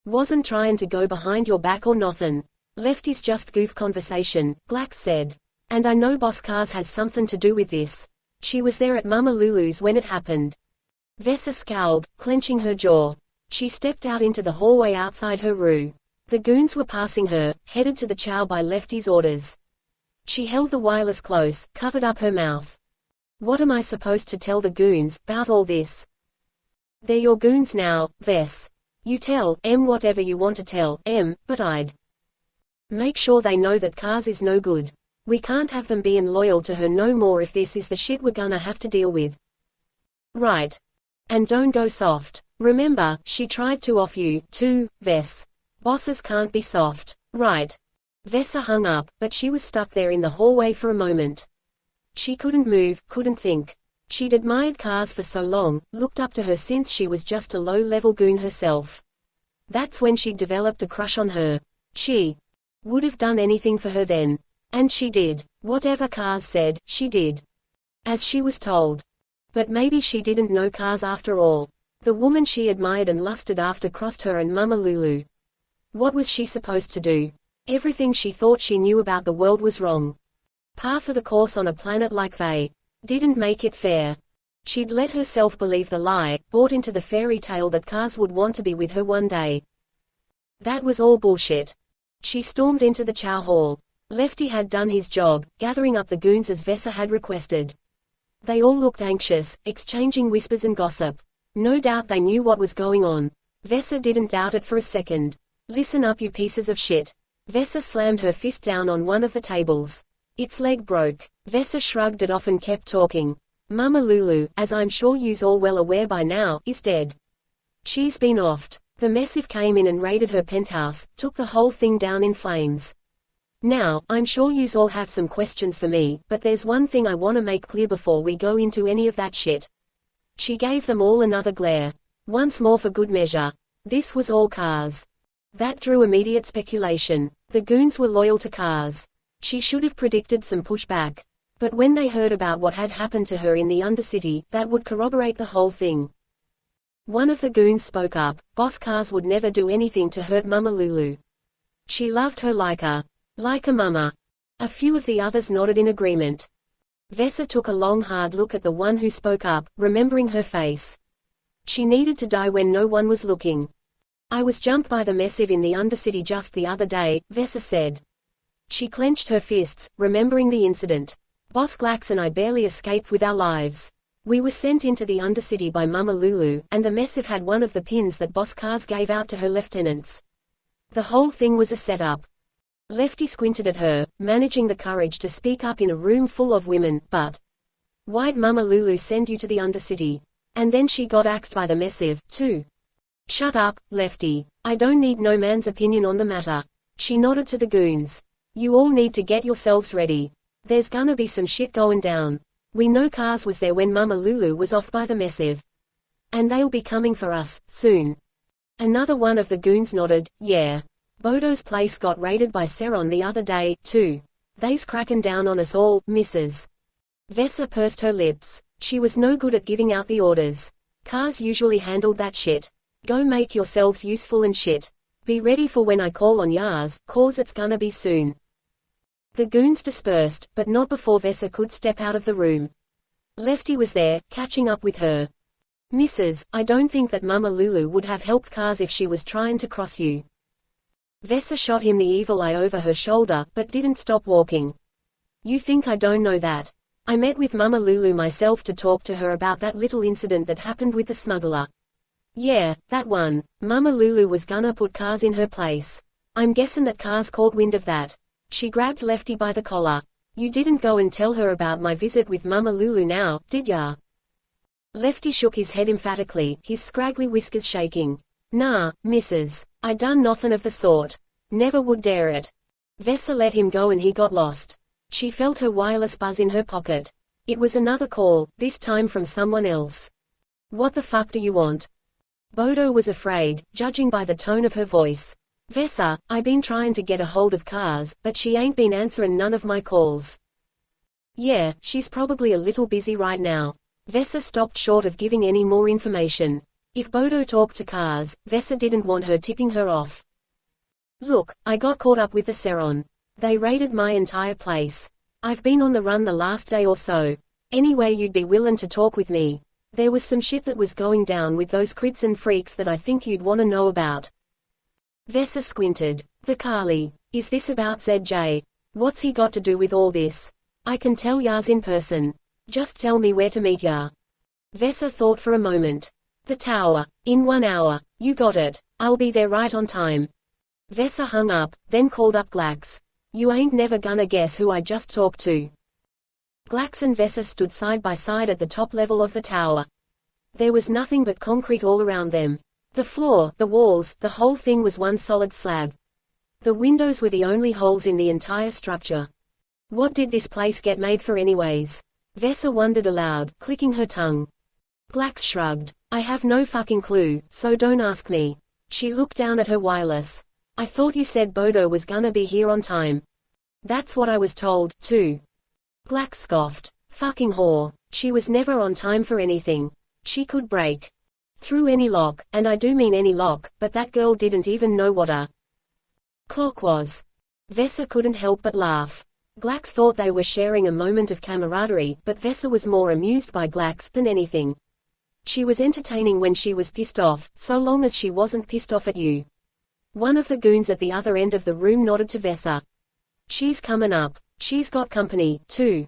Wasn't trying to go behind your back or nothin'. Lefty's just goof conversation, Glax said. And I know Boss Kaaz has something to do with this. She was there at Mama Lulu's when it happened. Vesa scowled, clenching her jaw. She stepped out into the hallway outside her room. The goons were passing her, headed to the chow by Lefty's orders. She held the wireless close, covered up her mouth. What am I supposed to tell the goons about all this? They're your goons now, Vess. You tell em whatever you want to tell em, but I'd make sure they know that Kaaz is no good. We can't have them being loyal to her no more if this is the shit we're gonna have to deal with. Right. And don't go soft. Remember, she tried to off you, too, Vess. Bosses can't be soft. Right. Vesa hung up, but she was stuck there in the hallway for a moment. She couldn't move, couldn't think. She'd admired Kaaz for so long, looked up to her since she was just a low-level goon herself. That's when she'd developed a crush on her. She would have done anything for her then. And she did. Whatever Kaaz said, she did. As she was told. But maybe she didn't know Kaaz after all. The woman she admired and lusted after crossed her and Mama Lulu. What was she supposed to do? Everything she thought she knew about the world was wrong. Par for the course on a planet like Vay. Didn't make it fair. She'd let herself believe the lie, bought into the fairy tale that Kaaz would want to be with her one day. That was all bullshit. She stormed into the chow hall. Lefty had done his job, gathering up the goons as Vesa had requested. They all looked anxious, exchanging whispers and gossip. No doubt they knew what was going on. Vesa didn't doubt it for a second. Listen up, you pieces of shit. Vesa slammed her fist down on one of the tables. Its leg broke. Vesa shrugged it off and kept talking. Mama Lulu, as I'm sure you's all well aware by now, is dead. She's been offed. The Messive came in and raided her penthouse, took the whole thing down in flames. Now, I'm sure you's all have some questions for me, but there's one thing I wanna make clear before we go into any of that shit. She gave them all another glare. Once more for good measure. This was all Kaaz. That drew immediate speculation. The goons were loyal to Kaaz. She should have predicted some pushback. But when they heard about what had happened to her in the Undercity, that would corroborate the whole thing. One of the goons spoke up. Boss Kaaz would never do anything to hurt Mama Lulu. She loved her like a mama. A few of the others nodded in agreement. Vesa took a long hard look at the one who spoke up, remembering her face. She needed to die when no one was looking. I was jumped by the Messive in the Undercity just the other day, Vesa said. She clenched her fists, remembering the incident. Boss Glax and I barely escaped with our lives. We were sent into the Undercity by Mama Lulu, and the Messive had one of the pins that Boss Kaaz gave out to her lieutenants. The whole thing was a setup. Lefty squinted at her, managing the courage to speak up in a room full of women, but why'd Mama Lulu send you to the Undercity? And then she got axed by the Messive, too. Shut up, Lefty. I don't need no man's opinion on the matter. She nodded to the goons. You all need to get yourselves ready. There's gonna be some shit going down. We know Kaaz was there when Mama Lulu was off by the Messive. And they'll be coming for us, soon. Another one of the goons nodded, yeah. Bodo's place got raided by Seron the other day, too. They's cracking down on us all, missus. Vesa pursed her lips. She was no good at giving out the orders. Kaaz usually handled that shit. Go make yourselves useful and shit. Be ready for when I call on yars, cause it's gonna be soon. The goons dispersed, but not before Vesa could step out of the room. Lefty was there, catching up with her. Missus, I don't think that Mama Lulu would have helped Kaaz if she was trying to cross you. Vesa shot him the evil eye over her shoulder, but didn't stop walking. You think I don't know that? I met with Mama Lulu myself to talk to her about that little incident that happened with the smuggler. Yeah, that one. Mama Lulu was gonna put Kaaz in her place. I'm guessing that Kaaz caught wind of that. She grabbed Lefty by the collar. You didn't go and tell her about my visit with Mama Lulu now, did ya? Lefty shook his head emphatically, his scraggly whiskers shaking. Nah, missus. I done nothing of the sort. Never would dare it. Vesa let him go and he got lost. She felt her wireless buzz in her pocket. It was another call, this time from someone else. What the fuck do you want? Bodo was afraid, judging by the tone of her voice. Vesa, I been trying to get a hold of Kaaz, but she ain't been answering none of my calls. Yeah, she's probably a little busy right now. Vesa stopped short of giving any more information. If Bodo talked to Kaaz, Vesa didn't want her tipping her off. Look, I got caught up with the Seron. They raided my entire place. I've been on the run the last day or so. Anyway, you'd be willing to talk with me. There was some shit that was going down with those crits and freaks that I think you'd want to know about. Vesa squinted. The Kali. Is this about ZJ? What's he got to do with all this? I can tell yas in person. Just tell me where to meet ya. Vesa thought for a moment. The tower. In 1 hour. You got it. I'll be there right on time. Vesa hung up, then called up Glax. You ain't never gonna guess who I just talked to. Glax and Vesa stood side by side at the top level of the tower. There was nothing but concrete all around them. The floor, the walls, the whole thing was one solid slab. The windows were the only holes in the entire structure. What did this place get made for anyways? Vesa wondered aloud, clicking her tongue. Glax shrugged. I have no fucking clue, so don't ask me. She looked down at her wireless. I thought you said Bodo was gonna be here on time. That's what I was told, too. Glax scoffed. Fucking whore. She was never on time for anything. She could break through any lock, and I do mean any lock, but that girl didn't even know what a clock was. Vesa couldn't help but laugh. Glax thought they were sharing a moment of camaraderie, but Vesa was more amused by Glax than anything. She was entertaining when she was pissed off, so long as she wasn't pissed off at you. One of the goons at the other end of the room nodded to Vesa. She's coming up. She's got company, too.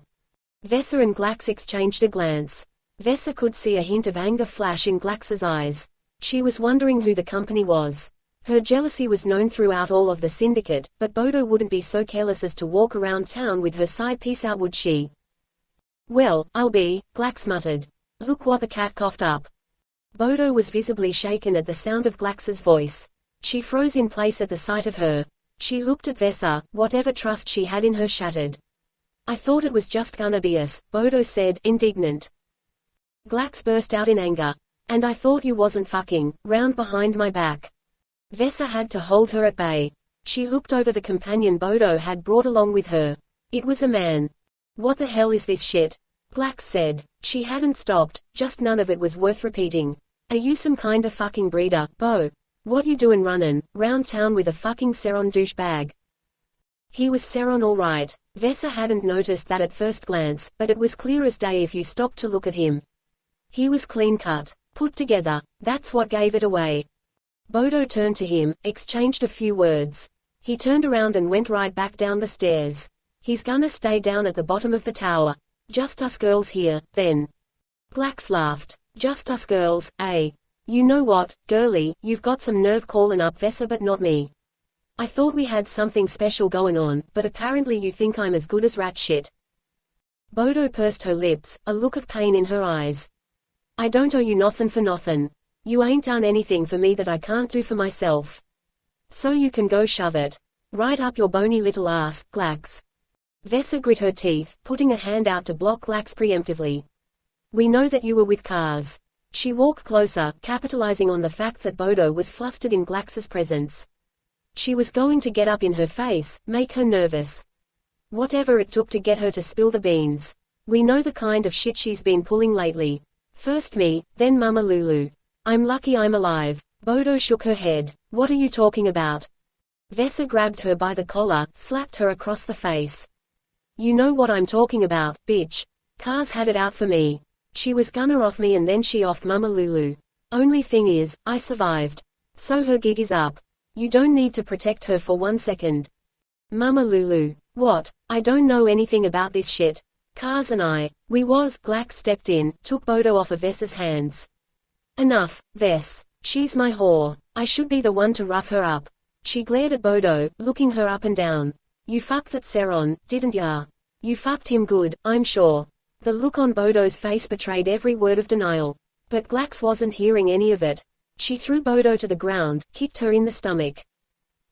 Vesa and Glax exchanged a glance. Vesa could see a hint of anger flash in Glax's eyes. She was wondering who the company was. Her jealousy was known throughout all of the syndicate, but Bodo wouldn't be so careless as to walk around town with her side piece out, would she? Well, I'll be, Glax muttered. Look what the cat coughed up. Bodo was visibly shaken at the sound of Glax's voice. She froze in place at the sight of her. She looked at Vesa, whatever trust she had in her shattered. I thought it was just gonna be us, Bodo said, indignant. Glax burst out in anger. And I thought you wasn't fucking round behind my back. Vesa had to hold her at bay. She looked over the companion Bodo had brought along with her. It was a man. What the hell is this shit? Glax said. She hadn't stopped, just none of it was worth repeating. Are you some kinda fucking breeder, Bo? What you doin' runnin' round town with a fucking Seron douchebag? He was Seron all right. Vesa hadn't noticed that at first glance, but it was clear as day if you stopped to look at him. He was clean cut, put together. That's what gave it away. Bodo turned to him, exchanged a few words. He turned around and went right back down the stairs. He's gonna stay down at the bottom of the tower. Just us girls here, then. Glax laughed. Just us girls, eh? You know what, girlie, you've got some nerve callin' up Vesa but not me. I thought we had something special going on, but apparently you think I'm as good as rat shit. Bodo pursed her lips, a look of pain in her eyes. I don't owe you nothin' for nothin'. You ain't done anything for me that I can't do for myself. So you can go shove it. Right up your bony little ass, Glax. Vesa grit her teeth, putting a hand out to block Glax preemptively. We know that you were with Kaaz. She walked closer, capitalizing on the fact that Bodo was flustered in Glax's presence. She was going to get up in her face, make her nervous. Whatever it took to get her to spill the beans. We know the kind of shit she's been pulling lately. First me, then Mama Lulu. I'm lucky I'm alive. Bodo shook her head. What are you talking about? Vesa grabbed her by the collar, slapped her across the face. You know what I'm talking about, bitch. Kaaz had it out for me. She was gonna off me and then she offed Mama Lulu. Only thing is, I survived. So her gig is up. You don't need to protect her for 1 second. Mama Lulu. What? I don't know anything about this shit. Kaaz and Glax stepped in, took Bodo off of Vesa's hands. Enough, Ves. She's my whore. I should be the one to rough her up. She glared at Bodo, looking her up and down. You fucked that Seron, didn't ya? You fucked him good, I'm sure. The look on Bodo's face betrayed every word of denial. But Glax wasn't hearing any of it. She threw Bodo to the ground, kicked her in the stomach.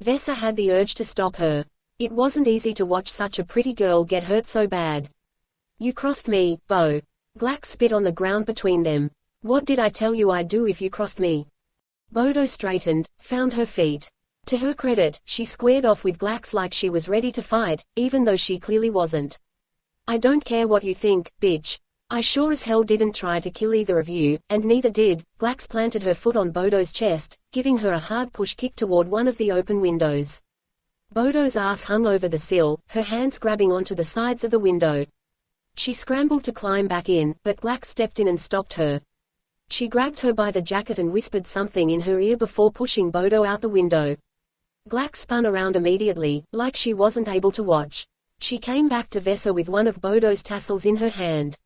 Vesa had the urge to stop her. It wasn't easy to watch such a pretty girl get hurt so bad. You crossed me, Bo. Glax spit on the ground between them. What did I tell you I'd do if you crossed me? Bodo straightened, found her feet. To her credit, she squared off with Glax like she was ready to fight, even though she clearly wasn't. I don't care what you think, bitch. I sure as hell didn't try to kill either of you, and neither did. Glax planted her foot on Bodo's chest, giving her a hard push kick toward one of the open windows. Bodo's ass hung over the sill, her hands grabbing onto the sides of the window. She scrambled to climb back in, but Glax stepped in and stopped her. She grabbed her by the jacket and whispered something in her ear before pushing Bodo out the window. Glax spun around immediately, like she wasn't able to watch. She came back to Vesa with one of Bodo's tassels in her hand.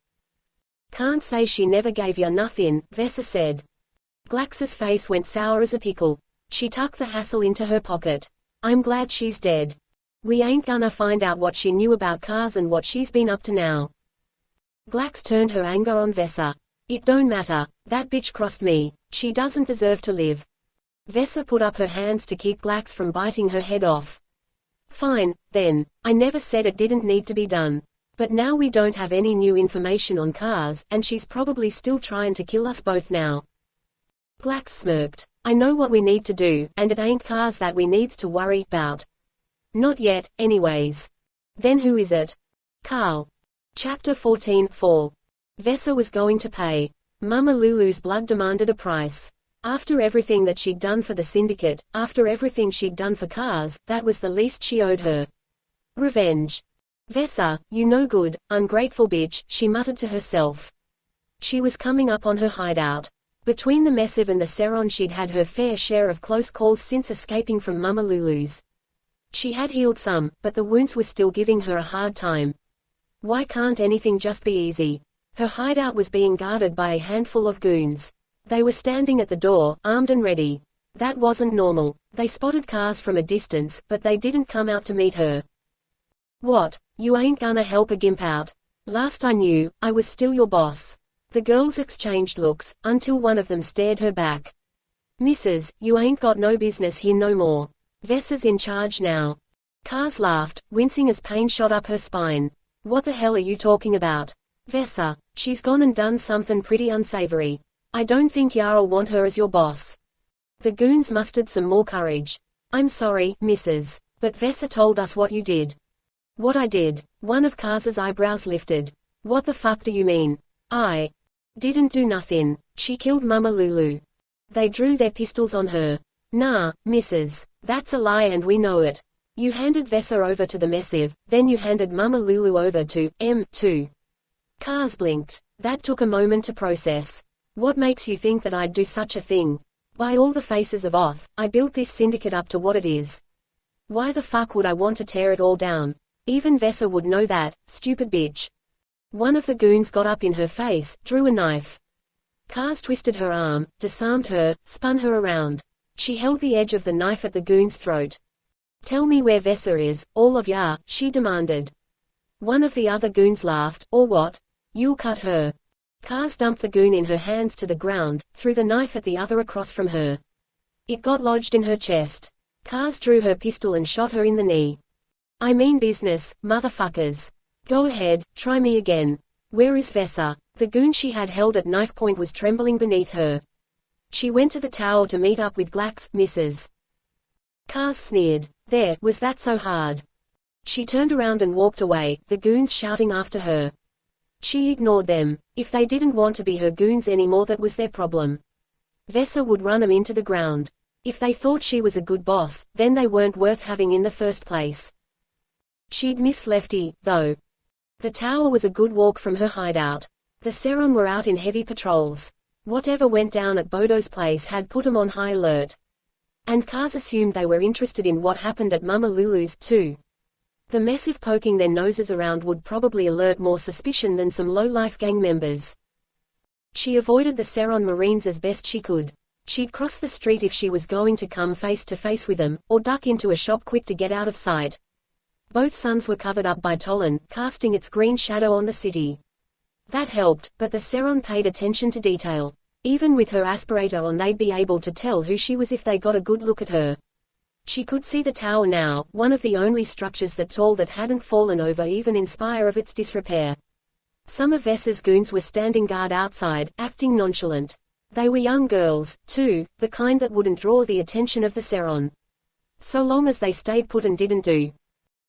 Can't say she never gave ya nothin', Vesa said. Glax's face went sour as a pickle. She tucked the hassle into her pocket. I'm glad she's dead. We ain't gonna find out what she knew about Kaaz and what she's been up to now. Glax turned her anger on Vesa. It don't matter. That bitch crossed me. She doesn't deserve to live. Vesa put up her hands to keep Glax from biting her head off. Fine, then. I never said it didn't need to be done. But now we don't have any new information on Kaaz, and she's probably still trying to kill us both now. Glax smirked. I know what we need to do, and it ain't Kaaz that we needs to worry about. Not yet, anyways. Then who is it? Carl. Chapter 14 Fall. Vesa was going to pay. Mama Lulu's blood demanded a price. After everything that she'd done for the syndicate, after everything she'd done for Kaaz, that was the least she owed her. Revenge. Vesa, you no good, ungrateful bitch, she muttered to herself. She was coming up on her hideout. Between the Messive and the Seron she'd had her fair share of close calls since escaping from Mama Lulu's. She had healed some, but the wounds were still giving her a hard time. Why can't anything just be easy? Her hideout was being guarded by a handful of goons. They were standing at the door, armed and ready. That wasn't normal. They spotted Kaaz from a distance, but they didn't come out to meet her. What? You ain't gonna help a gimp out? Last I knew, I was still your boss. The girls exchanged looks, until one of them stared her back. Mrs., you ain't got no business here no more. Vesa's in charge now. Kaaz laughed, wincing as pain shot up her spine. What the hell are you talking about? Vesa, she's gone and done something pretty unsavory. I don't think Yar'll want her as your boss. The goons mustered some more courage. I'm sorry, Mrs., but Vesa told us what you did. What I did? One of Kaaz's eyebrows lifted. What the fuck do you mean? I didn't do nothing. She killed Mama Lulu. They drew their pistols on her. Nah, Mrs., that's a lie and we know it. You handed Vesa over to the Messive, then you handed Mama Lulu over to M2. Kaaz blinked. That took a moment to process. What makes you think that I'd do such a thing? By all the faces of Oth, I built this syndicate up to what it is. Why the fuck would I want to tear it all down? Even Vesa would know that, stupid bitch. One of the goons got up in her face, drew a knife. Kaaz twisted her arm, disarmed her, spun her around. She held the edge of the knife at the goon's throat. Tell me where Vesa is, all of ya, she demanded. One of the other goons laughed, or what? You'll cut her. Kaaz dumped the goon in her hands to the ground, threw the knife at the other across from her. It got lodged in her chest. Kaaz drew her pistol and shot her in the knee. I mean business, motherfuckers. Go ahead, try me again. Where is Vesa? The goon she had held at knife point was trembling beneath her. She went to the tower to meet up with Glax, Mrs. Kaaz sneered. There, was that so hard? She turned around and walked away, the goons shouting after her. She ignored them. If they didn't want to be her goons anymore, that was their problem. Vesa would run them into the ground. If they thought she was a good boss, then they weren't worth having in the first place. She'd miss Lefty, though. The tower was a good walk from her hideout. The Seron were out in heavy patrols. Whatever went down at Bodo's place had put them on high alert. And Kaaz assumed they were interested in what happened at Mama Lulu's, too. The massive poking their noses around would probably alert more suspicion than some low-life gang members. She avoided the Seron Marines as best she could. She'd cross the street if she was going to come face to face with them, or duck into a shop quick to get out of sight. Both suns were covered up by Tolan, casting its green shadow on the city. That helped, but the Seron paid attention to detail. Even with her aspirator on, they'd be able to tell who she was if they got a good look at her. She could see the tower now, one of the only structures that tall that hadn't fallen over even in spite of its disrepair. Some of Vesa's goons were standing guard outside, acting nonchalant. They were young girls, too, the kind that wouldn't draw the attention of the Seron. So long as they stayed put and didn't do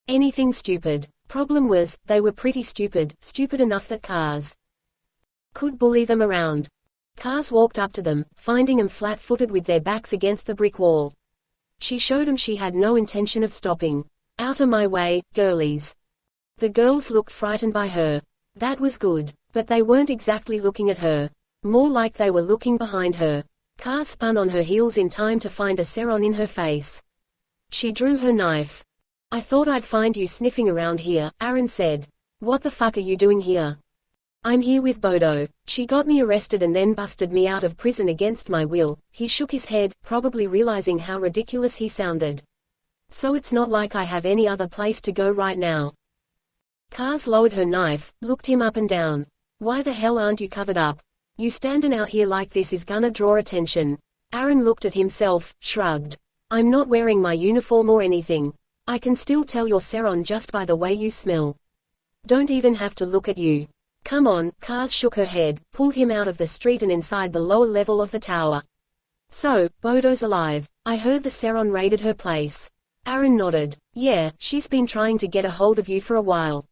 anything stupid. Problem was, they were pretty stupid, stupid enough that Kaaz could bully them around. Kaaz walked up to them, finding them flat-footed with their backs against the brick wall. She showed them she had no intention of stopping. Out of my way, girlies. The girls looked frightened by her. That was good. But they weren't exactly looking at her. More like they were looking behind her. Kaaz spun on her heels in time to find a Seron in her face. She drew her knife. I thought I'd find you sniffing around here, Aaron said. What the fuck are you doing here? I'm here with Bodo. She got me arrested and then busted me out of prison against my will. He shook his head, probably realizing how ridiculous he sounded. So it's not like I have any other place to go right now. Kaaz lowered her knife, looked him up and down. Why the hell aren't you covered up? You standing out here like this is gonna draw attention. Aaron looked at himself, shrugged. I'm not wearing my uniform or anything. I can still tell you're Seron just by the way you smell. Don't even have to look at you. Come on. Kaaz shook her head, pulled him out of the street and inside the lower level of the tower. So, Bodo's alive. I heard the Seron raided her place. Aaron nodded. Yeah, she's been trying to get a hold of you for a while.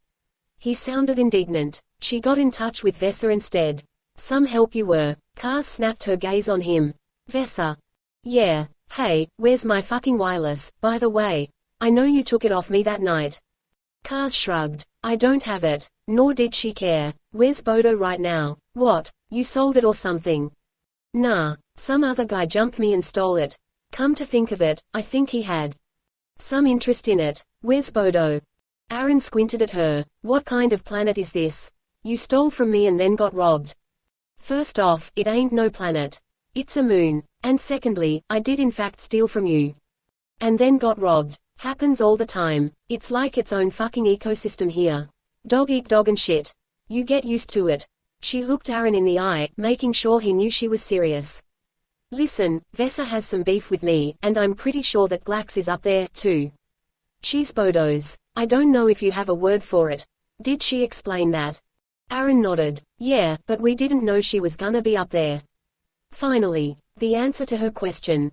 He sounded indignant. She got in touch with Vesa instead. Some help you were. Kaaz snapped her gaze on him. Vesa. Yeah. Hey, where's my fucking wireless, by the way? I know you took it off me that night. Kaaz shrugged. I don't have it. Nor did she care. Where's Bodo right now? What? You sold it or something? Nah. Some other guy jumped me and stole it. Come to think of it, I think he had some interest in it. Where's Bodo? Aaron squinted at her. What kind of planet is this? You stole from me and then got robbed. First off, it ain't no planet. It's a moon. And secondly, I did in fact steal from you. And then got robbed. Happens all the time. It's like its own fucking ecosystem here. Dog eat dog and shit. You get used to it. She looked Aaron in the eye, making sure he knew she was serious. Listen, Vesa has some beef with me, and I'm pretty sure that Glax is up there, too. She's Bodo's. I don't know if you have a word for it. Did she explain that? Aaron nodded. Yeah, but we didn't know she was gonna be up there. Finally, the answer to her question.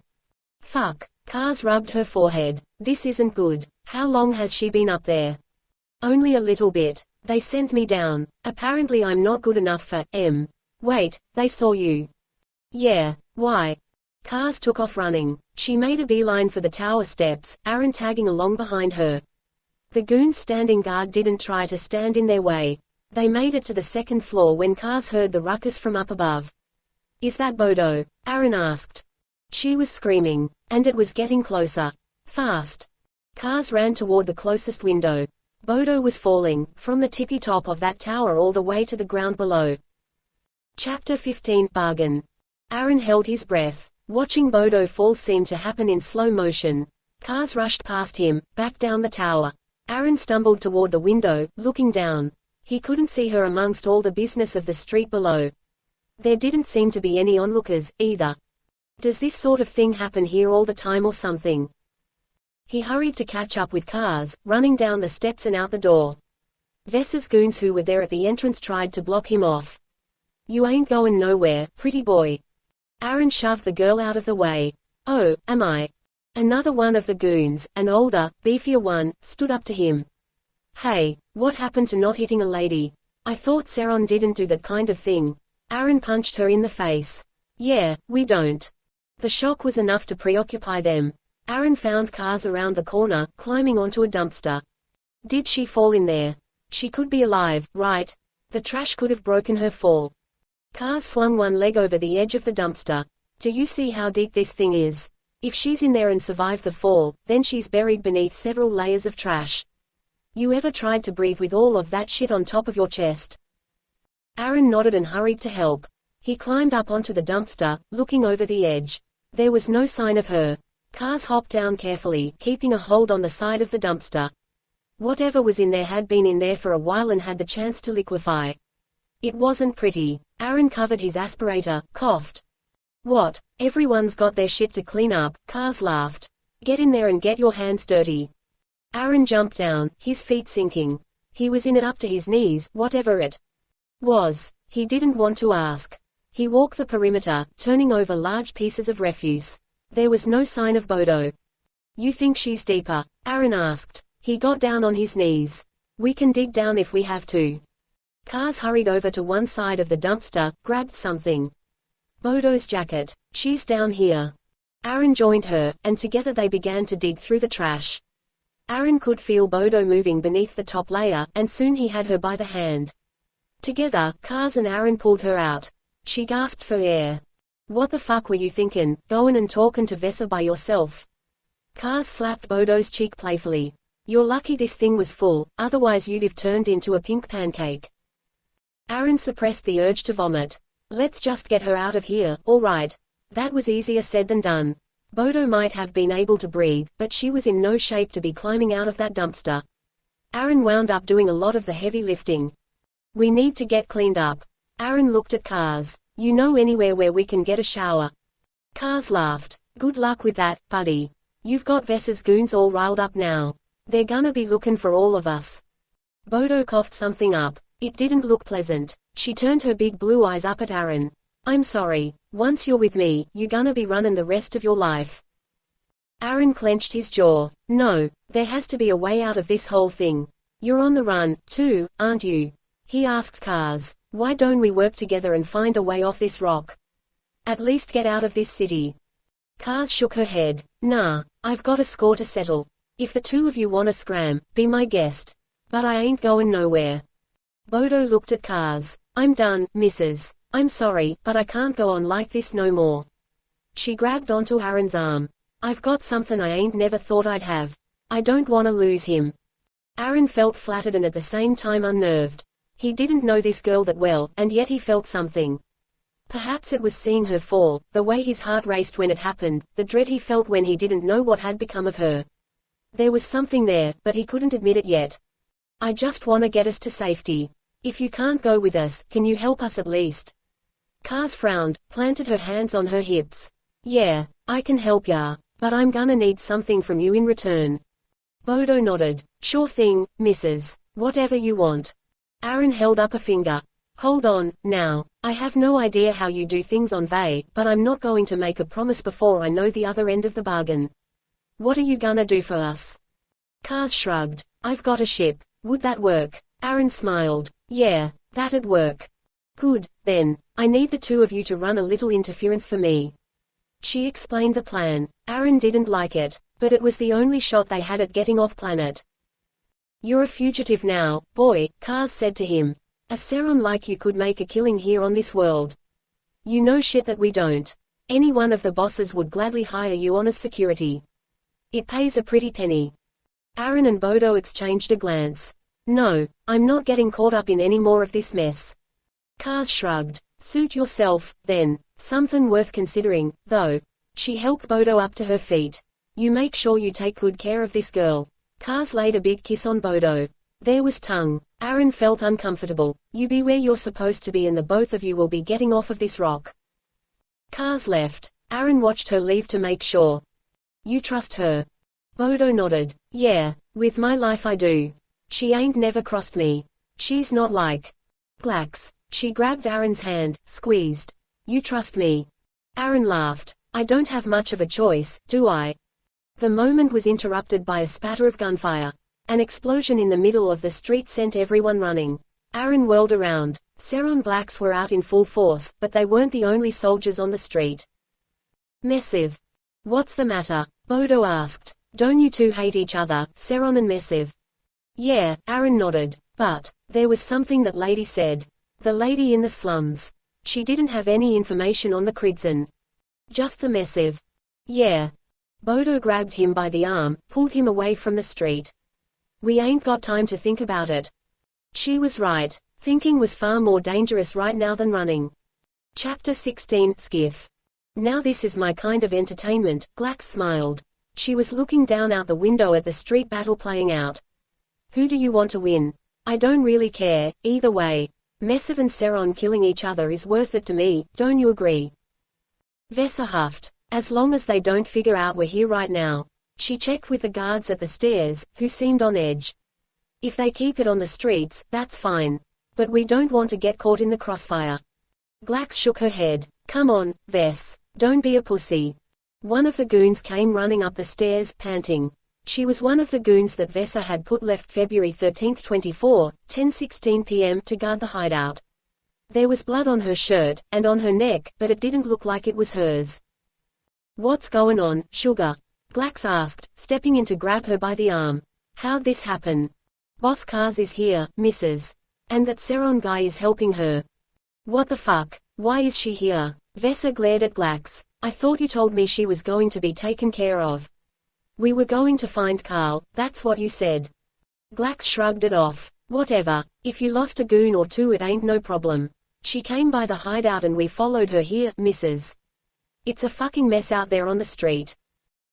Fuck. Kaaz rubbed her forehead. This isn't good. How long has she been up there? Only a little bit. They sent me down. Apparently I'm not good enough for M. Wait, they saw you. Yeah. Why? Kaaz took off running. She made a beeline for the tower steps, Aaron tagging along behind her. The goons standing guard didn't try to stand in their way. They made it to the second floor when Kaaz heard the ruckus from up above. Is that Bodo? Aaron asked. She was screaming. And it was getting closer. Fast. Kaaz ran toward the closest window. Bodo was falling, from the tippy top of that tower all the way to the ground below. Chapter 15 Bargain. Aaron held his breath. Watching Bodo fall seemed to happen in slow motion. Kaaz rushed past him, back down the tower. Aaron stumbled toward the window, looking down. He couldn't see her amongst all the business of the street below. There didn't seem to be any onlookers, either. Does this sort of thing happen here all the time or something? He hurried to catch up with Kaaz, running down the steps and out the door. Vessa's goons who were there at the entrance tried to block him off. You ain't going nowhere, pretty boy. Aaron shoved the girl out of the way. Oh, am I? Another one of the goons, an older, beefier one, stood up to him. Hey, what happened to not hitting a lady? I thought Seron didn't do that kind of thing. Aaron punched her in the face. Yeah, we don't. The shock was enough to preoccupy them. Aaron found Kaaz around the corner, climbing onto a dumpster. Did she fall in there? She could be alive, right? The trash could have broken her fall. Kaaz swung one leg over the edge of the dumpster. Do you see how deep this thing is? If she's in there and survived the fall, then she's buried beneath several layers of trash. You ever tried to breathe with all of that shit on top of your chest? Aaron nodded and hurried to help. He climbed up onto the dumpster, looking over the edge. There was no sign of her. Kaaz hopped down carefully, keeping a hold on the side of the dumpster. Whatever was in there had been in there for a while and had the chance to liquefy. It wasn't pretty. Aaron covered his aspirator, coughed. What? Everyone's got their shit to clean up, Kaaz laughed. Get in there and get your hands dirty. Aaron jumped down, his feet sinking. He was in it up to his knees, whatever it was. He didn't want to ask. He walked the perimeter, turning over large pieces of refuse. There was no sign of Bodo. You think she's deeper? Aaron asked. He got down on his knees. We can dig down if we have to. Kaaz hurried over to one side of the dumpster, grabbed something. Bodo's jacket. She's down here. Aaron joined her, and together they began to dig through the trash. Aaron could feel Bodo moving beneath the top layer, and soon he had her by the hand. Together, Kaaz and Aaron pulled her out. She gasped for air. What the fuck were you thinking, goin' and talkin' to Vessa by yourself? Kaaz slapped Bodo's cheek playfully. You're lucky this thing was full, otherwise you'd have turned into a pink pancake. Aaron suppressed the urge to vomit. Let's just get her out of here, all right. That was easier said than done. Bodo might have been able to breathe, but she was in no shape to be climbing out of that dumpster. Aaron wound up doing a lot of the heavy lifting. We need to get cleaned up. Aaron looked at Kaaz. You know anywhere where we can get a shower? Kaaz laughed. Good luck with that, buddy. You've got Vessa's goons all riled up now. They're gonna be looking for all of us. Bodo coughed something up. It didn't look pleasant. She turned her big blue eyes up at Aaron. I'm sorry. Once you're with me, you're gonna be running the rest of your life. Aaron clenched his jaw. No, there has to be a way out of this whole thing. You're on the run, too, aren't you? He asked Kaaz. Why don't we work together and find a way off this rock? At least get out of this city. Kaaz shook her head. Nah, I've got a score to settle. If the two of you wanna scram, be my guest. But I ain't going nowhere. Bodo looked at Kaaz. I'm done, missus. I'm sorry, but I can't go on like this no more. She grabbed onto Aaron's arm. I've got something I ain't never thought I'd have. I don't wanna lose him. Aaron felt flattered and at the same time unnerved. He didn't know this girl that well, and yet he felt something. Perhaps it was seeing her fall, the way his heart raced when it happened, the dread he felt when he didn't know what had become of her. There was something there, but he couldn't admit it yet. I just wanna get us to safety. If you can't go with us, can you help us at least? Kaaz frowned, planted her hands on her hips. Yeah, I can help ya, but I'm gonna need something from you in return. Bodo nodded. Sure thing, missus. Whatever you want. Aaron held up a finger. Hold on, now. I have no idea how you do things on Vay, but I'm not going to make a promise before I know the other end of the bargain. What are you gonna do for us? Kaaz shrugged. I've got a ship. Would that work? Aaron smiled. Yeah, that'd work. Good, then. I need the two of you to run a little interference for me. She explained the plan. Aaron didn't like it, but it was the only shot they had at getting off planet. You're a fugitive now, boy, Kaaz said to him. A Seron like you could make a killing here on this world. You know shit that we don't. Any one of the bosses would gladly hire you on as security. It pays a pretty penny. Aaron and Bodo exchanged a glance. No, I'm not getting caught up in any more of this mess. Kaaz shrugged. Suit yourself, then. Something worth considering, though. She helped Bodo up to her feet. You make sure you take good care of this girl. Kaaz laid a big kiss on Bodo. There was tongue. Aaron felt uncomfortable. You be where you're supposed to be and the both of you will be getting off of this rock. Kaaz left. Aaron watched her leave to make sure. You trust her? Bodo nodded. Yeah, with my life I do. She ain't never crossed me. She's not like Glax. She grabbed Aaron's hand, squeezed. You trust me? Aaron laughed. I don't have much of a choice, do I? The moment was interrupted by a spatter of gunfire. An explosion in the middle of the street sent everyone running. Aaron whirled around. Seron blacks were out in full force, but they weren't the only soldiers on the street. Messive. What's the matter? Bodo asked. Don't you two hate each other, Seron and Messive? Yeah, Aaron nodded. But there was something that lady said. The lady in the slums. She didn't have any information on the Crimson. Just the Messive. Yeah. Bodo grabbed him by the arm, pulled him away from the street. We ain't got time to think about it. She was right. Thinking was far more dangerous right now than running. Chapter 16, Skiff. Now this is my kind of entertainment, Glax smiled. She was looking down out the window at the street battle playing out. Who do you want to win? I don't really care, either way. Messive and Seron killing each other is worth it to me, don't you agree? Vesa huffed. As long as they don't figure out we're here right now. She checked with the guards at the stairs, who seemed on edge. If they keep it on the streets, that's fine. But we don't want to get caught in the crossfire. Glax shook her head. Come on, Ves. Don't be a pussy. One of the goons came running up the stairs, panting. She was one of the goons that Vesa had put left February 13, 24, 10:16 p.m. to guard the hideout. There was blood on her shirt, and on her neck, but it didn't look like it was hers. What's going on, sugar? Glax asked, stepping in to grab her by the arm. How'd this happen? Boss Kaaz is here, Mrs. And that Seron guy is helping her. What the fuck? Why is she here? Vesa glared at Glax. I thought you told me she was going to be taken care of. We were going to find Carl, that's what you said. Glax shrugged it off. Whatever, if you lost a goon or two it ain't no problem. She came by the hideout and we followed her here, Mrs. It's a fucking mess out there on the street.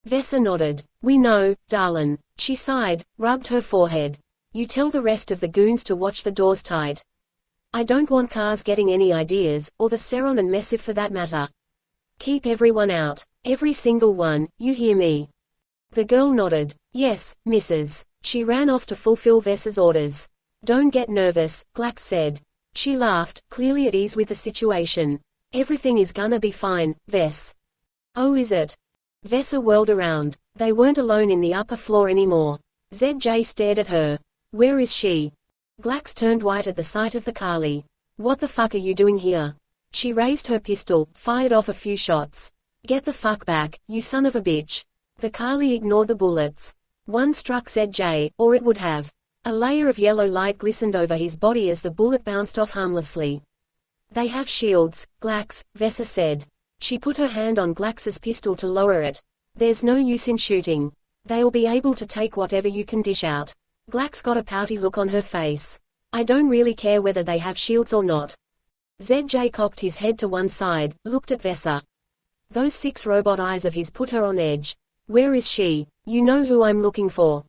Vesa nodded. We know, darlin'. She sighed, rubbed her forehead. You tell the rest of the goons to watch the doors tight. I don't want Kaaz getting any ideas, or the Seron and Messive for that matter. Keep everyone out. Every single one, you hear me? The girl nodded. Yes, Mrs. She ran off to fulfill Vesa's orders. Don't get nervous, Glax said. She laughed, clearly at ease with the situation. Everything is gonna be fine, Ves. Oh, is it? Vesa whirled around. They weren't alone in the upper floor anymore. ZJ stared at her. Where is she? Glax turned white at the sight of the Kali. What the fuck are you doing here? She raised her pistol, fired off a few shots. Get the fuck back, you son of a bitch. The Kali ignored the bullets. One struck ZJ, or it would have. A layer of yellow light glistened over his body as the bullet bounced off harmlessly. They have shields, Glax, Vesa said. She put her hand on Glax's pistol to lower it. There's no use in shooting. They'll be able to take whatever you can dish out. Glax got a pouty look on her face. I don't really care whether they have shields or not. ZJ cocked his head to one side, looked at Vesa. Those 6 robot eyes of his put her on edge. Where is she? You know who I'm looking for.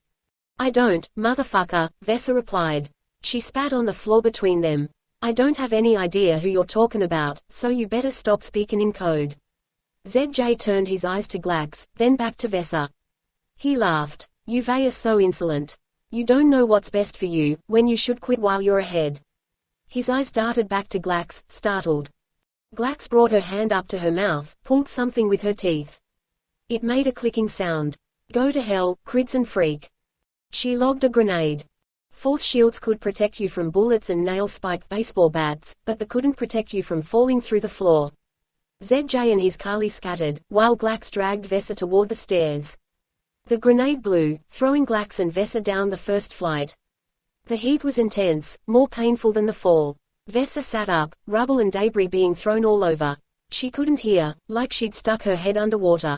I don't, motherfucker, Vesa replied. She spat on the floor between them. I don't have any idea who you're talking about, so you better stop speaking in code. ZJ turned his eyes to Glax, then back to Vesa. He laughed. You are so insolent. You don't know what's best for you, when you should quit while you're ahead. His eyes darted back to Glax, startled. Glax brought her hand up to her mouth, pulled something with her teeth. It made a clicking sound. Go to hell, Crimson freak. She lobbed a grenade. Force shields could protect you from bullets and nail-spiked baseball bats, but they couldn't protect you from falling through the floor. ZJ and his Kali scattered, while Glax dragged Vesa toward the stairs. The grenade blew, throwing Glax and Vesa down the first flight. The heat was intense, more painful than the fall. Vesa sat up, rubble and debris being thrown all over. She couldn't hear, like she'd stuck her head underwater.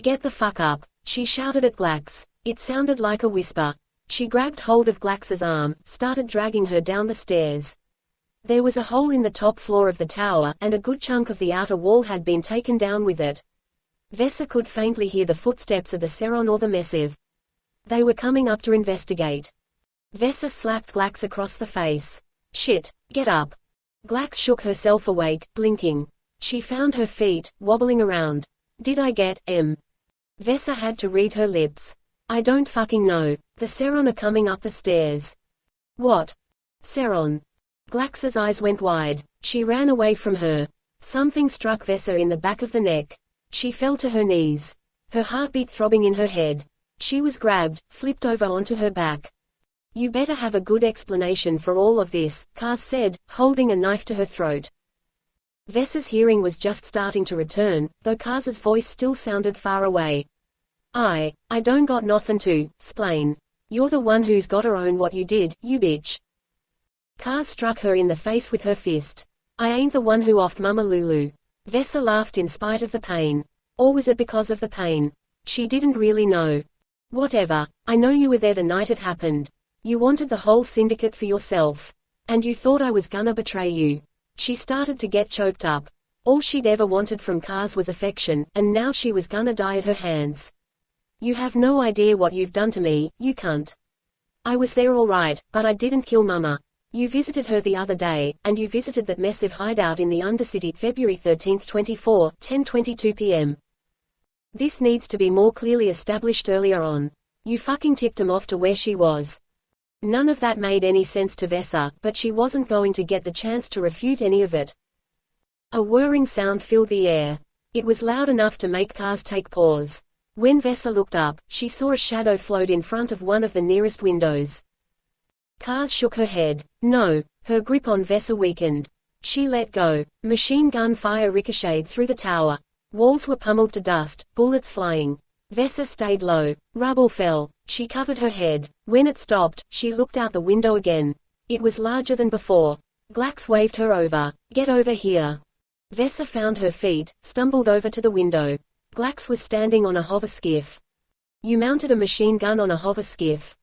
Get the fuck up, she shouted at Glax. It sounded like a whisper. She grabbed hold of Glax's arm, started dragging her down the stairs. There was a hole in the top floor of the tower, and a good chunk of the outer wall had been taken down with it. Vesa could faintly hear the footsteps of the Seron or the Messive. They were coming up to investigate. Vesa slapped Glax across the face. Shit, get up. Glax shook herself awake, blinking. She found her feet, wobbling around. Did I get, Vesa had to read her lips. I don't fucking know. The Seron are coming up the stairs. What? Seron. Glax's eyes went wide. She ran away from her. Something struck Vesa in the back of the neck. She fell to her knees. Her heartbeat throbbing in her head. She was grabbed, flipped over onto her back. You better have a good explanation for all of this, Kaaz said, holding a knife to her throat. Vesa's hearing was just starting to return, though Kaaz's voice still sounded far away. I don't got nothin' to splain. You're the one who's gotta own what you did, you bitch. Kaaz struck her in the face with her fist. I ain't the one who offed Mama Lulu. Vesa laughed in spite of the pain. Or was it because of the pain? She didn't really know. Whatever, I know you were there the night it happened. You wanted the whole syndicate for yourself. And you thought I was gonna betray you. She started to get choked up. All she'd ever wanted from Kaaz was affection, and now she was gonna die at her hands. You have no idea what you've done to me, you cunt. I was there all right, but I didn't kill Mama. You visited her the other day, and you visited that massive hideout in the Undercity February 13, 24, 10:22 p.m. This needs to be more clearly established earlier on. You fucking tipped him off to where she was. None of that made any sense to Vesa, but she wasn't going to get the chance to refute any of it. A whirring sound filled the air. It was loud enough to make Kaaz take pause. When Vesa looked up, she saw a shadow float in front of one of the nearest windows. Kaaz shook her head. No, her grip on Vesa weakened. She let go. Machine gun fire ricocheted through the tower. Walls were pummeled to dust, bullets flying. Vesa stayed low. Rubble fell. She covered her head. When it stopped, she looked out the window again. It was larger than before. Glax waved her over. Get over here. Vesa found her feet, stumbled over to the window. Glax was standing on a hover skiff. You mounted a machine gun on a hover skiff.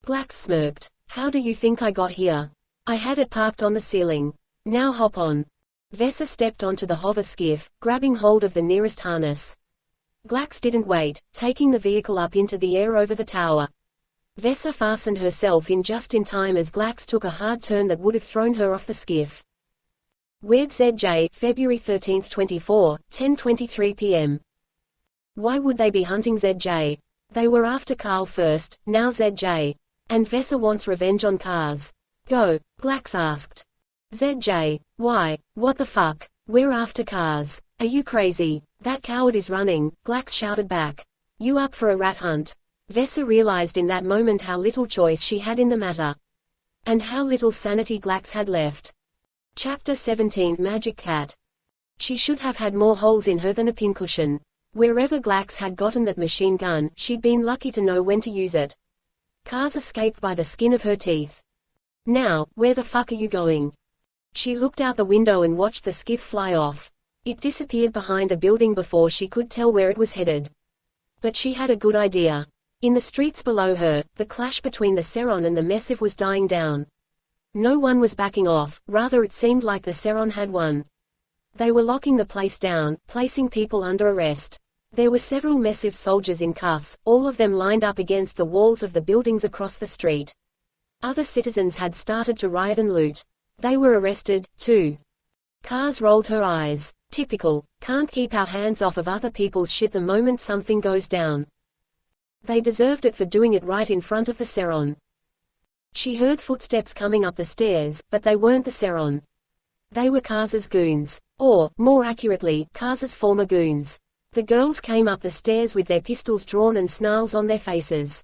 Glax smirked. How do you think I got here? I had it parked on the ceiling. Now hop on. Vesa stepped onto the hover skiff, grabbing hold of the nearest harness. Glax didn't wait, taking the vehicle up into the air over the tower. Vesa fastened herself in just in time as Glax took a hard turn that would have thrown her off the skiff. Weird ZJ, February 13, 24, 10:23 p.m. Why would they be hunting ZJ? They were after Carl first, now ZJ. And Vesa wants revenge on Kaaz. Go, Glax asked. ZJ, why, what the fuck? We're after Kaaz. Are you crazy? That coward is running, Glax shouted back. You up for a rat hunt? Vesa realized in that moment how little choice she had in the matter. And how little sanity Glax had left. Chapter 17 Magic Cat. She should have had more holes in her than a pincushion. Wherever Glax had gotten that machine gun, she'd been lucky to know when to use it. Kaaz escaped by the skin of her teeth. Now, where the fuck are you going? She looked out the window and watched the skiff fly off. It disappeared behind a building before she could tell where it was headed. But she had a good idea. In the streets below her, the clash between the Seron and the Messive was dying down. No one was backing off, rather it seemed like the Seron had won. They were locking the place down, placing people under arrest. There were several Messive soldiers in cuffs, all of them lined up against the walls of the buildings across the street. Other citizens had started to riot and loot. They were arrested, too. Kaaz rolled her eyes. Typical, can't keep our hands off of other people's shit the moment something goes down. They deserved it for doing it right in front of the Seron. She heard footsteps coming up the stairs, but they weren't the Seron. They were Kaaz's goons. Or, more accurately, Kaaz's former goons. The girls came up the stairs with their pistols drawn and snarls on their faces.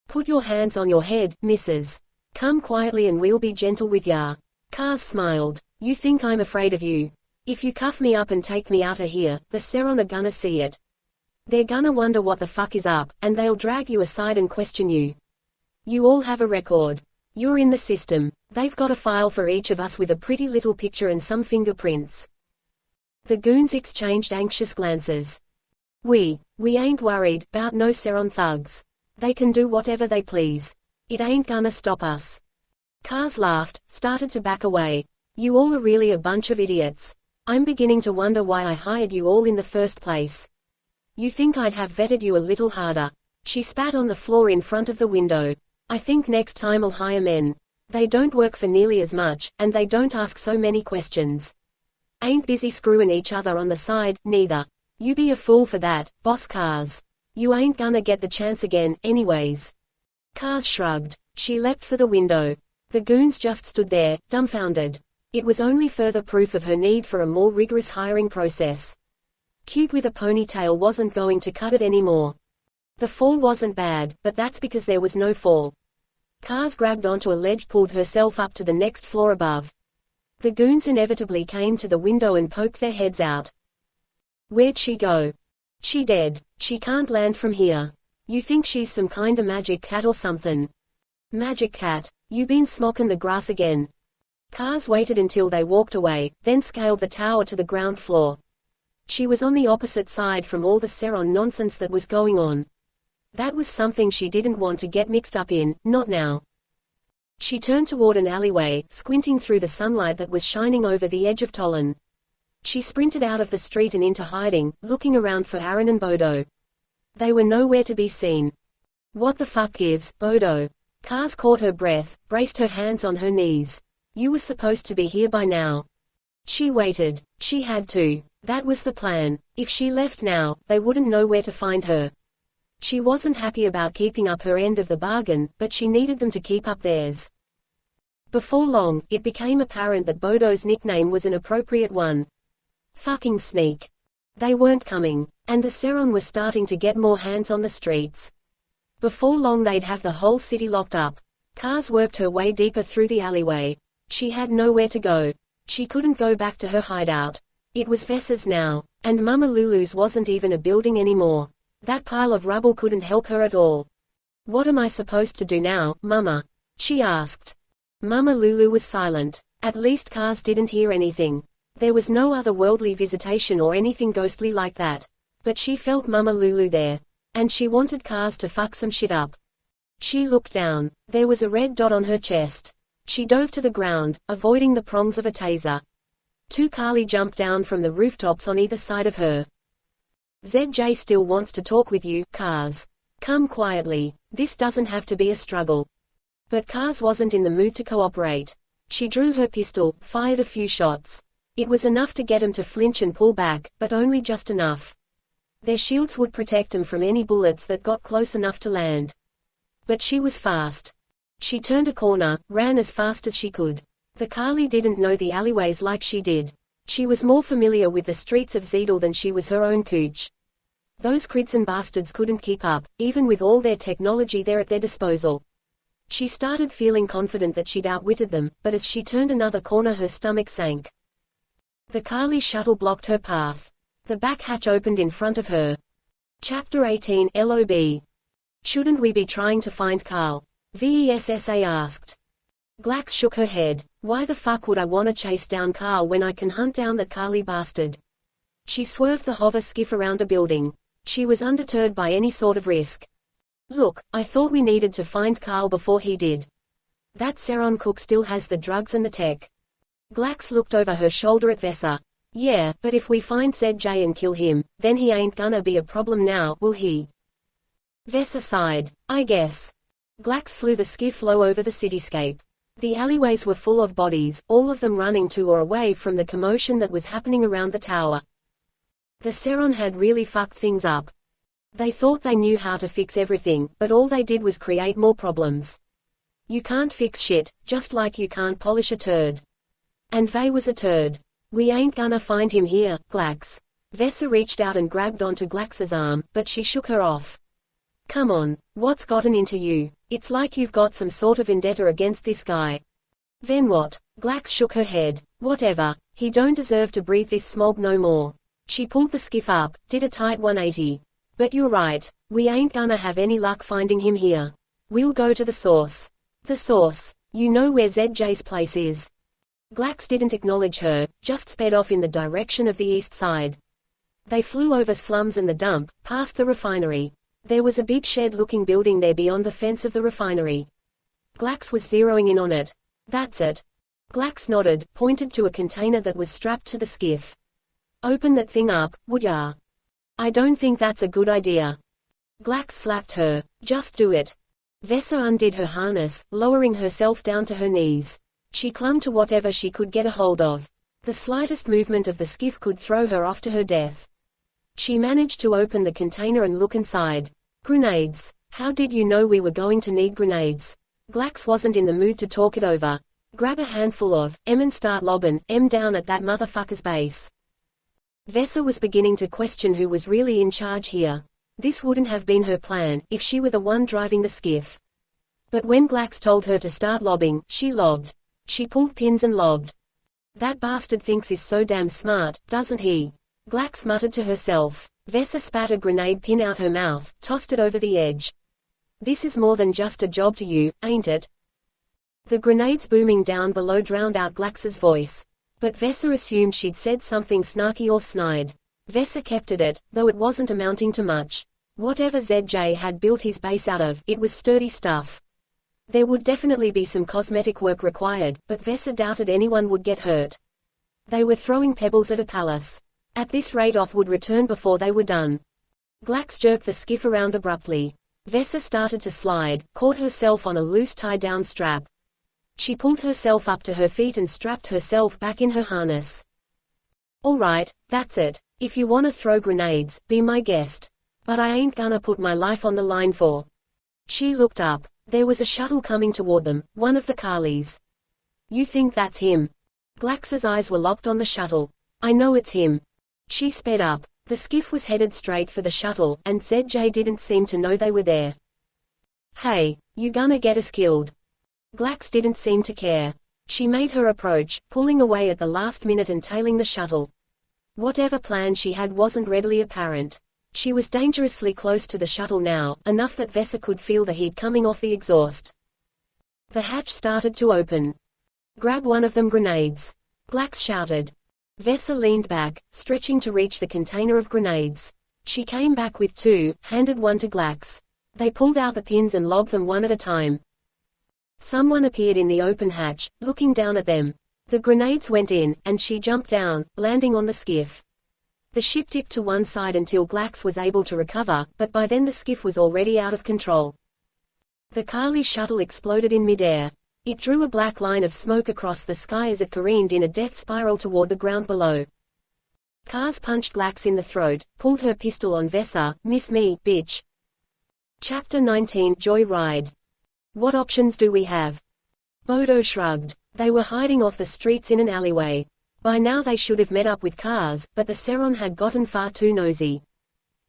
Put your hands on your head, missus. Come quietly and we'll be gentle with ya. Kaaz smiled. You think I'm afraid of you? If you cuff me up and take me outta here, the Seron are gonna see it. They're gonna wonder what the fuck is up, and they'll drag you aside and question you. You all have a record. You're in the system. They've got a file for each of us with a pretty little picture and some fingerprints. The goons exchanged anxious glances. We ain't worried 'bout no Seron thugs. They can do whatever they please. It ain't gonna stop us. Kaaz laughed, started to back away. You all are really a bunch of idiots. I'm beginning to wonder why I hired you all in the first place. You think I'd have vetted you a little harder. She spat on the floor in front of the window. I think next time I'll hire men. They don't work for nearly as much, and they don't ask so many questions. Ain't busy screwing each other on the side, neither. You be a fool for that, Boss Kaaz. You ain't gonna get the chance again, anyways. Kaaz shrugged. She leapt for the window. The goons just stood there, dumbfounded. It was only further proof of her need for a more rigorous hiring process. Cute with a ponytail wasn't going to cut it anymore. The fall wasn't bad, but that's because there was no fall. Kaaz grabbed onto a ledge, pulled herself up to the next floor above. The goons inevitably came to the window and poked their heads out. Where'd she go? She dead. She can't land from here. You think she's some kinda magic cat or something? Magic cat? You been smocking the grass again? Kaaz waited until they walked away, then scaled the tower to the ground floor. She was on the opposite side from all the Seron nonsense that was going on. That was something she didn't want to get mixed up in, not now. She turned toward an alleyway, squinting through the sunlight that was shining over the edge of Tolan. She sprinted out of the street and into hiding, looking around for Aaron and Bodo. They were nowhere to be seen. What the fuck gives, Bodo? Kaaz caught her breath, braced her hands on her knees. You were supposed to be here by now. She waited. She had to. That was the plan. If she left now, they wouldn't know where to find her. She wasn't happy about keeping up her end of the bargain, but she needed them to keep up theirs. Before long, it became apparent that Bodo's nickname was an appropriate one. Fucking sneak. They weren't coming, and the Seron were starting to get more hands on the streets. Before long they'd have the whole city locked up. Kaaz worked her way deeper through the alleyway. She had nowhere to go. She couldn't go back to her hideout. It was Vessa's now, and Mama Lulu's wasn't even a building anymore. That pile of rubble couldn't help her at all. What am I supposed to do now, Mama? She asked. Mama Lulu was silent. At least Kaaz didn't hear anything. There was no otherworldly visitation or anything ghostly like that. But she felt Mama Lulu there. And she wanted Kaaz to fuck some shit up. She looked down. There was a red dot on her chest. She dove to the ground, avoiding the prongs of a taser. Two Kali jumped down from the rooftops on either side of her. ZJ still wants to talk with you, Kaaz. Come quietly. This doesn't have to be a struggle. But Kaaz wasn't in the mood to cooperate. She drew her pistol, fired a few shots. It was enough to get him to flinch and pull back, but only just enough. Their shields would protect him from any bullets that got close enough to land. But she was fast. She turned a corner, ran as fast as she could. The Kali didn't know the alleyways like she did. She was more familiar with the streets of Zedel than she was her own cooch. Those Kridson bastards couldn't keep up, even with all their technology there at their disposal. She started feeling confident that she'd outwitted them, but as she turned another corner her stomach sank. The Kali shuttle blocked her path. The back hatch opened in front of her. Chapter 18 LOB. Shouldn't we be trying to find Carl? Vessa asked. Glax shook her head. Why the fuck would I wanna chase down Carl when I can hunt down that Kali bastard? She swerved the hover skiff around a building. She was undeterred by any sort of risk. Look, I thought we needed to find Carl before he did. That Seron cook still has the drugs and the tech. Glax looked over her shoulder at Vessa. Yeah, but if we find ZJ and kill him, then he ain't gonna be a problem now, will he? Vessa sighed. I guess. Glax flew the skiff low over the cityscape. The alleyways were full of bodies, all of them running to or away from the commotion that was happening around the tower. The Seron had really fucked things up. They thought they knew how to fix everything, but all they did was create more problems. You can't fix shit, just like you can't polish a turd. And Vey was a turd. We ain't gonna find him here, Glax. Vessa reached out and grabbed onto Glax's arm, but she shook her off. Come on, what's gotten into you? It's like you've got some sort of vendetta against this guy. Then what? Glax shook her head. Whatever, he don't deserve to breathe this smog no more. She pulled the skiff up, did a tight 180. But you're right, we ain't gonna have any luck finding him here. We'll go to the source. The source. You know where ZJ's place is. Glax didn't acknowledge her, just sped off in the direction of the east side. They flew over slums and the dump, past the refinery. There was a big shed-looking building there beyond the fence of the refinery. Glax was zeroing in on it. That's it. Glax nodded, pointed to a container that was strapped to the skiff. Open that thing up, would ya? I don't think that's a good idea. Glax slapped her. Just do it. Vesa undid her harness, lowering herself down to her knees. She clung to whatever she could get a hold of. The slightest movement of the skiff could throw her off to her death. She managed to open the container and look inside. Grenades. How did you know we were going to need grenades? Glax wasn't in the mood to talk it over. Grab a handful of and start lobbing down at that motherfucker's base. Vesa was beginning to question who was really in charge here. This wouldn't have been her plan, if she were the one driving the skiff. But when Glax told her to start lobbing, she lobbed. She pulled pins and lobbed. That bastard thinks he's so damn smart, doesn't he? Glax muttered to herself. Vesa spat a grenade pin out her mouth, tossed it over the edge. This is more than just a job to you, ain't it? The grenades booming down below drowned out Glax's voice. But Vesa assumed she'd said something snarky or snide. Vesa kept at it, though it wasn't amounting to much. Whatever ZJ had built his base out of, it was sturdy stuff. There would definitely be some cosmetic work required, but Vesa doubted anyone would get hurt. They were throwing pebbles at a palace. At this rate Oth would return before they were done. Glax jerked the skiff around abruptly. Vesa started to slide, caught herself on a loose tie-down strap. She pulled herself up to her feet and strapped herself back in her harness. All right, that's it. If you wanna throw grenades, be my guest. But I ain't gonna put my life on the line for. She looked up. There was a shuttle coming toward them, one of the Carlies. You think that's him? Glax's eyes were locked on the shuttle. I know it's him. She sped up. The skiff was headed straight for the shuttle, and ZJ didn't seem to know they were there. Hey, you gonna get us killed? Glax didn't seem to care. She made her approach, pulling away at the last minute and tailing the shuttle. Whatever plan she had wasn't readily apparent. She was dangerously close to the shuttle now, enough that Vesa could feel the heat coming off the exhaust. The hatch started to open. Grab one of them grenades. Glax shouted. Vesa leaned back, stretching to reach the container of grenades. She came back with two, handed one to Glax. They pulled out the pins and lobbed them one at a time. Someone appeared in the open hatch, looking down at them. The grenades went in, and she jumped down, landing on the skiff. The ship tipped to one side until Glax was able to recover, but by then the skiff was already out of control. The Carly shuttle exploded in midair. It drew a black line of smoke across the sky as it careened in a death spiral toward the ground below. Kaaz punched Glax in the throat, pulled her pistol on Vesa. Miss me, bitch. Chapter 19 Joy Ride. What options do we have? Bodo shrugged. They were hiding off the streets in an alleyway. By now they should have met up with Kaaz, but the Seron had gotten far too nosy.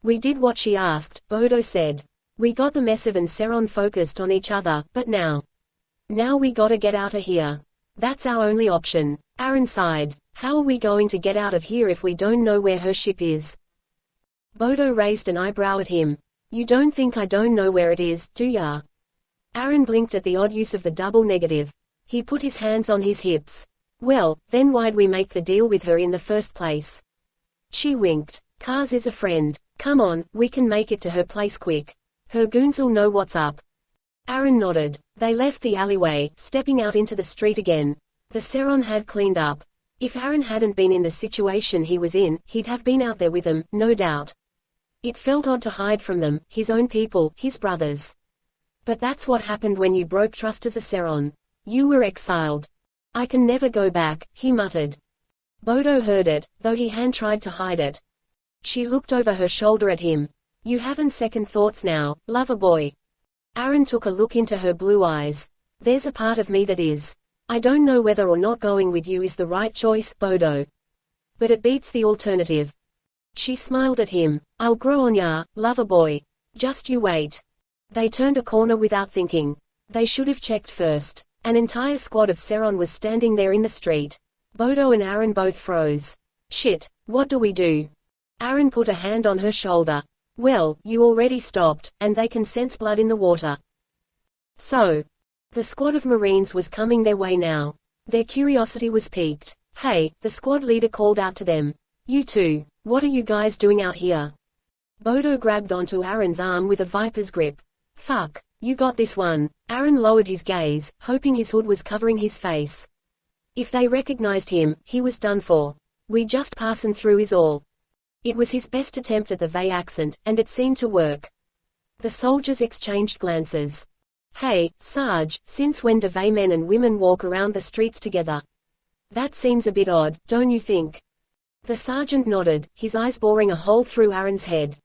We did what she asked, Bodo said. We got the Messiv and Seron focused on each other, but now we gotta get out of here. That's our only option. Aaron sighed. How are we going to get out of here if we don't know where her ship is? Bodo raised an eyebrow at him. You don't think I don't know where it is, do ya? Aaron blinked at the odd use of the double negative. He put his hands on his hips. Well, then why'd we make the deal with her in the first place? She winked. Kaaz is a friend. Come on, we can make it to her place quick. Her goons'll know what's up. Aaron nodded. They left the alleyway, stepping out into the street again. The Seron had cleaned up. If Aaron hadn't been in the situation he was in, he'd have been out there with them, no doubt. It felt odd to hide from them, his own people, his brothers. But that's what happened when you broke trust as a Seron. You were exiled. I can never go back, he muttered. Bodo heard it, though he had tried to hide it. She looked over her shoulder at him. You haven't second thoughts now, lover boy. Aaron took a look into her blue eyes. There's a part of me that is. I don't know whether or not going with you is the right choice, Bodo. But it beats the alternative. She smiled at him. I'll grow on ya, lover boy. Just you wait. They turned a corner without thinking. They should have checked first. An entire squad of Seron was standing there in the street. Bodo and Aaron both froze. Shit, what do we do? Aaron put a hand on her shoulder. Well, you already stopped, and they can sense blood in the water. So, the squad of Marines was coming their way now. Their curiosity was piqued. Hey, the squad leader called out to them. You two, what are you guys doing out here? Bodo grabbed onto Aaron's arm with a viper's grip. Fuck, you got this one. Aaron lowered his gaze, hoping his hood was covering his face. If they recognized him, he was done for. We just passin' through is all. It was his best attempt at the Vay accent, and it seemed to work. The soldiers exchanged glances. Hey, Sarge, since when do Vay men and women walk around the streets together? That seems a bit odd, don't you think? The sergeant nodded, his eyes boring a hole through Aaron's head.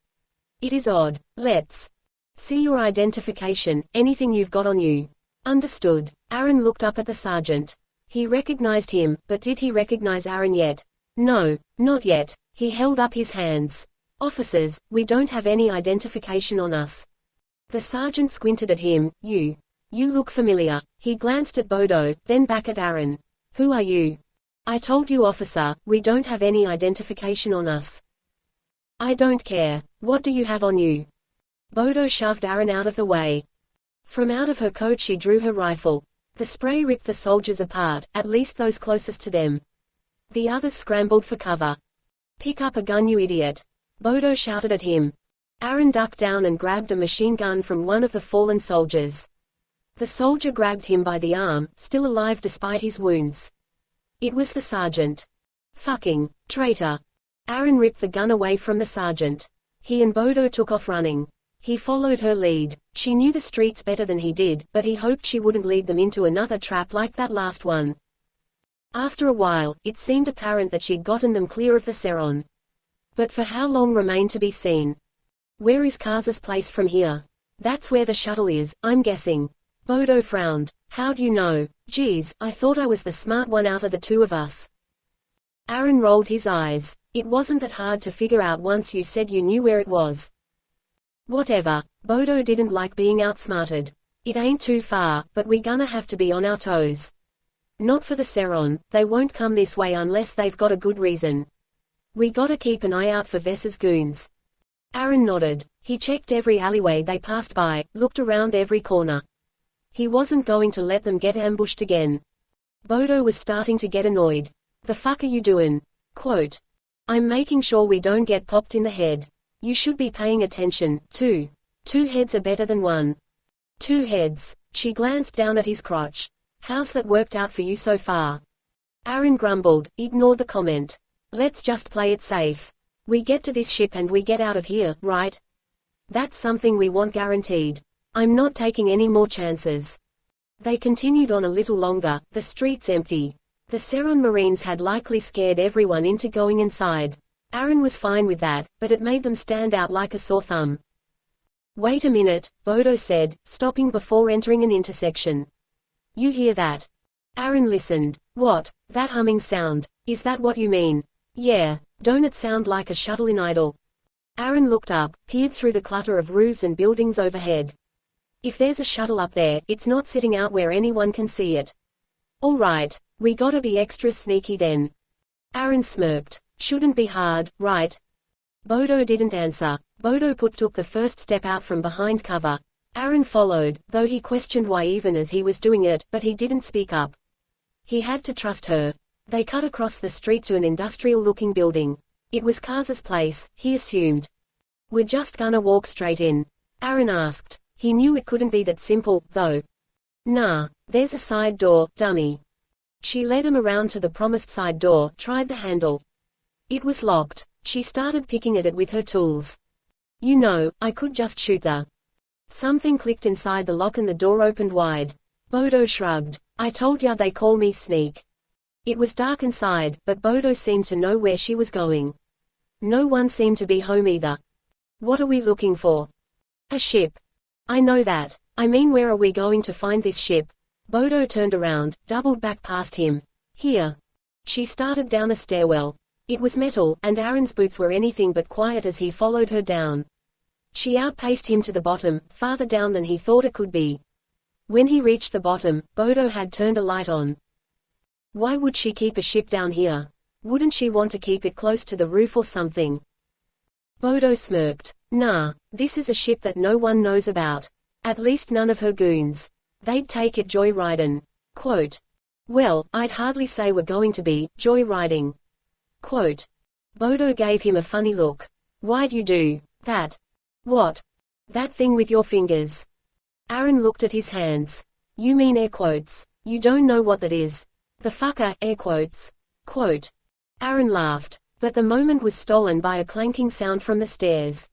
It is odd. Let's see your identification, anything you've got on you. Understood. Aaron looked up at the sergeant. He recognized him, but did he recognize Aaron yet? No, not yet. He held up his hands. Officers, we don't have any identification on us. The sergeant squinted at him. You look familiar. He glanced at Bodo, then back at Aaron. Who are you? I told you, officer, we don't have any identification on us. I don't care. What do you have on you? Bodo shoved Aaron out of the way. From out of her coat she drew her rifle. The spray ripped the soldiers apart, at least those closest to them. The others scrambled for cover. Pick up a gun, you idiot. Bodo shouted at him. Aaron ducked down and grabbed a machine gun from one of the fallen soldiers. The soldier grabbed him by the arm, still alive despite his wounds. It was the sergeant. Fucking traitor. Aaron ripped the gun away from the sergeant. He and Bodo took off running. He followed her lead. She knew the streets better than he did, but he hoped she wouldn't lead them into another trap like that last one. After a while, it seemed apparent that she'd gotten them clear of the Seron. But for how long remained to be seen. Where is Kaaz's place from here? That's where the shuttle is, I'm guessing. Bodo frowned. How'd you know? Geez, I thought I was the smart one out of the two of us. Aaron rolled his eyes. It wasn't that hard to figure out once you said you knew where it was. Whatever. Bodo didn't like being outsmarted. It ain't too far, but we gonna have to be on our toes. Not for the Seron, they won't come this way unless they've got a good reason. We gotta keep an eye out for Vess's goons. Aaron nodded. He checked every alleyway they passed by, looked around every corner. He wasn't going to let them get ambushed again. Bodo was starting to get annoyed. The fuck are you doing? Quote. I'm making sure we don't get popped in the head. You should be paying attention, too. 2 heads are better than 1. 2 heads. She glanced down at his crotch. How's that worked out for you so far? Aaron grumbled, ignored the comment. Let's just play it safe. We get to this ship and we get out of here, right? That's something we want guaranteed. I'm not taking any more chances. They continued on a little longer, the streets empty. The Seron Marines had likely scared everyone into going inside. Aaron was fine with that, but it made them stand out like a sore thumb. Wait a minute, Bodo said, stopping before entering an intersection. You hear that? Aaron listened. What? That humming sound. Is that what you mean? Yeah. Don't it sound like a shuttle in idle? Aaron looked up, peered through the clutter of roofs and buildings overhead. If there's a shuttle up there, it's not sitting out where anyone can see it. All right. We gotta be extra sneaky then. Aaron smirked. Shouldn't be hard, right? Bodo didn't answer. Bodo took the first step out from behind cover. Aaron followed, though he questioned why even as he was doing it, but he didn't speak up. He had to trust her. They cut across the street to an industrial-looking building. It was Kaaz's place, he assumed. We're just gonna walk straight in? Aaron asked. He knew it couldn't be that simple, though. Nah, there's a side door, dummy. She led him around to the promised side door, tried the handle. It was locked. She started picking at it with her tools. You know, I could just shoot the. Something clicked inside the lock and the door opened wide. Bodo shrugged. I told ya they call me Sneak. It was dark inside, but Bodo seemed to know where she was going. No one seemed to be home either. What are we looking for? A ship. I know that. I mean, where are we going to find this ship? Bodo turned around, doubled back past him. Here. She started down a stairwell. It was metal, and Aaron's boots were anything but quiet as he followed her down. She outpaced him to the bottom, farther down than he thought it could be. When he reached the bottom, Bodo had turned a light on. Why would she keep a ship down here? Wouldn't she want to keep it close to the roof or something? Bodo smirked. Nah, this is a ship that no one knows about. At least none of her goons. They'd take it joyridin'. Quote. Well, I'd hardly say we're going to be joy riding. Quote. Bodo gave him a funny look. Why'd you do that? What? That thing with your fingers. Aaron looked at his hands. You mean air quotes. You don't know what that is. The fucker, air quotes. Quote. Aaron laughed, but the moment was stolen by a clanking sound from the stairs.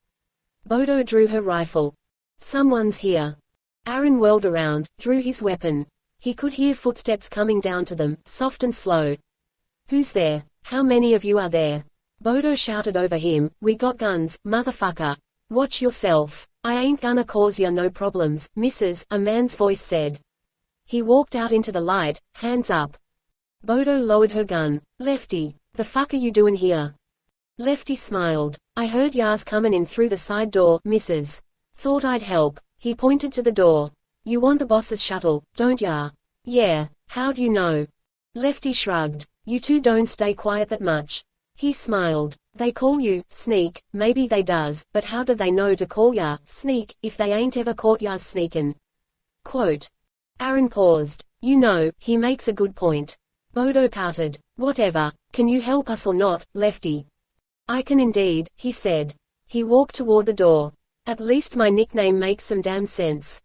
Bodo drew her rifle. Someone's here. Aaron whirled around, drew his weapon. He could hear footsteps coming down to them, soft and slow. Who's there? How many of you are there? Bodo shouted over him, we got guns, motherfucker. Watch yourself. I ain't gonna cause ya no problems, missus, a man's voice said. He walked out into the light, hands up. Bodo lowered her gun. Lefty, the fuck are you doing here? Lefty smiled. I heard yas comin' in through the side door, missus. Thought I'd help. He pointed to the door. You want the boss's shuttle, don't ya? Yeah, how'd you know? Lefty shrugged. You two don't stay quiet that much. He smiled. They call you, sneak, maybe they does, but how do they know to call ya, sneak, if they ain't ever caught yas sneakin'? Quote. Aaron paused. You know, he makes a good point. Bodo pouted. Whatever, can you help us or not, Lefty? I can indeed, he said. He walked toward the door. At least my nickname makes some damn sense.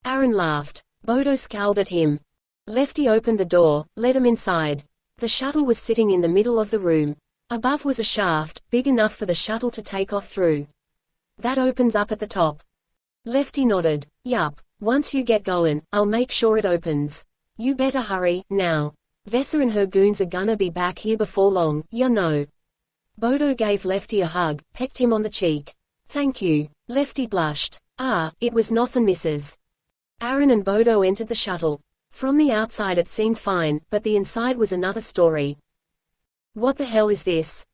Aaron laughed. Bodo scowled at him. Lefty opened the door, let him inside. The shuttle was sitting in the middle of the room. Above was a shaft, big enough for the shuttle to take off through. That opens up at the top. Lefty nodded. Yup, once you get going, I'll make sure it opens. You better hurry, now. Vesa and her goons are gonna be back here before long, ya know. Bodo gave Lefty a hug, pecked him on the cheek. Thank you. Lefty blushed. It was nothin', missus. Aaron and Bodo entered the shuttle. From the outside it seemed fine, but the inside was another story. What the hell is this?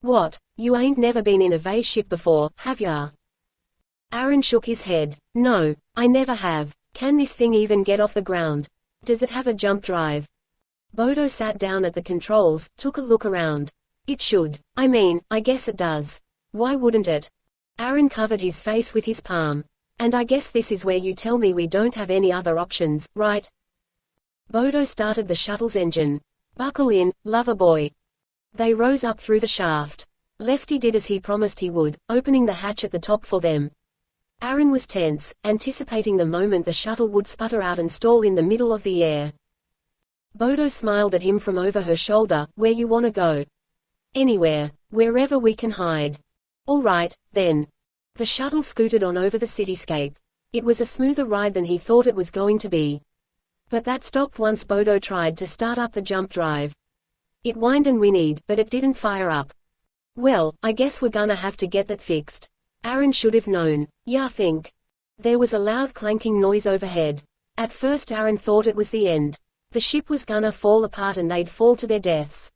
What, you ain't never been in a vase ship before, have ya? Aaron shook his head. No, I never have. Can this thing even get off the ground? Does it have a jump drive? Bodo sat down at the controls, took a look around. It should. I mean, I guess it does. Why wouldn't it? Aaron covered his face with his palm. And I guess this is where you tell me we don't have any other options, right? Bodo started the shuttle's engine. Buckle in, lover boy. They rose up through the shaft. Lefty did as he promised he would, opening the hatch at the top for them. Aaron was tense, anticipating the moment the shuttle would sputter out and stall in the middle of the air. Bodo smiled at him from over her shoulder. Where you wanna go? Anywhere. Wherever we can hide. All right, then. The shuttle scooted on over the cityscape. It was a smoother ride than he thought it was going to be. But that stopped once Bodo tried to start up the jump drive. It whined and whinnied, but it didn't fire up. Well, I guess we're gonna have to get that fixed. Aaron should have known. Yeah, think. There was a loud clanking noise overhead. At first Aaron thought it was the end. The ship was gonna fall apart and they'd fall to their deaths.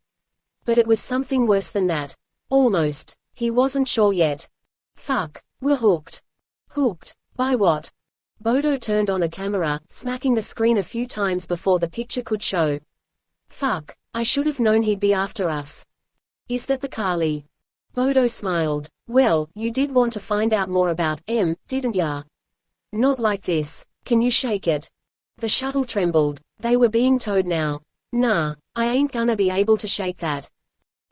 But it was something worse than that. Almost. He wasn't sure yet. Fuck. We're hooked. Hooked? By what? Bodo turned on a camera, smacking the screen a few times before the picture could show. Fuck. I should have known he'd be after us. Is that the Kali? Bodo smiled. Well, you did want to find out more about M, didn't ya? Not like this. Can you shake it? The shuttle trembled. They were being towed now. Nah, I ain't gonna be able to shake that.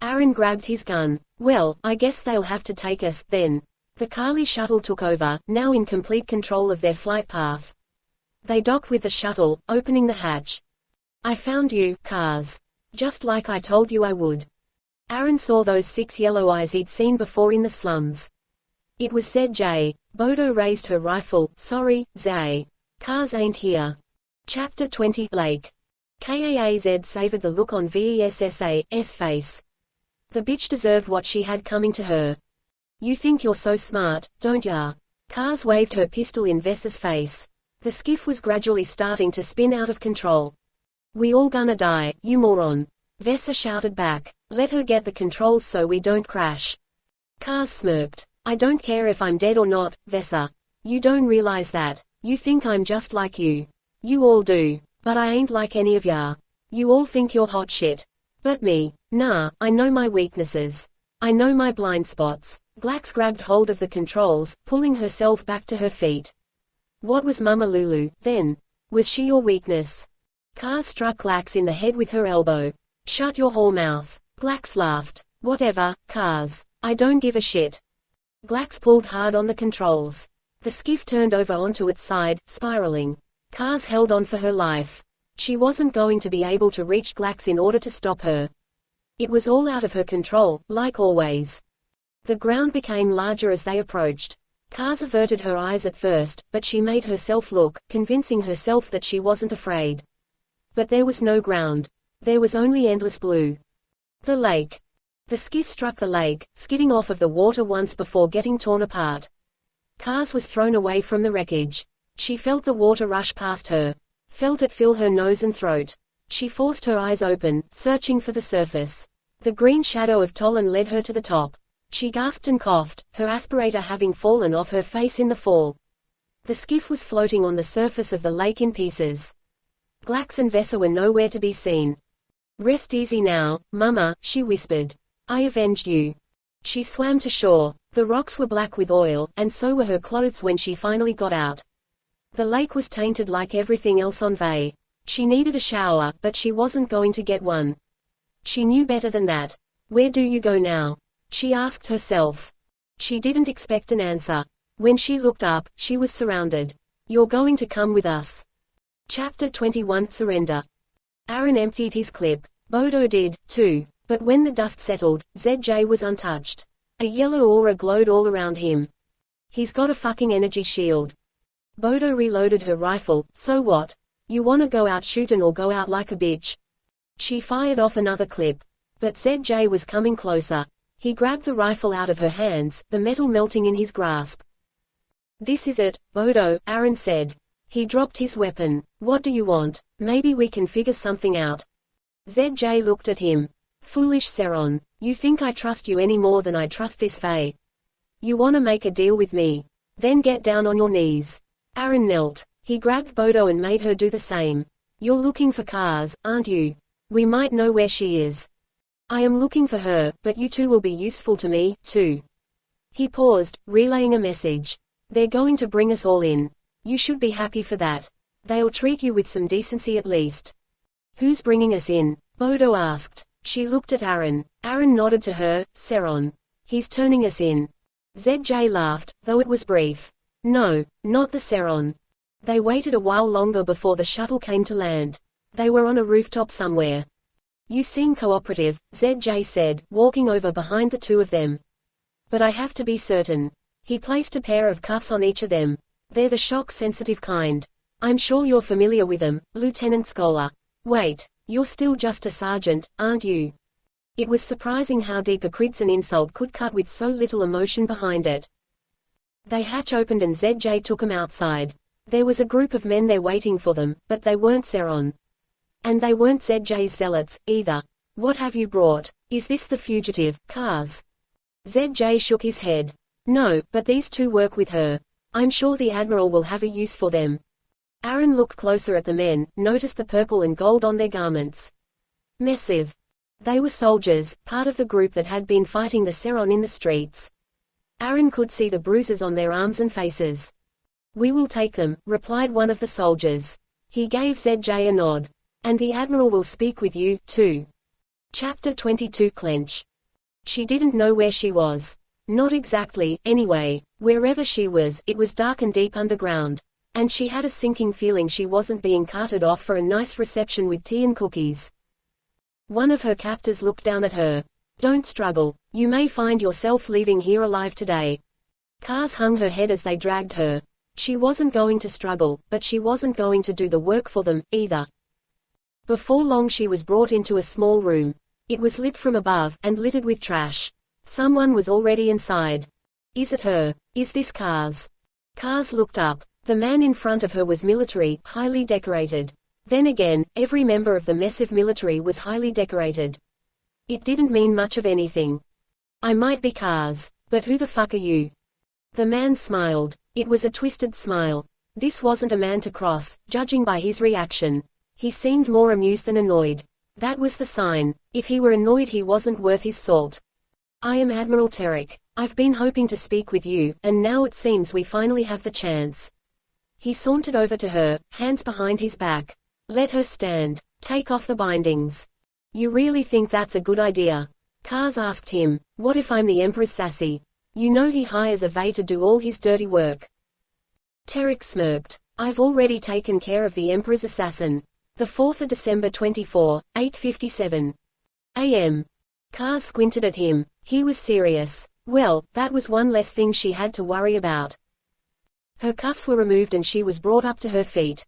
Aaron grabbed his gun. Well, I guess they'll have to take us, then. The Kali shuttle took over, now in complete control of their flight path. They docked with the shuttle, opening the hatch. I found you, Kaaz. Just like I told you I would. Aaron saw those 6 yellow eyes he'd seen before in the slums. It was ZJ. Bodo raised her rifle. Sorry, Zay. Kaaz ain't here. Chapter 20. Lake. Kaaz savored the look on Vessa's face. The bitch deserved what she had coming to her. You think you're so smart, don't ya? Kaaz waved her pistol in Vessa's face. The skiff was gradually starting to spin out of control. We all gonna die, you moron. Vesa shouted back. Let her get the controls so we don't crash. Kaaz smirked. I don't care if I'm dead or not, Vesa. You don't realize that. You think I'm just like you. You all do. But I ain't like any of ya. You all think you're hot shit. But me, nah, I know my weaknesses. I know my blind spots. Glax grabbed hold of the controls, pulling herself back to her feet. What was Mama Lulu, then? Was she your weakness? Kaaz struck Glax in the head with her elbow. Shut your whore mouth. Glax laughed. Whatever, Kaaz. I don't give a shit. Glax pulled hard on the controls. The skiff turned over onto its side, spiraling. Kaaz held on for her life. She wasn't going to be able to reach Glax in order to stop her. It was all out of her control, like always. The ground became larger as they approached. Kaaz averted her eyes at first, but she made herself look, convincing herself that she wasn't afraid. But there was no ground. There was only endless blue. The lake. The skiff struck the lake, skidding off of the water once before getting torn apart. Kaaz was thrown away from the wreckage. She felt the water rush past her. Felt it fill her nose and throat. She forced her eyes open, searching for the surface. The green shadow of Tolan led her to the top. She gasped and coughed, her aspirator having fallen off her face in the fall. The skiff was floating on the surface of the lake in pieces. Glax and Vesa were nowhere to be seen. Rest easy now, Mama, she whispered. I avenged you. She swam to shore. The rocks were black with oil, and so were her clothes when she finally got out. The lake was tainted like everything else on Vay. She needed a shower, but she wasn't going to get one. She knew better than that. Where do you go now? She asked herself. She didn't expect an answer. When she looked up, she was surrounded. You're going to come with us. Chapter 21 Surrender. Aaron emptied his clip. Bodo did, too. But when the dust settled, ZJ was untouched. A yellow aura glowed all around him. He's got a fucking energy shield. Bodo reloaded her rifle. So what? You wanna go out shootin' or go out like a bitch? She fired off another clip. But ZJ was coming closer. He grabbed the rifle out of her hands, the metal melting in his grasp. This is it, Bodo, Aaron said. He dropped his weapon. What do you want? Maybe we can figure something out. ZJ looked at him. Foolish Seron. You think I trust you any more than I trust this Fae? You wanna make a deal with me? Then get down on your knees. Aaron knelt. He grabbed Bodo and made her do the same. You're looking for Kaaz, aren't you? We might know where she is. I am looking for her, but you two will be useful to me, too. He paused, relaying a message. They're going to bring us all in. You should be happy for that. They'll treat you with some decency at least. Who's bringing us in? Bodo asked. She looked at Aaron. Aaron nodded to her. Seron. He's turning us in. ZJ laughed, though it was brief. No, not the Seron. They waited a while longer before the shuttle came to land. They were on a rooftop somewhere. You seem cooperative, ZJ said, walking over behind the two of them. But I have to be certain. He placed a pair of cuffs on each of them. They're the shock-sensitive kind. I'm sure you're familiar with them, Lieutenant Scholar. Wait, you're still just a sergeant, aren't you? It was surprising how deep a Cridson insult could cut with so little emotion behind it. They hatch opened and ZJ took them outside. There was a group of men there waiting for them, but they weren't Seron. And they weren't ZJ's zealots, either. What have you brought? Is this the fugitive, Kaaz? ZJ shook his head. No, but these two work with her. I'm sure the Admiral will have a use for them. Aaron looked closer at the men, noticed the purple and gold on their garments. Massive. They were soldiers, part of the group that had been fighting the Seron in the streets. Aaron could see the bruises on their arms and faces. We will take them, replied one of the soldiers. He gave ZJ a nod. And the Admiral will speak with you, too. Chapter 22 Clench. She didn't know where she was. Not exactly, anyway. Wherever she was, it was dark and deep underground. And she had a sinking feeling she wasn't being carted off for a nice reception with tea and cookies. One of her captors looked down at her. Don't struggle. You may find yourself leaving here alive today. Kaaz hung her head as they dragged her. She wasn't going to struggle, but she wasn't going to do the work for them, either. Before long she was brought into a small room. It was lit from above, and littered with trash. Someone was already inside. Is it her? Is this Kaaz? Kaaz looked up. The man in front of her was military, highly decorated. Then again, every member of the massive military was highly decorated. It didn't mean much of anything. I might be Kaaz, but who the fuck are you? The man smiled. It was a twisted smile. This wasn't a man to cross, judging by his reaction. He seemed more amused than annoyed. That was the sign. If he were annoyed he wasn't worth his salt. I am Admiral Terek. I've been hoping to speak with you, and now it seems we finally have the chance. He sauntered over to her, hands behind his back. Let her stand. Take off the bindings. You really think that's a good idea? Kaaz asked him. What if I'm the Emperor's sassy? You know he hires a Vey to do all his dirty work. Tarek smirked. I've already taken care of the Emperor's assassin. The 4th of December 24, 8:57 a.m. Kaaz squinted at him. He was serious. Well, that was one less thing she had to worry about. Her cuffs were removed and she was brought up to her feet.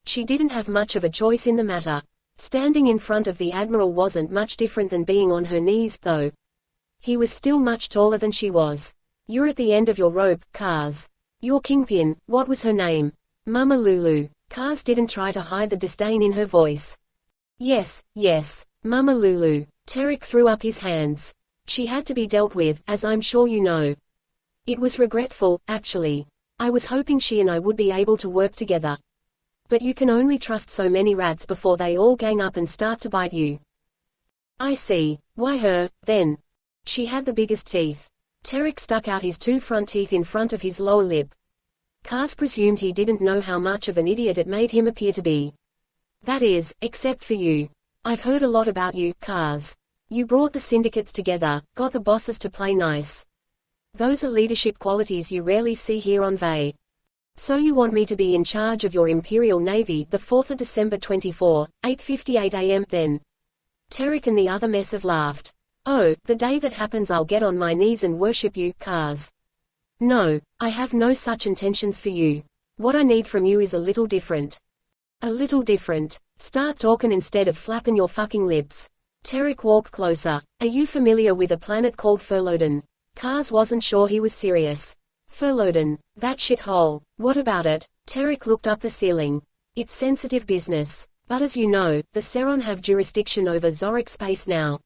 She didn't have much of a choice in the matter. Standing in front of the Admiral wasn't much different than being on her knees, though. He was still much taller than she was. You're at the end of your rope, Kaaz. Your Kingpin, what was her name? Mama Lulu. Kaaz didn't try to hide the disdain in her voice. Yes, Mama Lulu. Tarek threw up his hands. She had to be dealt with, as I'm sure you know. It was regretful, actually. I was hoping she and I would be able to work together. But you can only trust so many rats before they all gang up and start to bite you. I see. Why her, then? She had the biggest teeth. Tarek stuck out his 2 front teeth in front of his lower lip. Kaaz presumed he didn't know how much of an idiot it made him appear to be. That is, except for you. I've heard a lot about you, Kaaz. You brought the syndicates together, got the bosses to play nice. Those are leadership qualities you rarely see here on Vey. So you want me to be in charge of your Imperial Navy, the 4th of December 24, 8:58 a.m. then? Tarek and the other mess have laughed. Oh, the day that happens I'll get on my knees and worship you, Kaaz. No, I have no such intentions for you. What I need from you is a little different. A little different. Start talking instead of flapping your fucking lips. Tarek walked closer. Are you familiar with a planet called Furloden? Kaaz wasn't sure he was serious. Furloden. That shithole. What about it? Tarek looked up the ceiling. It's sensitive business. But as you know, the Seron have jurisdiction over Zorik space now.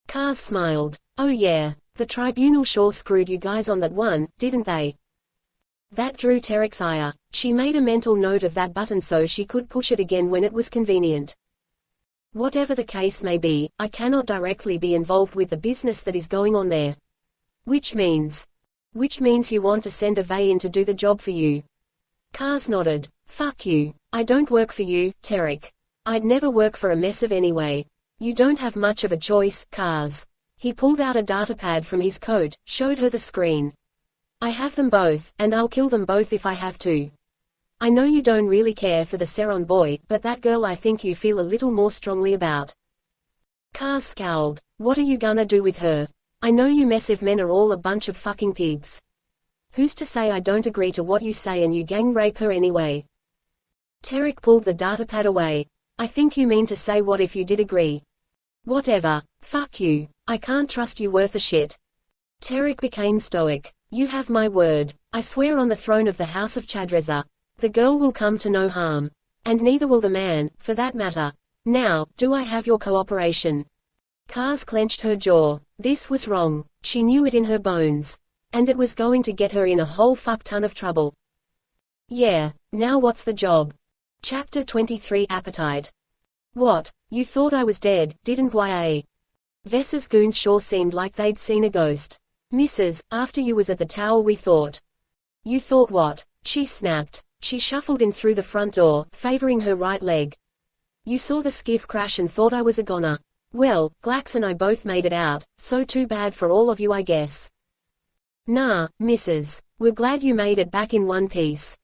Kaaz smiled. Oh yeah. The tribunal sure screwed you guys on that one, didn't they? That drew Tarek's ire. She made a mental note of that button so she could push it again when it was convenient. Whatever the case may be, I cannot directly be involved with the business that is going on there. Which means you want to send a Vey in to do the job for you. Kaaz nodded. Fuck you. I don't work for you, Tarek. I'd never work for a mess of anyway. You don't have much of a choice, Kaaz. He pulled out a datapad from his coat, showed her the screen. I have them both, and I'll kill them both if I have to. I know you don't really care for the Seron boy, but that girl I think you feel a little more strongly about. Kaaz scowled. What are you gonna do with her? I know you massive men are all a bunch of fucking pigs. Who's to say I don't agree to what you say and you gang rape her anyway? Tarek pulled the datapad away. I think you mean to say what if you did agree. Whatever. Fuck you. I can't trust you worth a shit. Tarek became stoic. You have my word. I swear on the throne of the House of Chadreza. The girl will come to no harm. And neither will the man, for that matter. Now, do I have your cooperation? Kaaz clenched her jaw. This was wrong. She knew it in her bones. And it was going to get her in a whole fuck ton of trouble. Yeah, now what's the job? Chapter 23 Appetite. What? You thought I was dead, didn't ya? Vessa's goons sure seemed like they'd seen a ghost. Mrs., after you was at the tower we thought. You thought what? She snapped. She shuffled in through the front door, favoring her right leg. You saw the skiff crash and thought I was a goner. Well, Glax and I both made it out, so too bad for all of you I guess. Nah, Mrs. We're glad you made it back in one piece.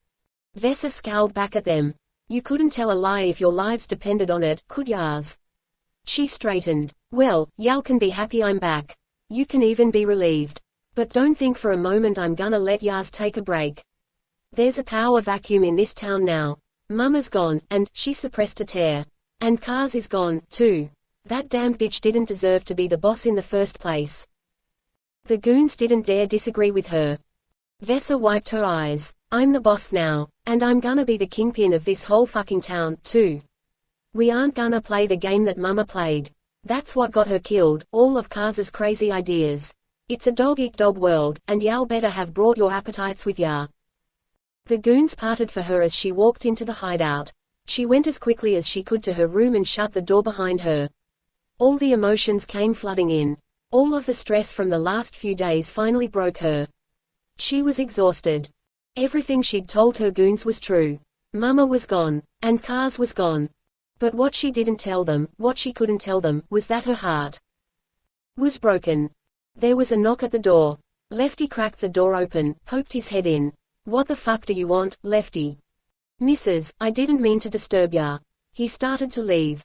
Vessa scowled back at them. You couldn't tell a lie if your lives depended on it, could yas? She straightened. Well, y'all can be happy I'm back. You can even be relieved. But don't think for a moment I'm gonna let yas take a break. There's a power vacuum in this town now. Mama's gone, and she suppressed a tear. And Kaaz is gone, too. That damned bitch didn't deserve to be the boss in the first place. The goons didn't dare disagree with her. Vessa wiped her eyes. I'm the boss now, and I'm gonna be the kingpin of this whole fucking town, too. We aren't gonna play the game that Mama played. That's what got her killed, all of Kaaz's crazy ideas. It's a dog-eat-dog world, and y'all better have brought your appetites with ya. The goons parted for her as she walked into the hideout. She went as quickly as she could to her room and shut the door behind her. All the emotions came flooding in. All of the stress from the last few days finally broke her. She was exhausted. Everything she'd told her goons was true. Mama was gone, and Kaaz was gone. But what she didn't tell them, what she couldn't tell them, was that her heart was broken. There was a knock at the door. Lefty cracked the door open, poked his head in. "What the fuck do you want, Lefty?" "Mrs., I didn't mean to disturb ya." He started to leave.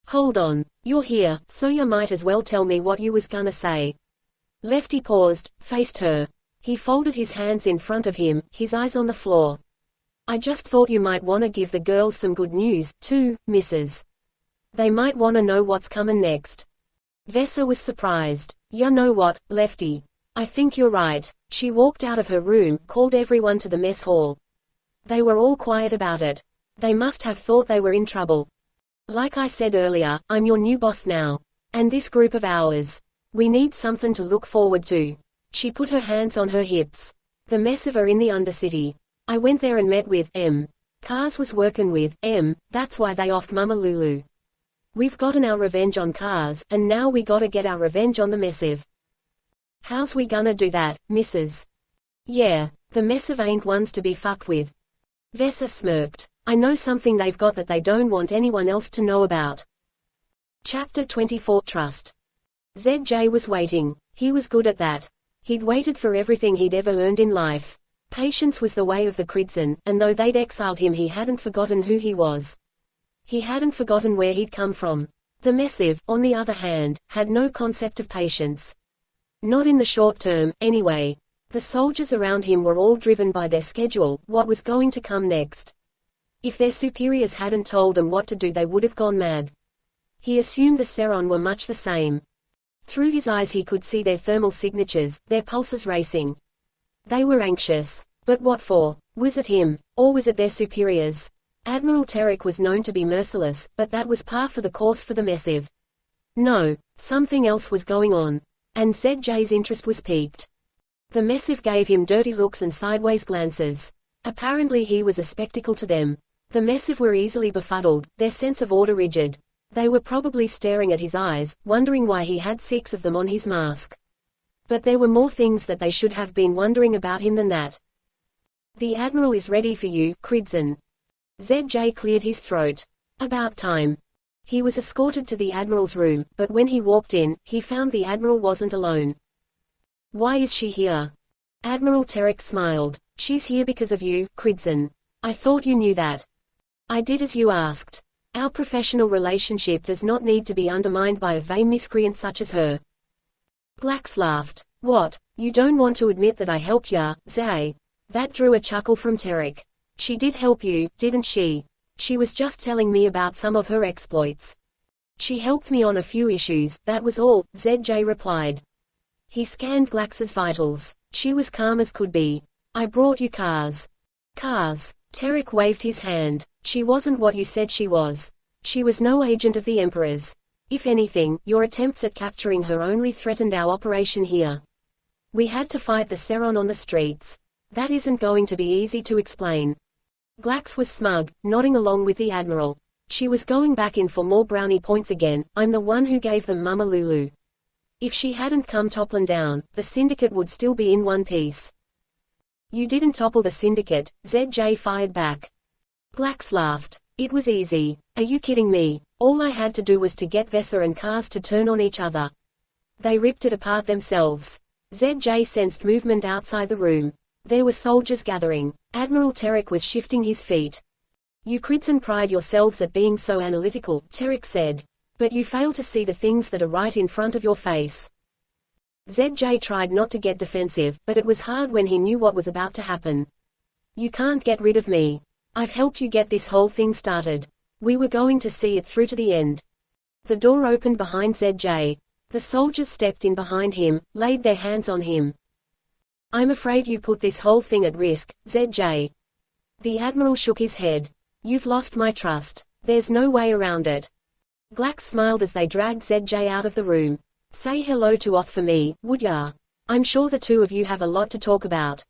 "Hold on, you're here, so ya might as well tell me what you was gonna say." Lefty paused, faced her. He folded his hands in front of him, his eyes on the floor. "I just thought you might wanna give the girls some good news, too, Mrs. They might wanna know what's comin' next." Vesa was surprised. "Ya know what, Lefty? I think you're right." She walked out of her room, called everyone to the mess hall. They were all quiet about it. They must have thought they were in trouble. "Like I said earlier, I'm your new boss now. And this group of ours. We need something to look forward to." She put her hands on her hips. "The Messive are in the Undercity. I went there and met with M. Kaaz was working with M, that's why they offed Mama Lulu. We've gotten our revenge on Kaaz, and now we gotta get our revenge on the Messive." "How's we gonna do that, Mrs.? Yeah, the Messive ain't ones to be fucked with." Vesa smirked. "I know something they've got that they don't want anyone else to know about." Chapter 24 Trust. ZJ was waiting. He was good at that. He'd waited for everything he'd ever earned in life. Patience was the way of the Kridzen, and though they'd exiled him, he hadn't forgotten who he was. He hadn't forgotten where he'd come from. The Messive, on the other hand, had no concept of patience. Not in the short term, anyway. The soldiers around him were all driven by their schedule, what was going to come next. If their superiors hadn't told them what to do, they would have gone mad. He assumed the Seron were much the same. Through his eyes he could see their thermal signatures, their pulses racing. They were anxious. But what for? Was it him, or was it their superiors? Admiral Terek was known to be merciless, but that was par for the course for the Messive. No, something else was going on. And ZJ's interest was piqued. The Messive gave him dirty looks and sideways glances. Apparently he was a spectacle to them. The Messive were easily befuddled, their sense of order rigid. They were probably staring at his eyes, wondering why he had 6 of them on his mask. But there were more things that they should have been wondering about him than that. "The Admiral is ready for you, Kridzen." ZJ cleared his throat. About time. He was escorted to the Admiral's room, but when he walked in, he found the Admiral wasn't alone. "Why is she here?" Admiral Terek smiled. "She's here because of you, Kridzen. I thought you knew that." "I did as you asked. Our professional relationship does not need to be undermined by a vain miscreant such as her." Glax laughed. "What, you don't want to admit that I helped ya, Zay?" That drew a chuckle from Terek. "She did help you, didn't she? She was just telling me about some of her exploits." "She helped me on a few issues, that was all," ZJ replied. He scanned Glax's vitals. She was calm as could be. "I brought you Kaaz." "Kaaz?" Terek waved his hand. "She wasn't what you said she was. She was no agent of the Emperor's. If anything, your attempts at capturing her only threatened our operation here. We had to fight the Seron on the streets. That isn't going to be easy to explain." Glax was smug, nodding along with the Admiral. She was going back in for more brownie points again. "I'm the one who gave them Mama Lulu. If she hadn't come toppling down, the Syndicate would still be in one piece." "You didn't topple the Syndicate," ZJ fired back. Glax laughed. "It was easy. Are you kidding me? All I had to do was to get Vesa and Kaaz to turn on each other. They ripped it apart themselves." ZJ sensed movement outside the room. There were soldiers gathering. Admiral Terek was shifting his feet. "You Kridzen pride yourselves at being so analytical," Terek said. "But you fail to see the things that are right in front of your face." ZJ tried not to get defensive, but it was hard when he knew what was about to happen. "You can't get rid of me. I've helped you get this whole thing started. We were going to see it through to the end." The door opened behind ZJ. The soldiers stepped in behind him, laid their hands on him. "I'm afraid you put this whole thing at risk, ZJ." The Admiral shook his head. "You've lost my trust. There's no way around it." Glax smiled as they dragged ZJ out of the room. "Say hello to Oth for me, would ya? I'm sure the two of you have a lot to talk about."